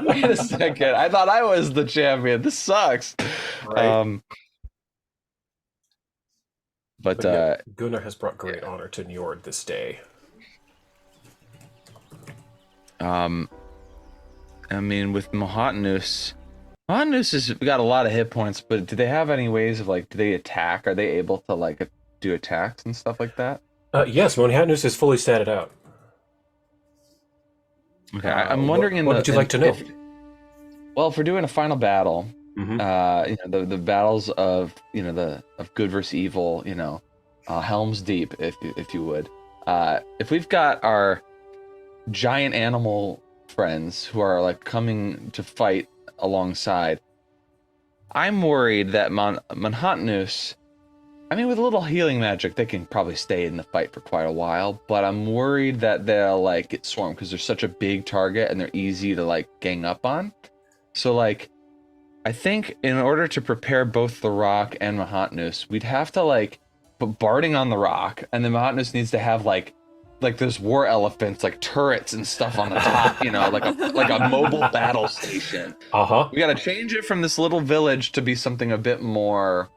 Wait a second, I thought I was the champion. This sucks." Right. But But yeah, Gunnar has brought great honor to Njord this day. I mean, with Mohatanus has got a lot of hit points, but do they have any ways of like, do they attack? Are they able to like do attacks and stuff like that? Yes, Monhatnus is fully statted out. Okay, I'm wondering what would you like to know? Well, if we're doing a final battle, Mhm. you know, the battles of, you know, of good versus evil, you know, Helm's Deep, if you would. If we've got our giant animal friends who are like coming to fight alongside, I'm worried that Manhattanus, I mean, with a little healing magic, they can probably stay in the fight for quite a while, but I'm worried that they'll like get swarmed because they're such a big target and they're easy to like gang up on. So like, I think in order to prepare both the rock and Mahatnus, we'd have to like put Barding on the rock, and then Mahatnus needs to have like those war elephants, like turrets and stuff on the top, you know, like a mobile battle station. Uh-huh. We got to change it from this little village to be something a bit more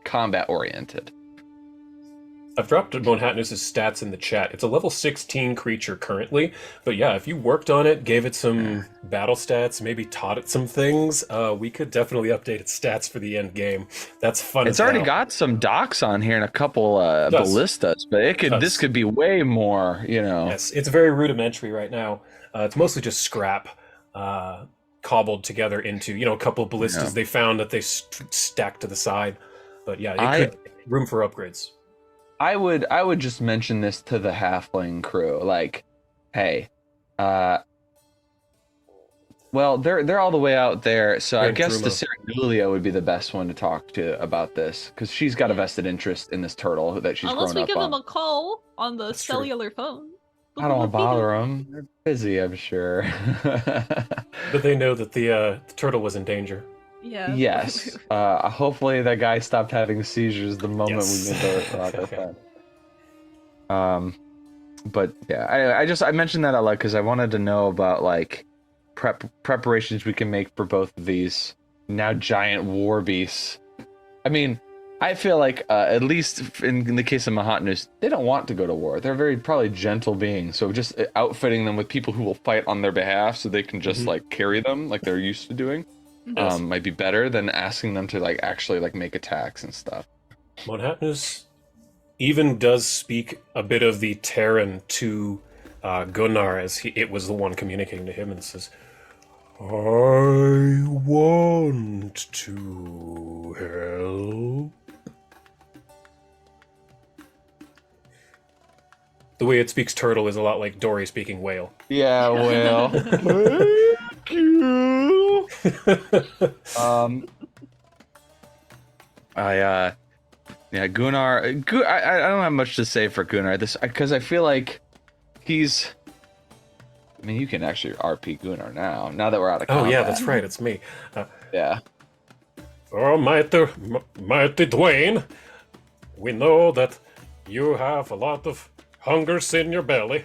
combat oriented. I've dropped Monhatnus' stats in the chat. It's a level 16 creature currently, but yeah, if you worked on it, gave it some battle stats, maybe taught it some things, we could definitely update its stats for the end game. That's fun. It's already got some docks on here and a couple ballistas, but this could be way more, you know. Yes, it's very rudimentary right now. It's mostly just scrap, cobbled together into, you know, a couple ballistas they found that they stacked to the side. But yeah, it could room for upgrades. I would just mention this to the halfling crew, like, hey, well, they're all the way out there, so I guess the Ceranulia would be the best one to talk to about this, because she's got a vested interest in this turtle that she's grown up on. Unless we give them a call on the cellular phone. I don't want to bother them. They're busy, I'm sure. But they know that the turtle was in danger. Yeah. Yes. Hopefully that guy stopped having seizures the moment we made the rocket fan. But yeah, I mentioned that out loud because I wanted to know about like preparations we can make for both of these now giant war beasts. I mean, I feel like at least in the case of Mahatnus, they don't want to go to war. They're very probably gentle beings. So just outfitting them with people who will fight on their behalf so they can just like carry them like they're used to doing. Might be better than asking them to like actually like make attacks and stuff. Monhatnus even does speak a bit of the Terran to Gunnar, as it was the one communicating to him, and says, "I want to help." The way it speaks turtle is a lot like Dory speaking whale. Yeah, well. Thank you. Yeah, Gunnar. I don't have much to say for Gunnar. Because I feel like he's. I mean, you can actually RP Gunnar now. Now that we're out of combat. Oh yeah, that's right. It's me. Yeah. Oh, mighty Dwayne, we know that you have a lot of hungers in your belly,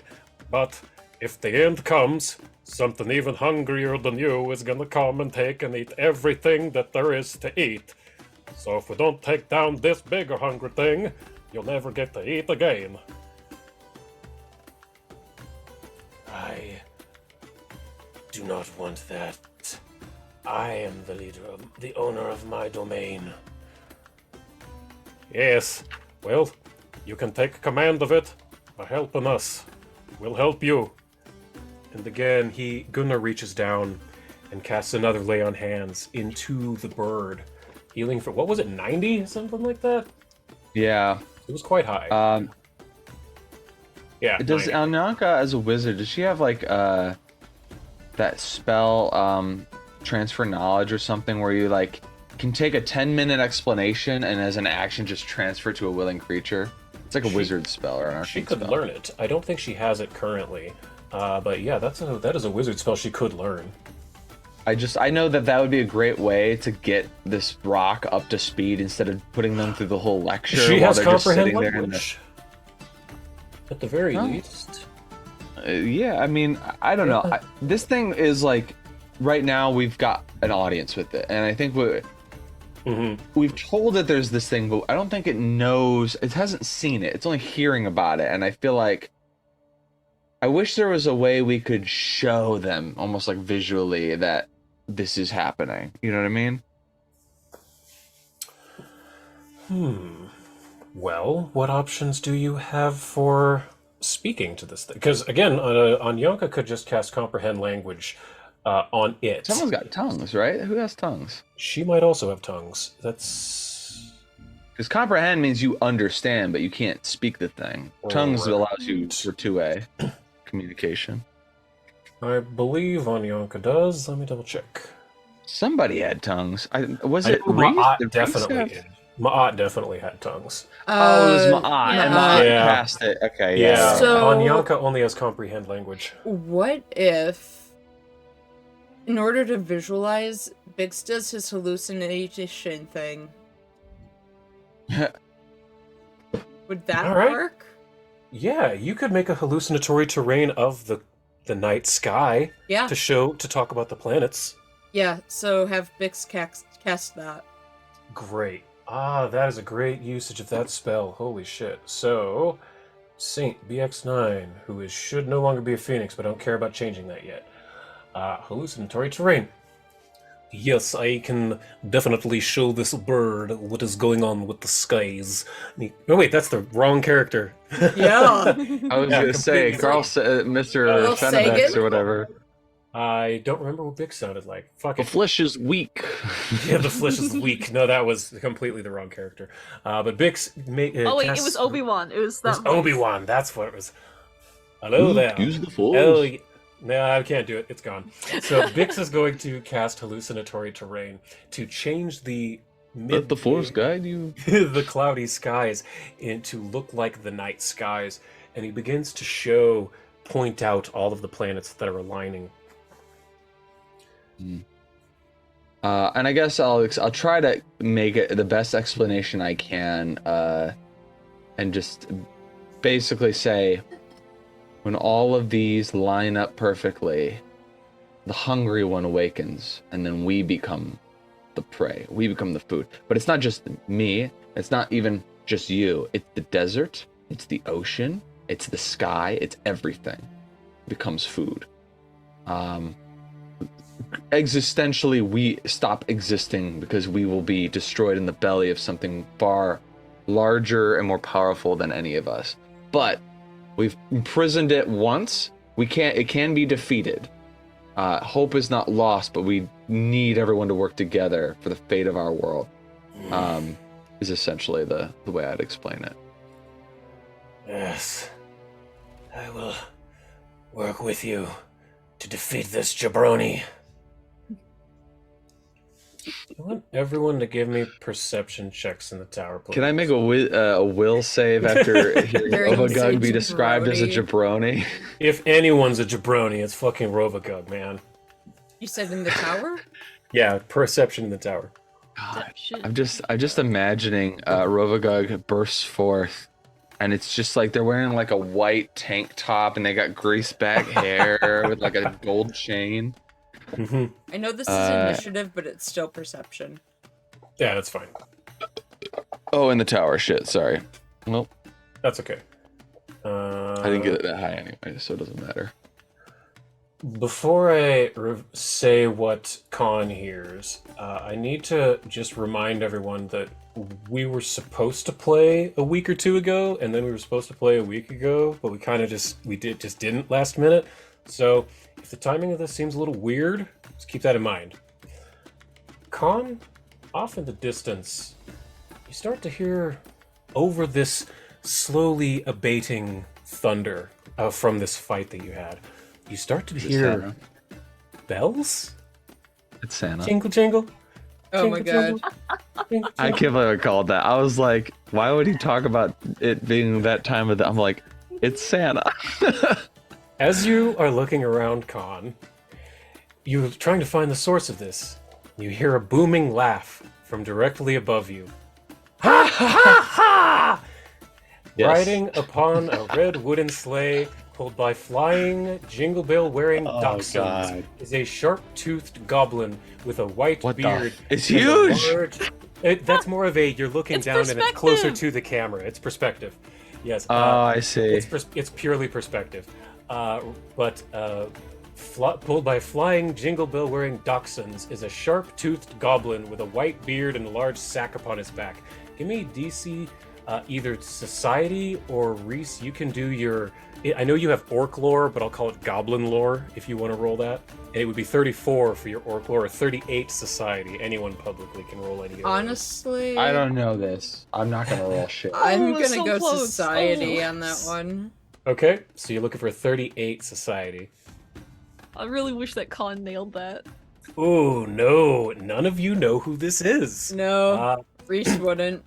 but if the end comes, something even hungrier than you is gonna come and take and eat everything that there is to eat. So if we don't take down this bigger hungry thing, you'll never get to eat again. I do not want that. I am the leader the owner of my domain. Yes, well, you can take command of it by helping us. We'll help you. And again, Gunnar reaches down and casts another lay on hands into the bird, healing for, what was it, 90? Something like that? Yeah. It was quite high. Yeah. Does 90. Anyanka, as a wizard, does she have like that spell, transfer knowledge or something, where you like can take a 10-minute explanation and as an action just transfer to a willing creature? It's like a wizard spell or an arcane She could spell. learn it. I don't think she has it currently. But yeah, that is a wizard spell she could learn. I know that would be a great way to get this rock up to speed instead of putting them through the whole lecture She while has they're just comprehend sitting there in the... language. At the very Huh? least. Yeah, I mean, I don't know. This thing is like, right now we've got an audience with it, and I think we've told it there's this thing, but I don't think it knows. It hasn't seen it. It's only hearing about it, and I feel like I wish there was a way we could show them, almost like visually, that this is happening. You know what I mean? Well, what options do you have for speaking to this thing? Because again, Anyanka could just cast comprehend language on it. Someone's got tongues, right? Who has tongues? She might also have tongues. That's Because comprehend means you understand, but you can't speak the thing. Tongues allows you for two-way communication. I believe Anyanka does. Let me double check. Somebody had tongues. Was it Reese? Ma'at Did Reese definitely have- did. Ma'at definitely had tongues. Oh, it was Ma'at. And Ma'at Yeah. passed it. Okay, Yeah. yeah. So- Anyanka only has comprehend language. What if, in order to visualize, Bix does his hallucination thing? Would that All right. work? Yeah, you could make a hallucinatory terrain of the night sky Yeah. to talk about the planets. Yeah, so have Bix cast that. Great. That is a great usage of that spell. Holy shit. So, Saint BX9, who should no longer be a phoenix, but I don't care about changing that yet. Hallucinatory terrain. Yes, I can definitely show this bird what is going on with the skies. Oh wait, that's the wrong character. Yeah. I was Yeah, gonna say, completely. Carl, Mr. Carl Fenebex Sagan? or whatever. I don't remember what Bix sounded like. Fuck The it. flesh is weak. Yeah, the flesh is weak. No, that was completely the wrong character. But Bix made. Oh wait, it was Obi-Wan. It was It that was voice. Obi-Wan. That's what it was. Hello there. Use the force. Oh, no, I can't do it. It's gone. So Bix is going to cast hallucinatory terrain to change the Let the force guide you. the cloudy skies to look like the night skies, and he begins to point out all of the planets that are aligning. And I guess I'll try to make it the best explanation I can, and just basically say, when all of these line up perfectly, the hungry one awakens, and then we become the prey. We become the food. But it's not just me. It's not even just you. It's the desert. It's the ocean. It's the sky. It's everything. It becomes food. Existentially, we stop existing because we will be destroyed in the belly of something far larger and more powerful than any of us. But we've imprisoned it once. It can be defeated. Hope is not lost, but we need everyone to work together for the fate of our world. Is essentially the way I'd explain it. Yes. I will work with you to defeat this jabroni. I want everyone to give me perception checks in the tower, please. Can I make a will save after hearing Hearing him say Rovagug be described as a jabroni? If anyone's a jabroni, it's fucking Rovagug, man. You said in the tower? Yeah, perception in the tower. God, Shit. I'm just imagining Rovagug bursts forth, and it's just like they're wearing like a white tank top, and they got greased back hair with like a gold chain. Hmm. I know this is initiative, but it's still perception. Yeah, that's fine. Oh, in the tower. Shit. Sorry. Nope. That's okay. I didn't get it that high anyway, so it doesn't matter. Before I say what Khan hears, I need to just remind everyone that we were supposed to play a week or two ago, and then we were supposed to play a week ago, but we kind of just didn't last minute. So if the timing of this seems a little weird, just keep that in mind. Khan, off in the distance, you start to hear over this slowly abating thunder from this fight that you had. You start to hear Santa? bells? It's Santa. Jingle, jingle. Oh my god. Jingle, I can't believe I called that. I was like, why would he talk about it being that time of the... I'm like, it's Santa. As you are looking around, Khan, you're trying to find the source of this. You hear a booming laugh from directly above you. Ha ha ha! Yes. Riding upon a red wooden sleigh pulled by flying, jingle bell wearing dachshunds God. is a sharp-toothed goblin with a white What the beard. It's and a huge! large- that's more of a you're looking It's down and it's closer perspective. to the camera. It's perspective. Yes. Oh, I see. It's purely perspective. But pulled by flying, jingle bell wearing dachshunds is a sharp-toothed goblin with a white beard and a large sack upon his back. Give me DC, either society or Reese. You can do your. I know you have orc lore, but I'll call it goblin lore if you want to roll that. And it would be 34 for your orc lore, or 38 society. Anyone publicly can roll any of those. Honestly, I don't know this. I'm not gonna roll shit. I'm Oh, gonna so go close. society Oh. on that one. Okay, so you're looking for 38 society. I really wish that Khan nailed that. Oh no, none of you know who this is. No, Uh, Reese wouldn't.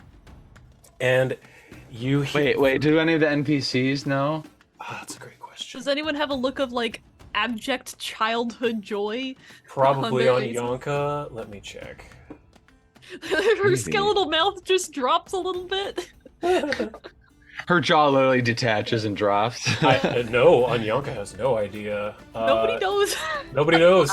and you Wait. Do any of the NPCs know? that's a great question. Does anyone have a look of like abject childhood joy? Probably their on faces? Yonka. Let me check. Her Maybe. skeletal mouth just drops a little bit. Her jaw literally detaches and drops. No, Anyanka has no idea. Nobody knows. Nobody knows.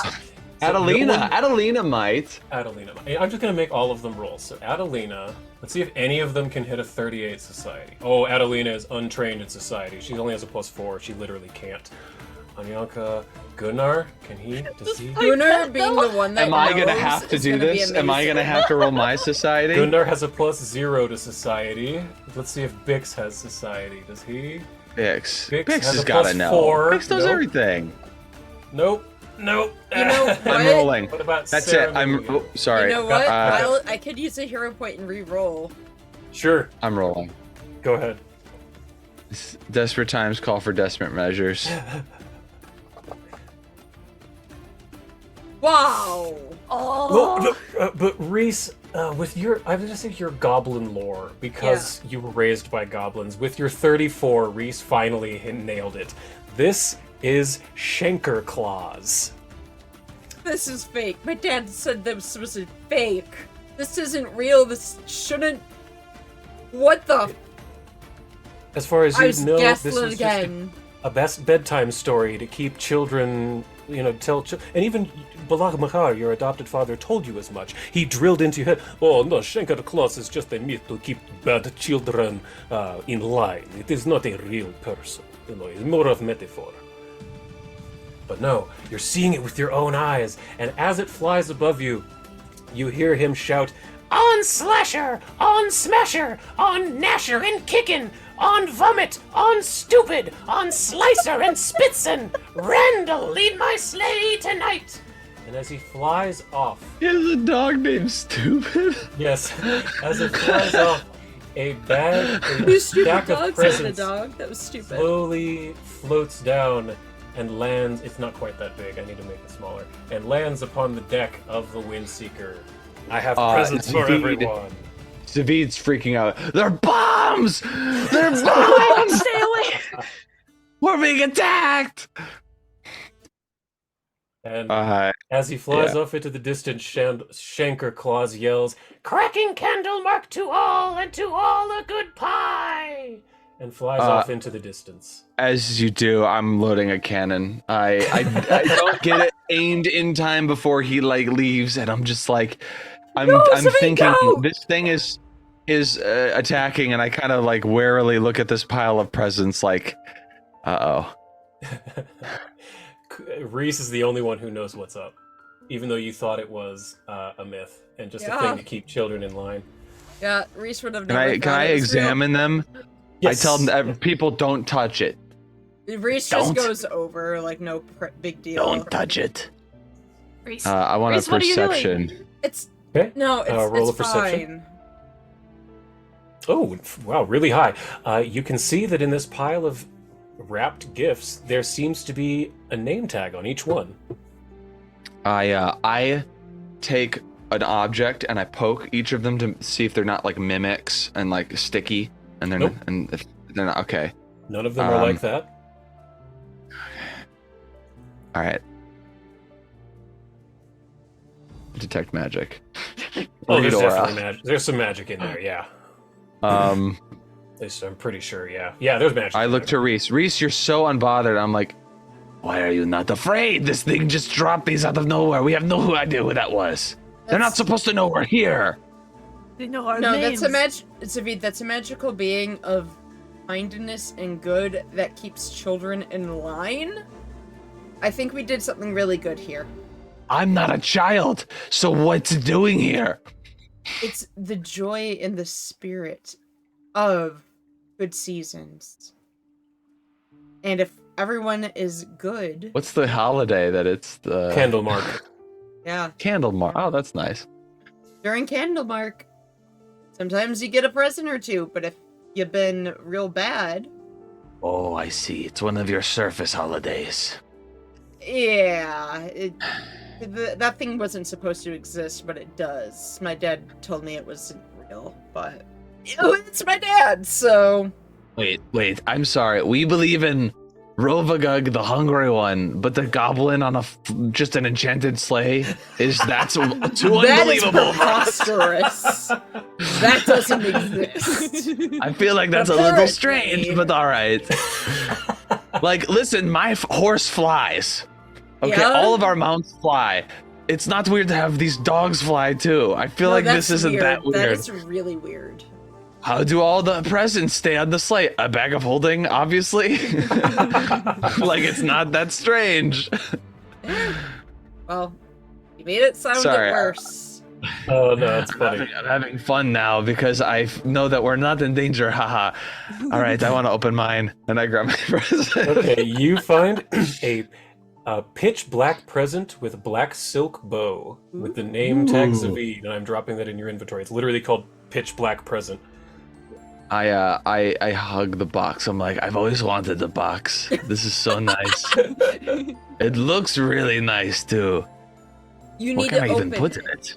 Adelina might. Adelina. I'm just gonna make all of them roll. So Adelina, let's see if any of them can hit a 38 society. Oh, Adelina is untrained in society. She only has a +4. She literally can't. Anyanka, Gunnar, can he? Does he? Gunnar being the one that Am I gonna knows have to is do gonna be this? Am I amazing. gonna have to roll my society? Gunnar has a +0 to society. Let's see if Bix has society. Does he? Bix. Bix Bix has has a gotta know. +4. Bix knows Nope. everything. Nope. You know I'm what? rolling. What about That's Sarah it. I'm Maria? oh, sorry. You know what? Uh, I could use a hero point and re-roll. Sure. I'm rolling. Go ahead. Desperate times call for desperate measures. Wow! Oh, But Reese, with your, I'm gonna say your goblin lore, because you were raised by goblins. With your 34, Reese finally nailed it. This is Schenker Claws. This is fake. My dad said this was fake. This isn't real. This shouldn't. What the? As far as I you was know, this gaslit is again. just a best bedtime story to keep children, and even Balak Mahar, your adopted father, told you as much. He drilled into your head, oh no, Schenker Claus is just a myth to keep bad children in line. It is not a real person. It's more of metaphor. But no, you're seeing it with your own eyes, and as it flies above you, you hear him shout, On Slasher! On Smasher! On Gnasher and Kickin'! On Vomit! On Stupid! On Slicer and Spitzin! Randall, lead my sleigh tonight! and as he flies off, He has a dog named Stupid. yes, as it flies off, A bag, You a stupid stack of dog said a presents dog. That was stupid. slowly floats down and lands. It's not quite that big. I need to make it smaller. And lands upon the deck of the Windseeker. I have presents for indeed. everyone. David's freaking out. They're bombs! They're Stay bombs! away! We're being attacked! And Uh, as he flies off into the distance, Shanker Claus yells, Cracking candle mark to all, and to all a good pie! and flies off into the distance. as you do, I'm loading a cannon. I don't get it aimed in time before he like leaves, and I'm just like, I'm thinking this thing is attacking, and I kind of like warily look at this pile of presents, like, uh-oh. Reese is the only one who knows what's up, even though you thought it was a myth and just a Yeah. thing to keep children in line. Yeah, Reese would have Can never I thought it was examine them? Yes. I tell them people don't touch it. real. Reese just Don't. goes over, like, no big deal. Don't touch it. Reese, I want Reese, a what are you doing? perception. It's Okay. no, it's, Roll a it's perception. fine. Oh, wow, really high. You can see that in this pile of wrapped gifts, there seems to be a name tag on each one. I take an object and I poke each of them to see if they're not like mimics and like sticky, and they're Nope. and if they're not okay. None of them are like that. All right. Detect magic. Oh, there's Read aura. definitely magic. There's some magic in there, yeah. At least I'm pretty sure, yeah. Yeah, there's magic. I in look there. to Reese. Reese, you're so unbothered. I'm like, why are you not afraid? This thing just dropped these out of nowhere. We have no idea who that was. They're not supposed to know we're here. They know our No, names. that's a magical being of kindness and good that keeps children in line. I think we did something really good here. I'm not a child, so what's it doing here? It's the joy and the spirit of good seasons. And if everyone is good, What's the holiday that it's the Candlemark. yeah, Candlemark? Oh, that's nice. during Candlemark, sometimes you get a present or two, but if you've been real bad, Oh, I see. It's one of your surface holidays. yeah, that thing wasn't supposed to exist, but it does. My dad told me it wasn't real, but it's my dad, so Wait. I'm sorry. We believe in Rovagug, the hungry one, but the goblin on just an enchanted sleigh that's too that is unbelievable. preposterous. That doesn't exist. I feel like that's a little Apparently. strange, but all right. Like, listen, my horse flies. Okay, Yeah? all of our mounts fly. It's not weird to have these dogs fly too. I feel like this that's isn't that weird. That is really weird. How do all the presents stay on the sleigh? A bag of holding, obviously. Like, it's not that strange. Well, you made it sound Sorry, worse. Oh, no, it's funny. I'm having fun now because I know that we're not in danger. Haha. All right, I want to open mine, and I grab my present. Okay, you find a pitch black present with a black silk bow with the name tag Zavid, and I'm dropping that in your inventory. It's literally called pitch black present. I hug the box. I'm like, I've always wanted the box. This is so nice. It looks really nice too. You What need can to I open even put it. in it?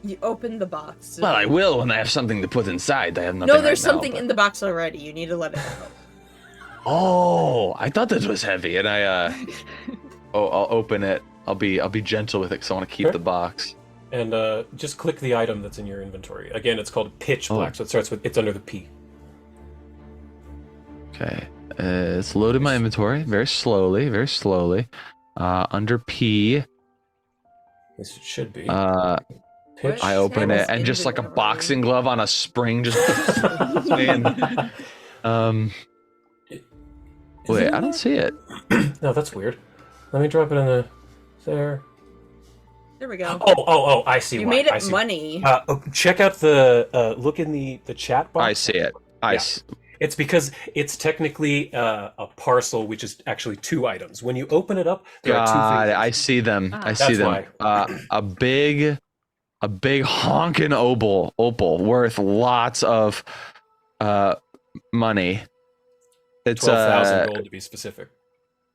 You open the box. Well, I will when I have something to put inside. I have nothing. No, there's right now, something but- in the box already. You need to let it go. Oh, I thought this was heavy, and I'll open it. I'll be gentle with it because I want to keep Sure. the box. And just click the item that's in your inventory. Again, it's called pitch black, so it starts with, it's under the P. Okay, it's loaded my inventory very slowly, very slowly. Under P, Yes, it should be. What? Pitch. I open it, Tables and just like a inventory. boxing glove on a spring, just. Wait, I don't see it. No, that's weird. Let me drop it in the there. There we go. Oh! I see. You why. made I it see. money. Check out the look in the chat box. I see it. Yeah. It's because it's technically a parcel, which is actually two items. When you open it up, there are two God, things. I see them. I see That's them. why. A big honking opal worth lots of money. It's 12,000 gold to be specific.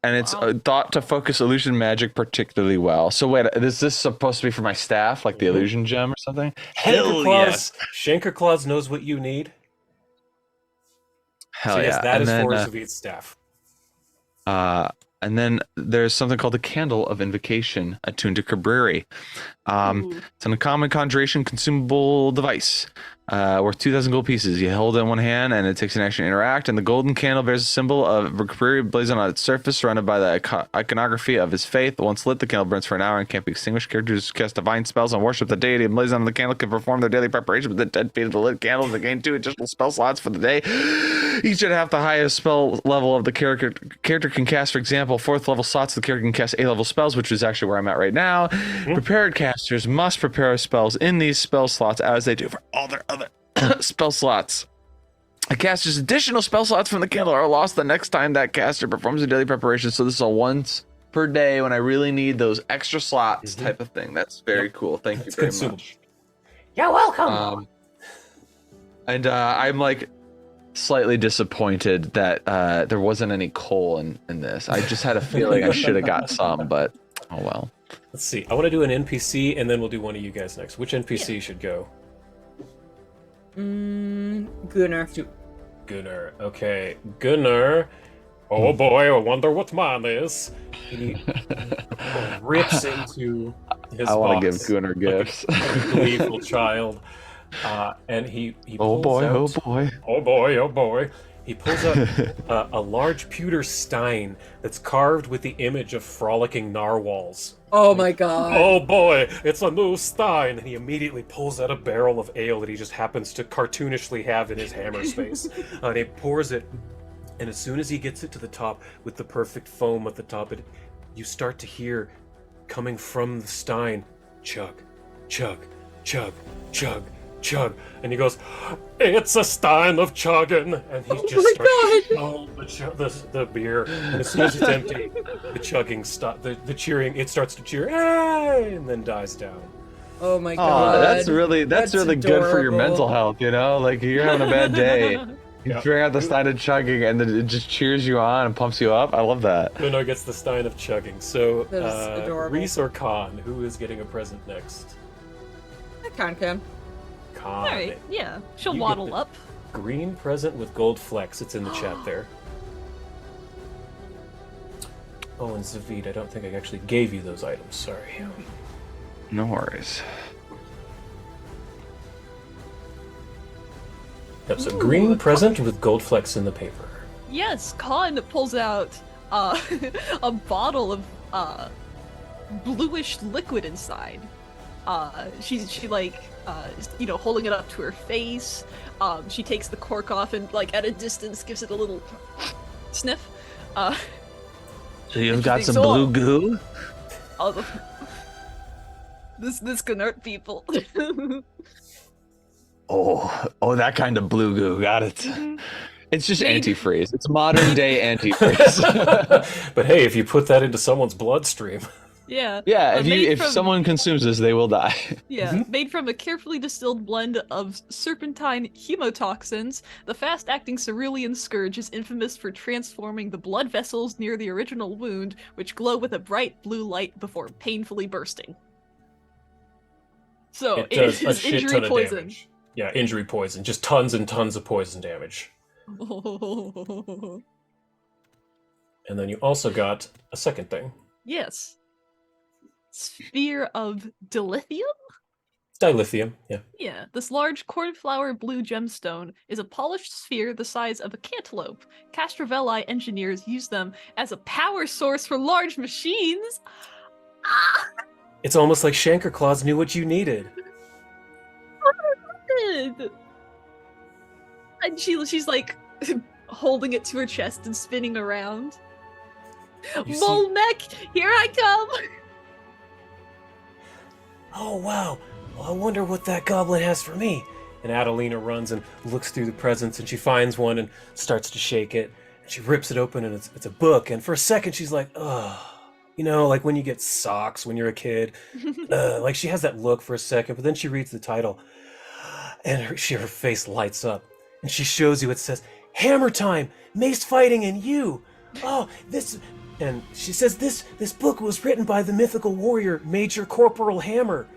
and it's Wow. thought to focus illusion magic particularly well. So wait, is this supposed to be for my staff, like the illusion gem or something? Hell yes! Shanker Claus knows what you need. Hell So yes, yeah! that And is then, for Zavid's staff. and then there's something called the Candle of Invocation, attuned to Cabreri. Ooh. It's an uncommon conjuration consumable device worth 2,000 gold pieces. You hold it in one hand and it takes an action to interact, and the golden candle bears a symbol of Cabreri blazing on its surface, surrounded by the iconography of his faith. Once lit, the candle burns for an hour and can't be extinguished. Characters who cast divine spells and worship the deity emblazoned on the candle can perform their daily preparations with the 10 feet of the lit candle to gain 2 additional spell slots for the day. Each at half the highest spell level of the character can cast. For example, 4th level slots, the character can cast A-level spells, which is actually where I'm at right now. Prepared casters must prepare spells in these spell slots as they do for all their other spell slots. A caster's additional spell slots from the candle are lost the next time that caster performs a daily preparation. So this is a once per day when I really need those extra slots type of thing. That's very cool. Thank you very much. You're welcome. And I'm like slightly disappointed that there wasn't any coal in this. I just had a feeling I should have got some, but oh well. Let's see. I want to do an NPC, and then we'll do one of you guys next. Which NPC should go? Gunnar. Gunnar. Okay, Gunnar. Oh boy, I wonder what mine is. He rips into his I want box to give Gunnar gifts. like a gleeful child. And he Oh pulls boy, out, oh boy. oh boy, oh boy. He pulls out a large pewter stein that's carved with the image of frolicking narwhals. Oh my god. Oh boy, it's a new stein! And he immediately pulls out a barrel of ale that he just happens to cartoonishly have in his hammer space. And he pours it, and as soon as he gets it to the top with the perfect foam at the top, you start to hear coming from the stein, chug, chug, chug, chug, chug, and he goes, "It's a stein of chugging," and he just starts to chug the beer, and as soon as it's empty, the chugging stop, the cheering, it starts to cheer, hey, and then dies down. Oh my god. Oh, that's really good for your adorable. mental health, you know? Like you're having a bad day. You Yeah. bring out the stein of chugging and then it just cheers you on and pumps you up. I love that. Gunnar gets the stein of chugging. So, That is adorable. Reese or Khan, who is getting a present next? That can. Khan. Alright, yeah. She'll You get waddle the- up. Green present with gold flecks. It's in the chat there. Oh, and Zavid, I don't think I actually gave you those items. Sorry. No worries. Yep, so green present with gold flecks in the paper. Yes, Khan pulls out a bottle of bluish liquid inside. She like holding it up to her face. She takes the cork off and like at a distance gives it a little sniff. So you've got some So- blue goo? All the- this can hurt people. Oh, that kind of blue goo. Got it. It's just Made- antifreeze. It's modern day antifreeze. But hey, if you put that into someone's bloodstream, Yeah. Yeah, made if from- someone consumes this, they will die. Yeah, made from a carefully distilled blend of serpentine hemotoxins, the fast-acting cerulean scourge is infamous for transforming the blood vessels near the original wound, which glow with a bright blue light before painfully bursting. So it does a is shit injury ton of poison. damage. Yeah, injury poison. Just tons and tons of poison damage. And then you also got a second thing. Yes. Sphere of dilithium? Dilithium, yeah. Yeah, this large cornflower blue gemstone is a polished sphere the size of a cantaloupe. Castrovelli engineers use them as a power source for large machines. Ah! It's almost like Shanker Claus knew what you needed. And she's like holding it to her chest and spinning around. You see- Molmec, here I come! Oh, wow. Well, I wonder what that goblin has for me. And Adelina runs and looks through the presents, and she finds one and starts to shake it. And she rips it open, and it's a book. And for a second, she's like, ugh. You know, like when you get socks when you're a kid. Like she has that look for a second, but then she reads the title, and her face lights up. and she shows you. It says, "Hammer time, mace fighting, and you." Oh, this, and she says this book was written by the mythical warrior Major Corporal Hammer.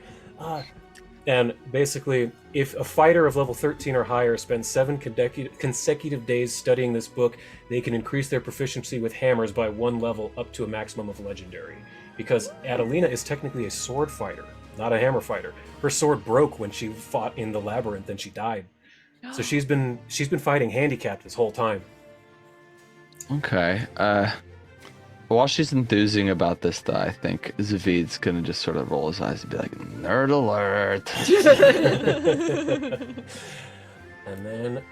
And basically, if a fighter of level 13 or higher spends 7 consecutive days studying this book, they can increase their proficiency with hammers by 1 level up to a maximum of legendary. Because Adelina is technically a sword fighter, not a hammer fighter. Her sword broke when she fought in the labyrinth and she died. So she's been fighting handicapped this whole time. Okay. While she's enthusing about this, though, I think Zavid's gonna just sort of roll his eyes and be like, "Nerd alert!" And then,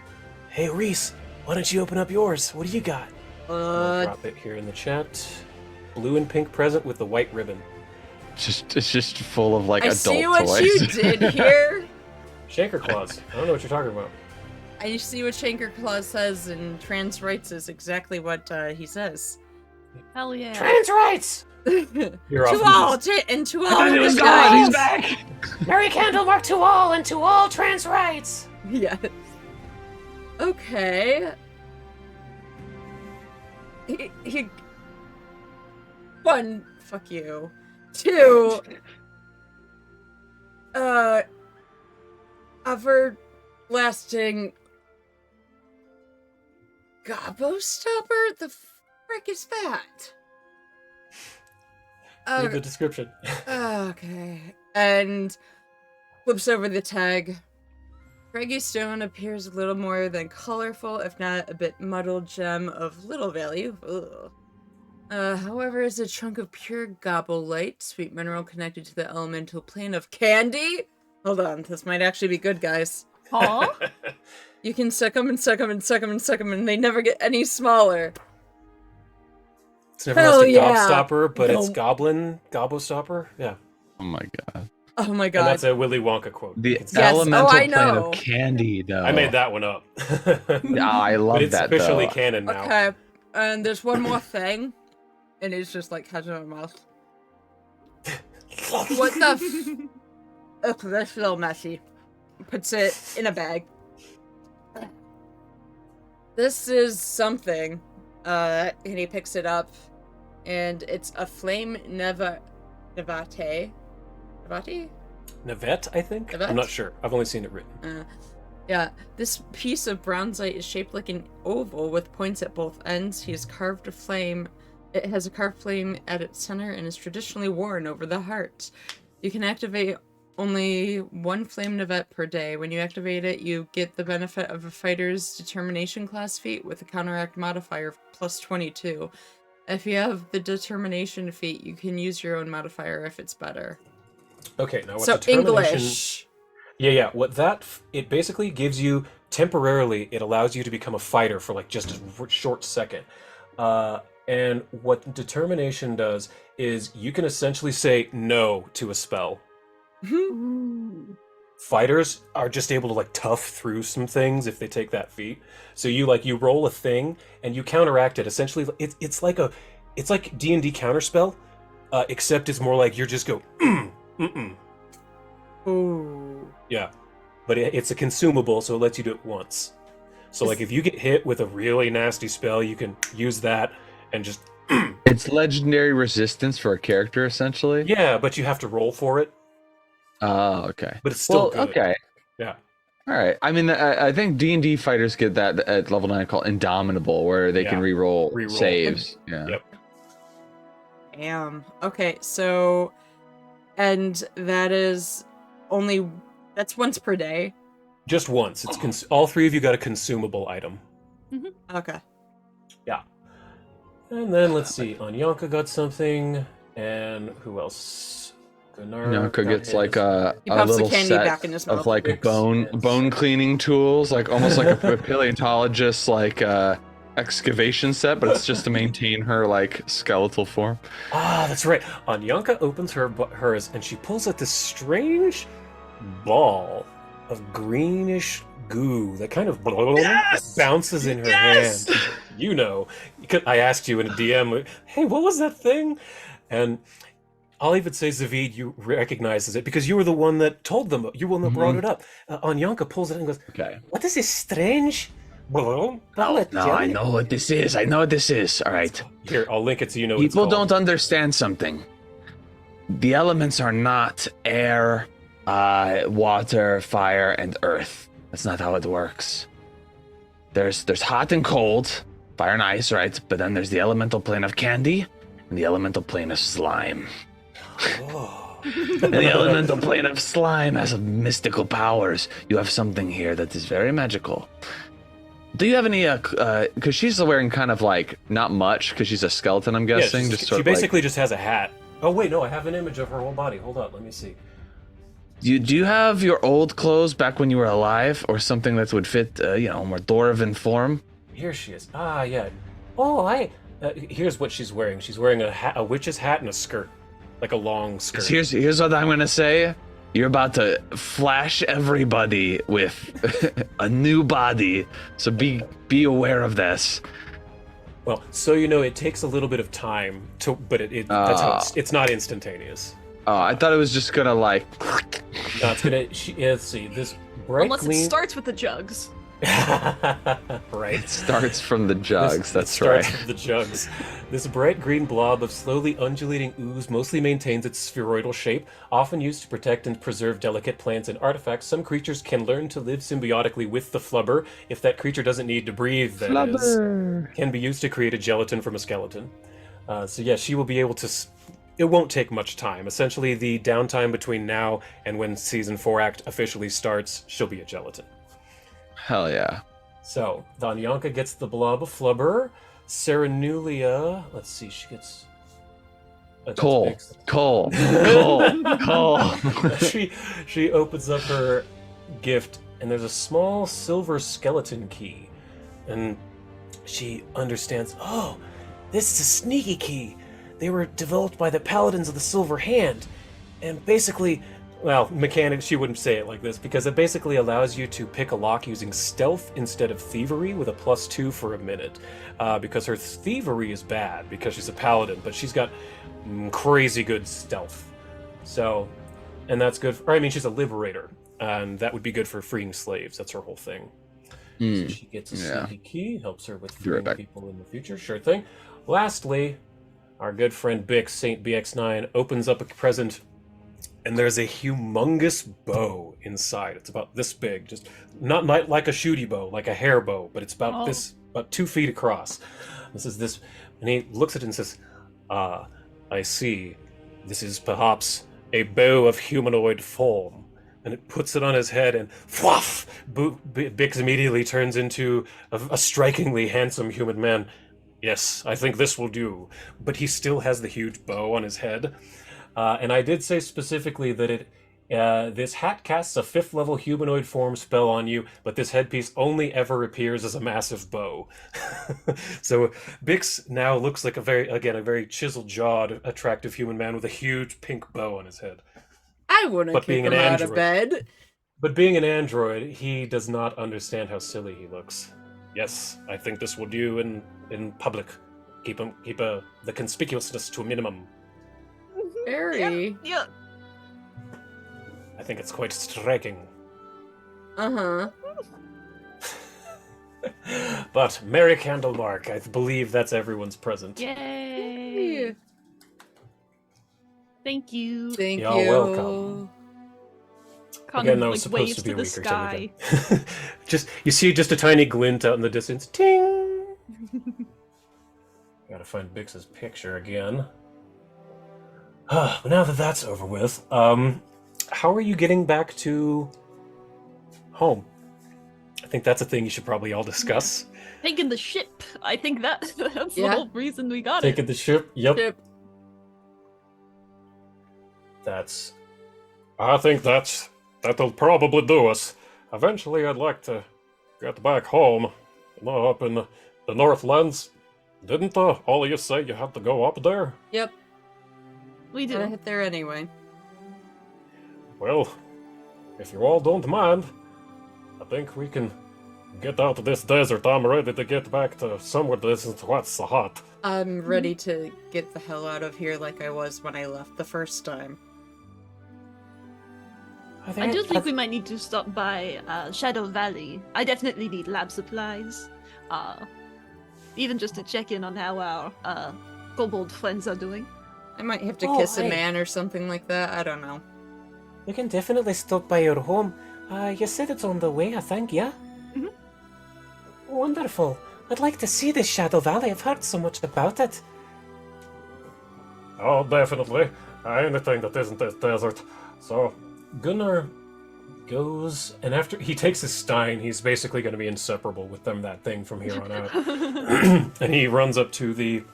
hey Reese, why don't you open up yours? What do you got? I'll drop it here in the chat. Blue and pink present with the white ribbon. It's just full of like I adult see what toys. you did here. Shanker claws. I don't know what you're talking about. I see what Shanker Claus says, and trans rights is exactly what he says. Hell yeah. Trans rights! You're off. To all, and to all He the was gone. He's guys. back. Merry Candlemark to all and to all trans rights! Yes. Okay. He... One, fuck you. 2, everlasting Gobbo Stopper? The frick is that? Read the description. Okay. And flips over the tag. Craggy stone appears a little more than colorful, if not a bit muddled gem of little value. Ugh. However, is a chunk of pure gobbolite, sweet mineral connected to the elemental plane of candy. Hold on, this might actually be good, guys. Aw. You can suck them and suck them and suck them and suck them, and they never get any smaller. It's an everlasting Hell yeah. gobstopper, but it's No. goblin gobostopper. Yeah. Oh my god. Oh my And god. that's a Willy Wonka quote. The You can see it. Yes, elemental oh, I plane know. of candy, though. I made that one up. I love but it's that, officially though. canon now. Okay, and there's one more thing, and it's just like has in my mouth. What the Ugh, that's a little messy. Puts it in a bag. This is something. And he picks it up, and it's a flame nevate. Nevate? Navette, I think? Navette? I'm not sure. I've only seen it written. Yeah, this piece of bronzite is shaped like an oval with points at both ends. He has carved a flame. It has a carved flame at its center and is traditionally worn over the heart. You can activate only 1 flame navette per day. When you activate it, you get the benefit of a fighter's determination class feat with a counteract modifier of plus 22. If you have the determination feat, you can use your own modifier if it's better. Okay, now what So determination... English. Yeah. What it basically gives you temporarily, it allows you to become a fighter for like just a short second. And what determination does is you can essentially say no to a spell. Ooh. Fighters are just able to like tough through some things if they take that feat. So you roll a thing and you counteract it. Essentially, it's like D&D counterspell, except it's more like you just go Ooh. Yeah, but it's a consumable, so it lets you do it once. So like if you get hit with a really nasty spell, you can use that and just It's legendary resistance for a character, essentially. yeah, but you have to roll for it. Oh, okay. But it's still good. Okay. Yeah. All right. I mean, I think D&D fighters get that at level 9 called Indomitable, where they can Yeah. re-roll Reroll. saves. Yeah. Yep. Damn. Okay, so, and that's once per day. Just once. It's all 3 of you got a consumable item. Okay. And then let's see. Anyanka got something, and who else? Gunnar Yanko got gets his. like a He pops the little candy set back in his mouth. of like Yes. bone cleaning tools, like almost like a paleontologist like excavation set, but it's just to maintain her like skeletal form. Ah, that's right. Anyanka opens hers, and she pulls out this strange ball of greenish goo that kind of bounces in her hand. You know, I asked you in a DM, hey, what was that thing? And I'll even say, Zavid, you recognizes it because you were the one that told them. You were the one that brought it up. Anyanka pulls it and goes, Okay. What is this strange? No, I know what this is. I know what this is. All right. Here, I'll link it so you know what it's People called. don't understand something. The elements are not air, water, fire, and earth. That's not how it works. There's hot and cold, fire and ice, right? But then there's the elemental plane of candy and the elemental plane of slime. And the elemental plane of slime has mystical powers. You have something here that is very magical. Do you have any, because she's wearing kind of like, not much, because she's a skeleton, I'm guessing. Yeah, just sort she of basically just has a hat. Oh, wait, no, I have an image of her whole body. Hold up, let me see. Do you have your old clothes back when you were alive, or something that would fit, more Dwarven form? Here she is. Ah, yeah. Oh, here's what she's wearing. She's wearing a witch's hat and a skirt. Like a long skirt. Here's what I'm gonna say. You're about to flash everybody with a new body, so be aware of this. Well, so you know, it takes a little bit of time to, but that's how it's not instantaneous. Oh, I thought it was just gonna like. No, it's gonna. Let's see. This bright Unless gleam. it starts with the jugs. Right. It starts from the jugs. That's starts right. with the jugs. This bright green blob of slowly undulating ooze mostly maintains its spheroidal shape, often used to protect and preserve delicate plants and artifacts. Some creatures can learn to live symbiotically with the flubber if that creature doesn't need to breathe. That is, can be used to create a gelatin from a skeleton. So yeah, she will be able to. It won't take much time. Essentially, the downtime between now and when season 4 act officially starts, she'll be a gelatin. Hell yeah. So, Danyanka gets the blob of flubber. Saranulia, let's see, she gets... Cole. She opens up her gift, and there's a small silver skeleton key. And she understands, oh, this is a sneaky key. They were developed by the Paladins of the Silver Hand. And basically... Well, mechanics, she wouldn't say it like this, because it basically allows you to pick a lock using stealth instead of thievery with a +2 for a minute. Because her thievery is bad, because she's a paladin, but she's got crazy good stealth. So, and that's good she's a liberator, and that would be good for freeing slaves. That's her whole thing. So she gets a sneaky key, helps her with freeing people in the future. Sure thing. Lastly, our good friend Bix, Saint BX9, opens up a present. And there's a humongous bow inside. It's about this big, just not like a shooty bow, like a hair bow, but it's about about 2 feet across. And he looks at it and says, "Ah, I see. This is perhaps a bow of humanoid form." And it puts it on his head, and whoof! Bix immediately turns into a strikingly handsome human man. Yes, I think this will do. But he still has the huge bow on his head. And I did say specifically that this hat casts a 5th level humanoid form spell on you, but this headpiece only ever appears as a massive bow. So Bix now looks like a very chiseled-jawed, attractive human man with a huge pink bow on his head. I wouldn't kick him out of bed. But being an android, he does not understand how silly he looks. Yes, I think this will do in public. Keep the conspicuousness to a minimum. Very. Yeah. I think it's quite striking. Uh-huh. But Merry Candlemark, I believe that's everyone's present. Yay! Thank you. Thank You're you. welcome. Con, Again, that was supposed waves to be a the week or sky. so ago. You see just a tiny glint out in the distance. Ting! Gotta find Bix's picture again. But now that that's over with, how are you getting back to home? I think that's a thing you should probably all discuss. Taking the ship. I think that's the whole reason we got Taking the ship? Yep. Ship. I think that'll probably do us. Eventually, I'd like to get back home. Up in the Northlands. Didn't all of you say you had to go up there? Yep. We Gotta do. hit there anyway. Well, if you all don't mind, I think we can Get out of this desert. I'm ready to get back to somewhere that isn't quite so hot. I'm ready to get the hell out of here like I was when I left the first time. I do think we might need to stop by Shadow Valley. I definitely need lab supplies. Even just to check in on how our kobold friends are doing. I might have to Oh, kiss a hey. man or something like that. I don't know. You can definitely stop by your home. You said it's on the way, I think, yeah? Mhm. Wonderful. I'd like to see this Shadow Valley. I've heard so much about it. Oh, definitely. Anything that isn't this desert. So, Gunnar goes, and after he takes his stein, he's basically going to be inseparable with them, that thing, from here on out. And he runs up to the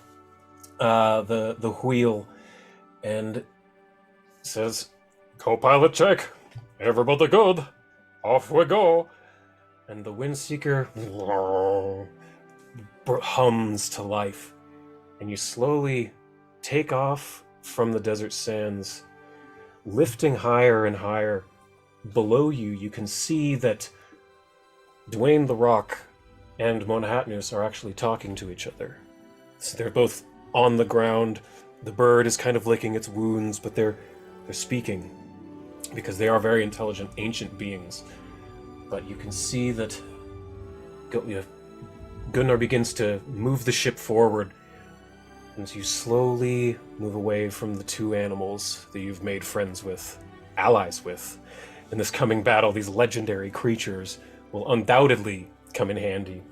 wheel and says, "Co-pilot check. Everybody good. Off we go." And the Windseeker hums to life, and you slowly take off from the desert sands, lifting higher and higher. Below you, you can see that Dwayne the Rock and Monhatnus are actually talking to each other. So they're both on the ground. The bird is kind of licking its wounds, but they're speaking because they are very intelligent ancient beings. But you can see that Gunnar begins to move the ship forward, and you slowly move away from the two animals that you've made friends with, allies with. In this coming battle, these legendary creatures will undoubtedly come in handy.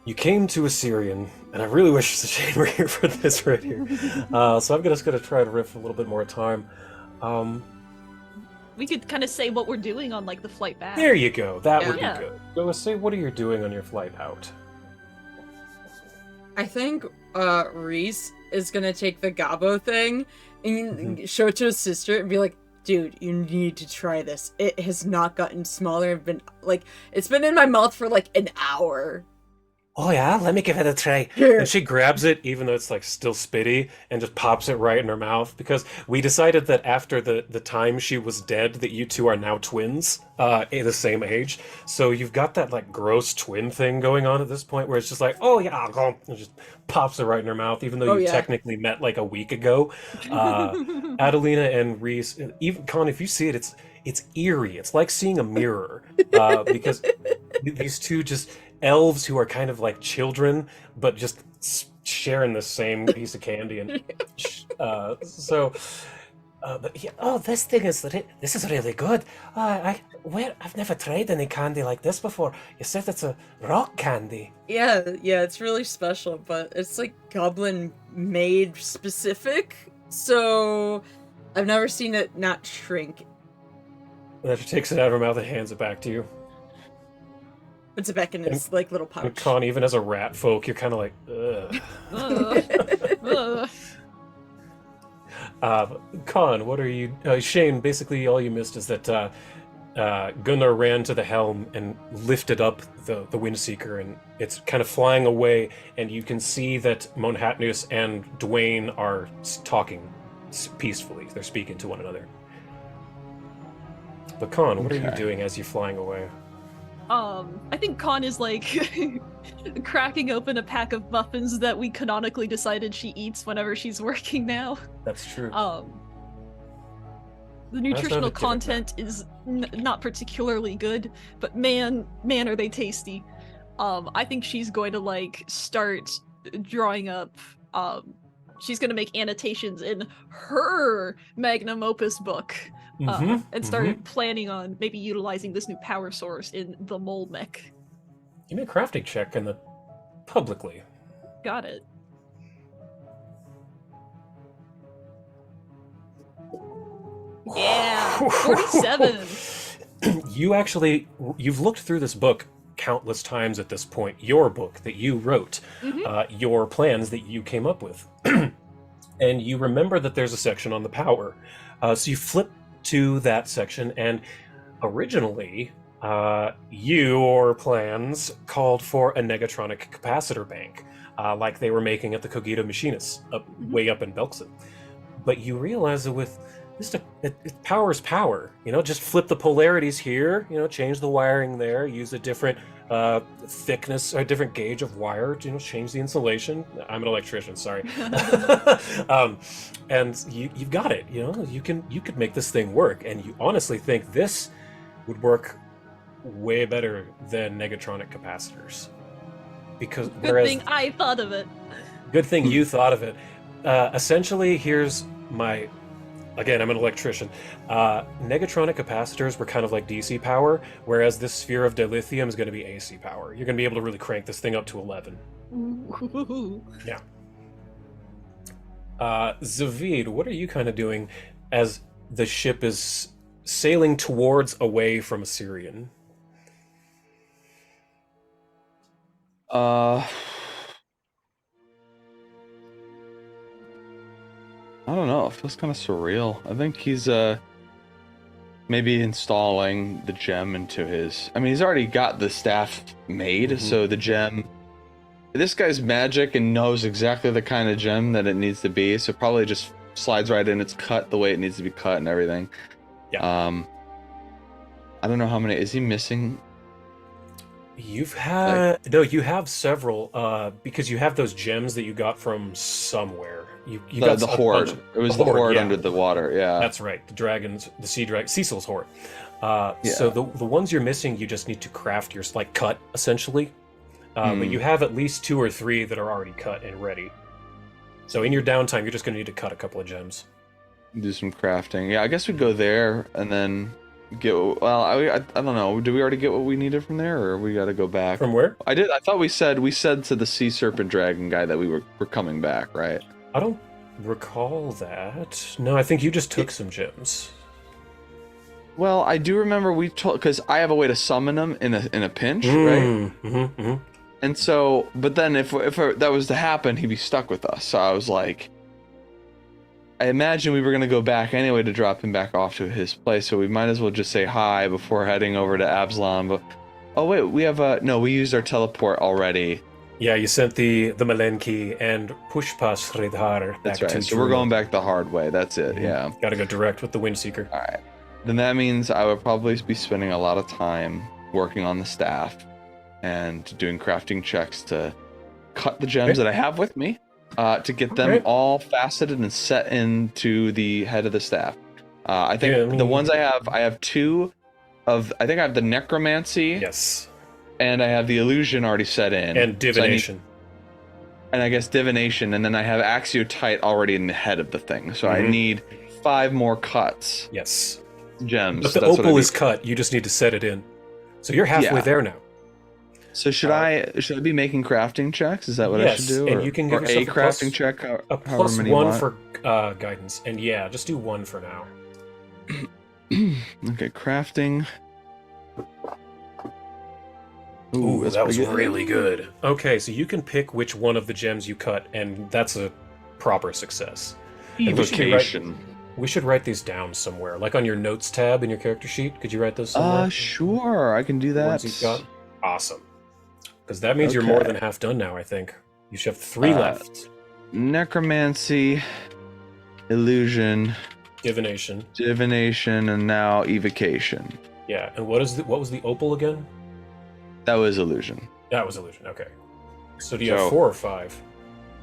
You came to Assyrian, and I really wish Shane were here for this right here. So I'm just going to try to riff a little bit more time. We could kind of say what we're doing on like the flight back. There you go. That would Yeah. be good. Go say, what are you doing on your flight out? I think Reese is gonna take the Gabo thing and show it to his sister and be like, dude, you need to try this. It has not gotten smaller and been like it's been in my mouth for like an hour. Oh yeah, let me give it a try. Here. And she grabs it, even though it's like still spitty, and just pops it right in her mouth. Because we decided that after the time she was dead, that you two are now twins, the same age. So you've got that like gross twin thing going on at this point, where it's just like, oh yeah, and just pops it right in her mouth, even though Oh, you yeah. technically met like a week ago. Adelina and Reese, even Con, if you see it, it's eerie. It's like seeing a mirror, because these two just elves who are kind of like children, but just sharing the same piece of candy. And But yeah, oh, this thing is this is really good. I've never tried any candy like this before. You said it's a rock candy. Yeah, it's really special, but it's like goblin made specific. So I've never seen it not shrink. And then she takes it out of her mouth and hands it back to you. Puts it back in his like little pouch. And Con, even as a rat folk, you're kind of like, ugh. Ugh. Con, what are you... Shane, basically all you missed is that Gunnar ran to the helm and lifted up the Windseeker, and it's kind of flying away, and you can see that Monhatnus and Dwayne are talking peacefully. They're speaking to one another. But Con, what are you Okay. doing as you're flying away? I think Con is like cracking open a pack of muffins that we canonically decided she eats whenever she's working now. That's true. The nutritional bit different content is not particularly good, but man, are they tasty. I think she's going to like start drawing up. She's going to make annotations in her magnum opus book. And started planning on maybe utilizing this new power source in the mole mech. Give me a crafting check in the publicly. Got it. Yeah, 47. You've looked through this book countless times at this point. Your book that you wrote, your plans that you came up with. And you remember that there's a section on the power. So you flip to that section, and originally your plans called for a negatronic capacitor bank, like they were making at the Cogito Machinists way up in Belkson. But you realize that with power is power. Just flip the polarities here. Change the wiring there. Use a different thickness or a different gauge of wire. Change the insulation. I'm an electrician. Sorry. And you've got it. You could make this thing work. And you honestly think this would work way better than negatronic capacitors. Because Good thing I thought of it. Good thing you thought of it. Essentially, here's my. Again, I'm an electrician. Negatronic capacitors were kind of like DC power, whereas this sphere of dilithium is going to be AC power. You're going to be able to really crank this thing up to 11. Yeah. Zavid, what are you kind of doing as the ship is sailing away from Assyrian? I don't know. It feels kind of surreal. I think he's maybe installing the gem into his. I mean, he's already got the staff made, so the gem. This guy's magic and knows exactly the kind of gem that it needs to be. So probably just slides right in. It's cut the way it needs to be cut and everything. Yeah. I don't know how many. Is he missing? You have several. Because you have those gems that you got from somewhere. You got the horde. It was the horde under the water. Yeah, that's right. The dragons, the sea dragon, Cecil's horde. So the ones you're missing, you just need to craft your cut essentially. But you have at least 2 or 3 that are already cut and ready. So in your downtime, you're just going to need to cut a couple of gems. Do some crafting. Yeah, I guess we'd go there and then get. Well, I don't know. Did we already get what we needed from there, or we got to go back? From where? I thought we said to the sea serpent dragon guy that we're coming back, right? I don't recall that. No, I think you just took some gems. Well, I do remember we told, because I have a way to summon them in a pinch, right? And so, but then if that was to happen, he'd be stuck with us. So I was like, I imagine we were gonna go back anyway to drop him back off to his place. So we might as well just say hi before heading over to Absalom. But oh wait, we used our teleport already. Yeah, you sent the Malenki and Pushpa Sridhar back. That's right. To so we're going back the hard way. That's it. Yeah. Got to go direct with the Windseeker. All right. Then that means I would probably be spending a lot of time working on the staff and doing crafting checks to cut the gems that I have with me to get them all faceted and set into the head of the staff. I think the ones I have 2 of. I think I have the necromancy. Yes. And I have the illusion already set in. And divination. And I guess divination, and then I have axiotite already in the head of the thing. So I need 5 more cuts. Yes. Gems. But the opal is cut, you just need to set it in. So you're halfway there now. So should I be making crafting checks? Is that what I should do? And you can give yourself a crafting check. A plus 1 for guidance. And yeah, just do 1 for now. Okay, crafting. Ooh, that was really good. Okay, so you can pick which one of the gems you cut, and that's a proper success. Evocation. We should write these down somewhere, like on your notes tab in your character sheet. Could you write those somewhere? Sure, I can do that. Ones you've got? Awesome. Because that means you're more than half done now, I think. You should have 3 left. Necromancy, illusion, divination, and now evocation. Yeah, and what was the opal again? That was illusion. That was illusion. Okay. So do you have 4 or 5?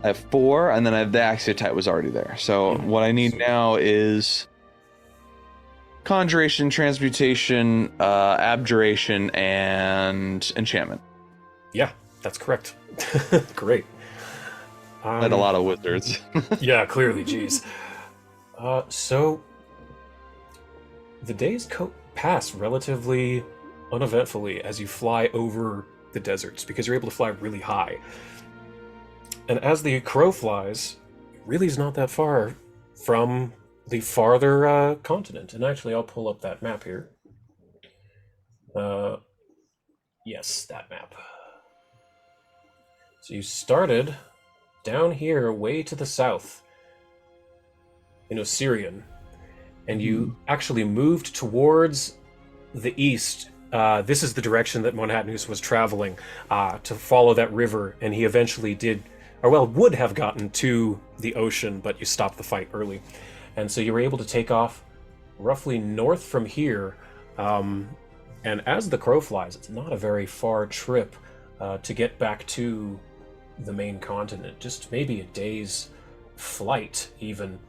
I have 4, and then I have the axiotite was already there. So what I need now is conjuration, transmutation, abjuration, and enchantment. Yeah, that's correct. Great. I had a lot of wizards. Yeah, clearly, geez. So the days pass relatively uneventfully as you fly over the deserts, because you're able to fly really high. And as the crow flies, it really is not that far from the farther continent. And actually, I'll pull up that map here. Yes, that map. So you started down here, way to the south, in Osirian, and you actually moved towards the east. This is the direction that Monhatnus was traveling to follow that river, and he eventually would have gotten to the ocean, but you stopped the fight early. and so you were able to take off roughly north from here. And as the crow flies, it's not a very far trip to get back to the main continent. Just maybe a day's flight, even.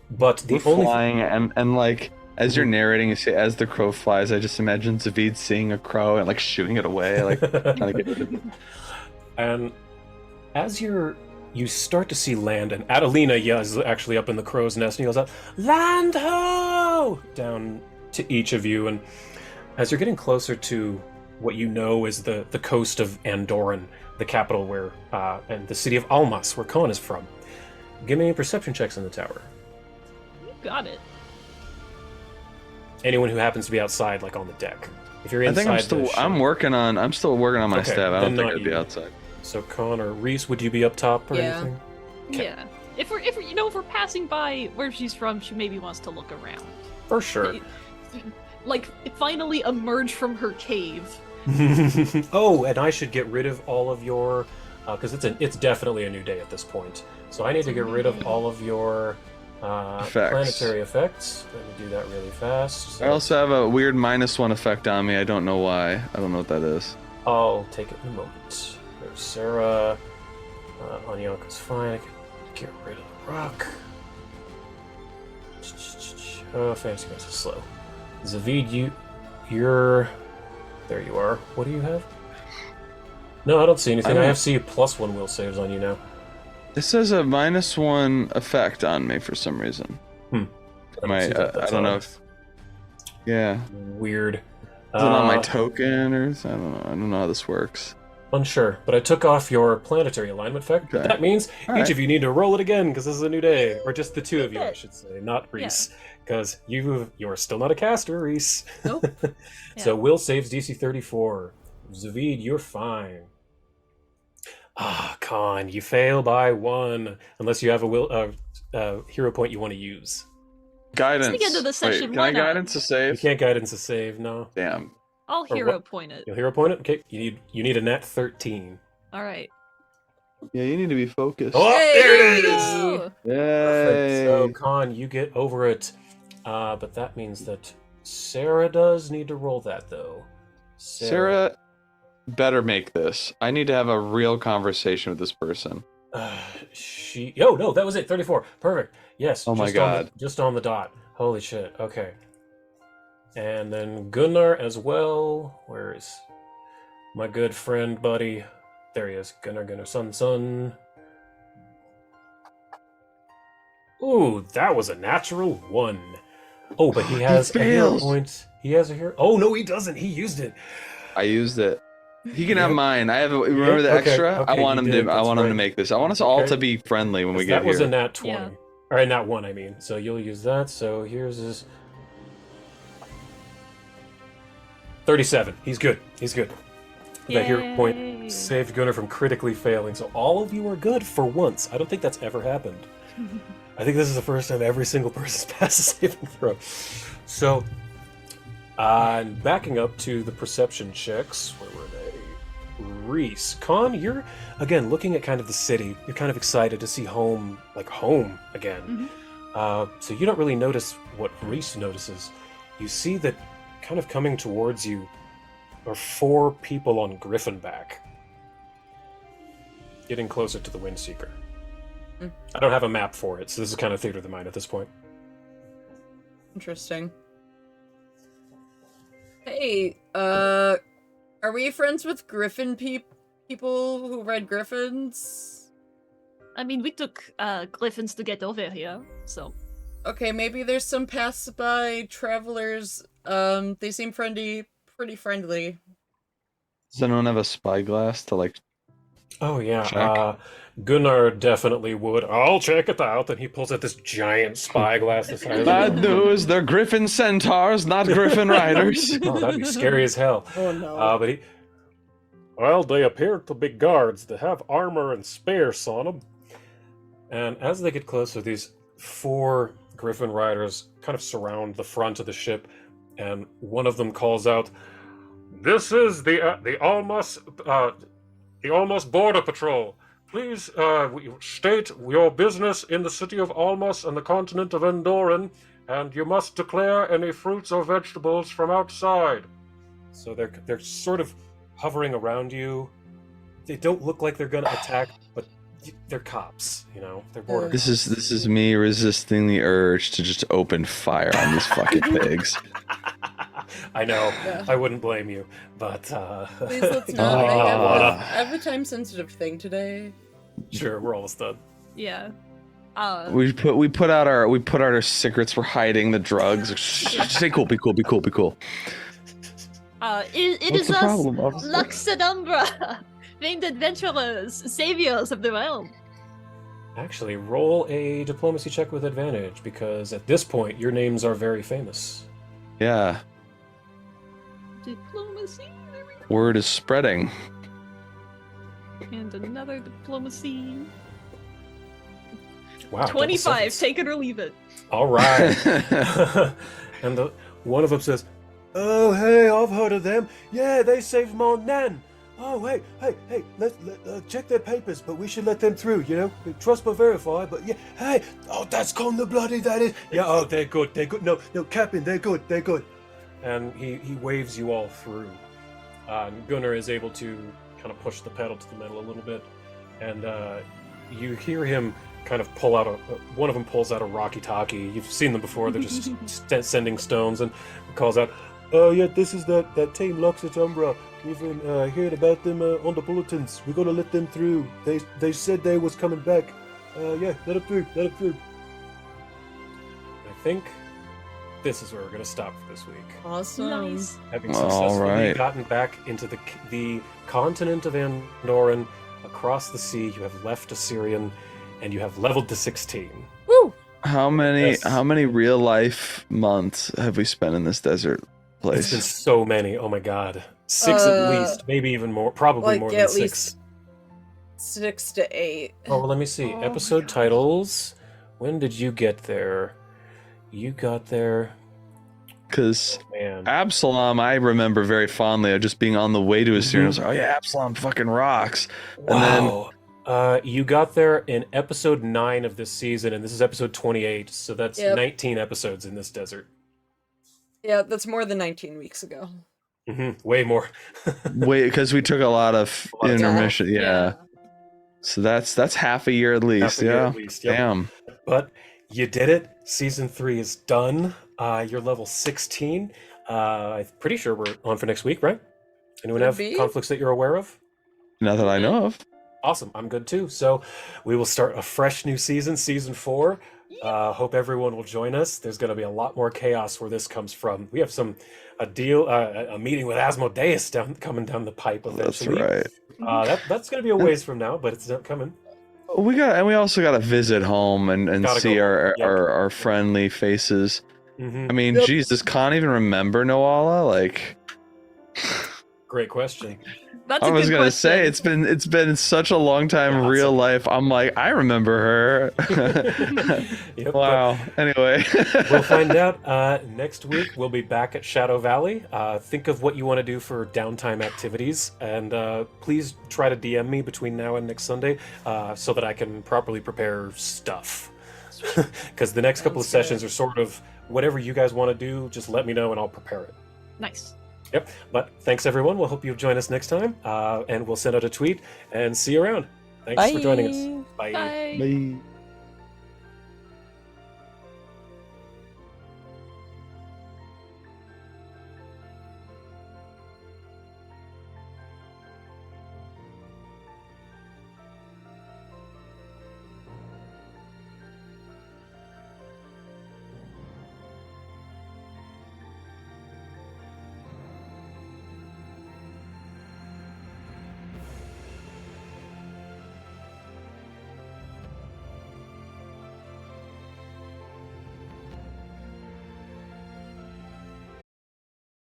But the We're only flying, and like as you're narrating, you say, as the crow flies, I just imagine Zavid seeing a crow and like shooting it away, like trying to get rid of it. And as you start to see land, and Adelina is actually up in the crow's nest and yells out, "Land ho!" down to each of you. And as you're getting closer to what you know is the coast of Andoran, the capital where, and the city of Almas, where Khan is from, give me perception checks in the tower. You got it. Anyone who happens to be outside, like on the deck. If you're I inside, think I'm still working on my Okay, stab. I then don't think not I'd be you. outside. So Khan or Reese, would you be up top or Yeah. anything? Okay. Yeah. If we're passing by where she's from, she maybe wants to look around. For sure. Like, finally emerge from her cave. Oh, and I should get rid of all of your, because it's definitely a new day at this point. So I need to get rid of all of your Effects. planetary effects. Let me do that really fast. So I also have a weird -1 effect on me. I don't know why. I don't know what that is. I'll take it in a moment. There's Sarah. Anyanka's fine. I can get rid of the rock. Oh, fancy guys is slow. Zavid, you're... There you are. What do you have? No, I don't see anything. I have see +1 will saves on you now. This says a -1 effect on me for some reason. I My, see that. I That's don't know odd. if. Yeah. Weird. Is it on my Uh, token or I don't know. I don't know how this works. Unsure, but I took off your planetary alignment effect. Okay. That means All each right. of you need to roll it again because this is a new day, or just the two of you, I Okay. should say, not Reese, because you're still not a caster, Reese. Nope. So Will saves DC 34. Zavid, you're fine. Ah, Khan, you fail by 1, unless you have a hero point you want to use. Guidance. the end of the session, Wait, can why I not? guidance to You save? can't guidance a save, no. Damn. I'll Or hero what? point it. You'll hero point it. Okay, you need a nat 13. All right. Yeah, you need to be focused. Oh, Hey, there there it we is. Oh, Perfect. So, Yay. Khan, you get over it. But that means that Sarah does need to roll that, though. Sarah better make this. I need to have a real conversation with this person. Oh, no, that was it. 34. Perfect. Yes. Oh my just God. Just on the dot. Holy shit. Okay. And then Gunnar as well. Where is my good friend, buddy? There he is. Gunnar, son. Ooh, that was a natural 1. Oh, but he has a hero fails. point. He has a hero. Oh, no, he doesn't. He used it. I used it. He can have Yep. mine. I have. Remember the Okay, extra? I okay, want you him did, to. I that's want him to right. make this. I want us all Okay. to be friendly when we get That was here. a nat 20. Yeah. Or a nat 1, I mean. So you'll use that. So here's his 37. He's good. That hero Yay. point saved Gunnar from critically failing. So all of you are good for once. I don't think that's ever happened. I think this is the first time every single person's passed a saving throw. So, backing up to the perception checks. Where were they? Reese. Khan, you're, again, looking at kind of the city. You're kind of excited to see home again. So you don't really notice what Reese notices. You see that kind of coming towards you are 4 people on Griffinback. Getting closer to the Windseeker. I don't have a map for it, so this is kind of theater of the mind at this point. Interesting. Hey, are we friends with Griffin people who ride griffins? I mean, we took Glyphons to get over here, so Okay, maybe there's some passerby travelers. They seem pretty friendly. Does anyone have a spyglass to like? Oh yeah, Check. Gunnar definitely would. I'll check it out. And he pulls out this giant spyglass. The size of Bad news. They're Griffin centaurs, not Griffin riders. Oh, that'd be scary as hell. Oh no. Well, they appear to be guards. They have armor and spears on them. And as they get closer, these 4 Griffin riders kind of surround the front of the ship, and one of them calls out, "This is the Almas Border Patrol. Please state your business in the city of Almas and the continent of Endoran, and you must declare any fruits or vegetables from outside. So they're sort of hovering around you. They don't look like they're gonna attack, but they're cops. You know, they're border. This is me resisting the urge to just open fire on these fucking pigs. I know. Yeah. I wouldn't blame you, but Please let's not. I have a time-sensitive thing today. Sure, we're almost done. Yeah. We put out our secrets. We're hiding the drugs. Stay cool. Be cool. Be cool. Be cool. It What's is the us, problem, officer? Lux Et Umbra, famed adventurers, saviors of the realm. Actually, roll a diplomacy check with advantage, because at this point, your names are very famous. Yeah. Diplomacy. There we go. Word is spreading. And another diplomacy. Wow. double 25. sevens. Take it or leave it. All right. And one of them says, "Oh, hey, I've heard of them. Yeah, they saved my nan. Oh, hey, let's check their papers, but we should let them through, you know? Trust but verify, but yeah, hey, oh, that's Con the Bloody, that is. Yeah, oh, they're good. No, Captain, they're good. And he waves you all through. Gunnar is able to kind of push the pedal to the metal a little bit, and you hear him kind of pull out one of them pulls out a walkie-talkie. You've seen them before. They're just sending stones, and calls out, "Oh yeah, this is that team Lux Et Umbra. We've been hearing about them on the bulletins. We're gonna let them through. They said they was coming back. Yeah, let them through." I think this is where we're gonna stop for this week. Awesome. Nice. Having All successfully right. gotten back into the continent of Andoran, across the sea, you have left Assyrian, and you have leveled to 16. Woo! How many Yes. real life months have we spent in this desert It's been place? so many. Oh my god, 6 at least, maybe even more. Probably Like more than at 6. least 6 to 8. Oh, well, let me see. Oh my Episode God. titles. When did you get there? You got there. Because Man. Absalom, I remember very fondly of just being on the way to Assyria. I was like, oh yeah, Absalom fucking rocks. Wow. You got there in episode 9 of this season, and this is episode 28, so that's Yep. 19 episodes in this desert. Yeah, that's more than 19 weeks ago. Way more. Wait, because we took a lot of A lot of time intermission. Yeah. So that's half a year at least. Half a year Yeah. at least, yep. Damn. But you did it. Season 3 is done. You're level 16. I'm pretty sure we're on for next week, right? Anyone Could have be. conflicts that you're aware of? Not that I know of. Awesome. I'm good too. So we will start a fresh new season, season 4. Hope everyone will join us. There's going to be a lot more chaos where this comes from. We have a meeting with Asmodeus coming down the pipe That's eventually. right. That's going to be a ways from now, but it's not coming. We also got to visit home and Gotta see go our, home, yep. our friendly faces. Mhm. I mean, Yep. geez, does Khan even remember Noala? Like, Great question. That's I a was good gonna question. say it's been such a long time in Yeah, real life. I'm like, I remember her. Yep, but Wow. Anyway, we'll find out next week. We'll be back at Shadow Valley. Think of what you want to do for downtime activities, and please try to DM me between now and next Sunday so that I can properly prepare stuff. Because the next couple of Sounds good. sessions are sort of whatever you guys want to do, just let me know and I'll prepare it. Nice. Yep. But thanks everyone. We'll hope you'll join us next time, and we'll send out a tweet and see you around. Thanks for joining us. Bye. Bye. Bye.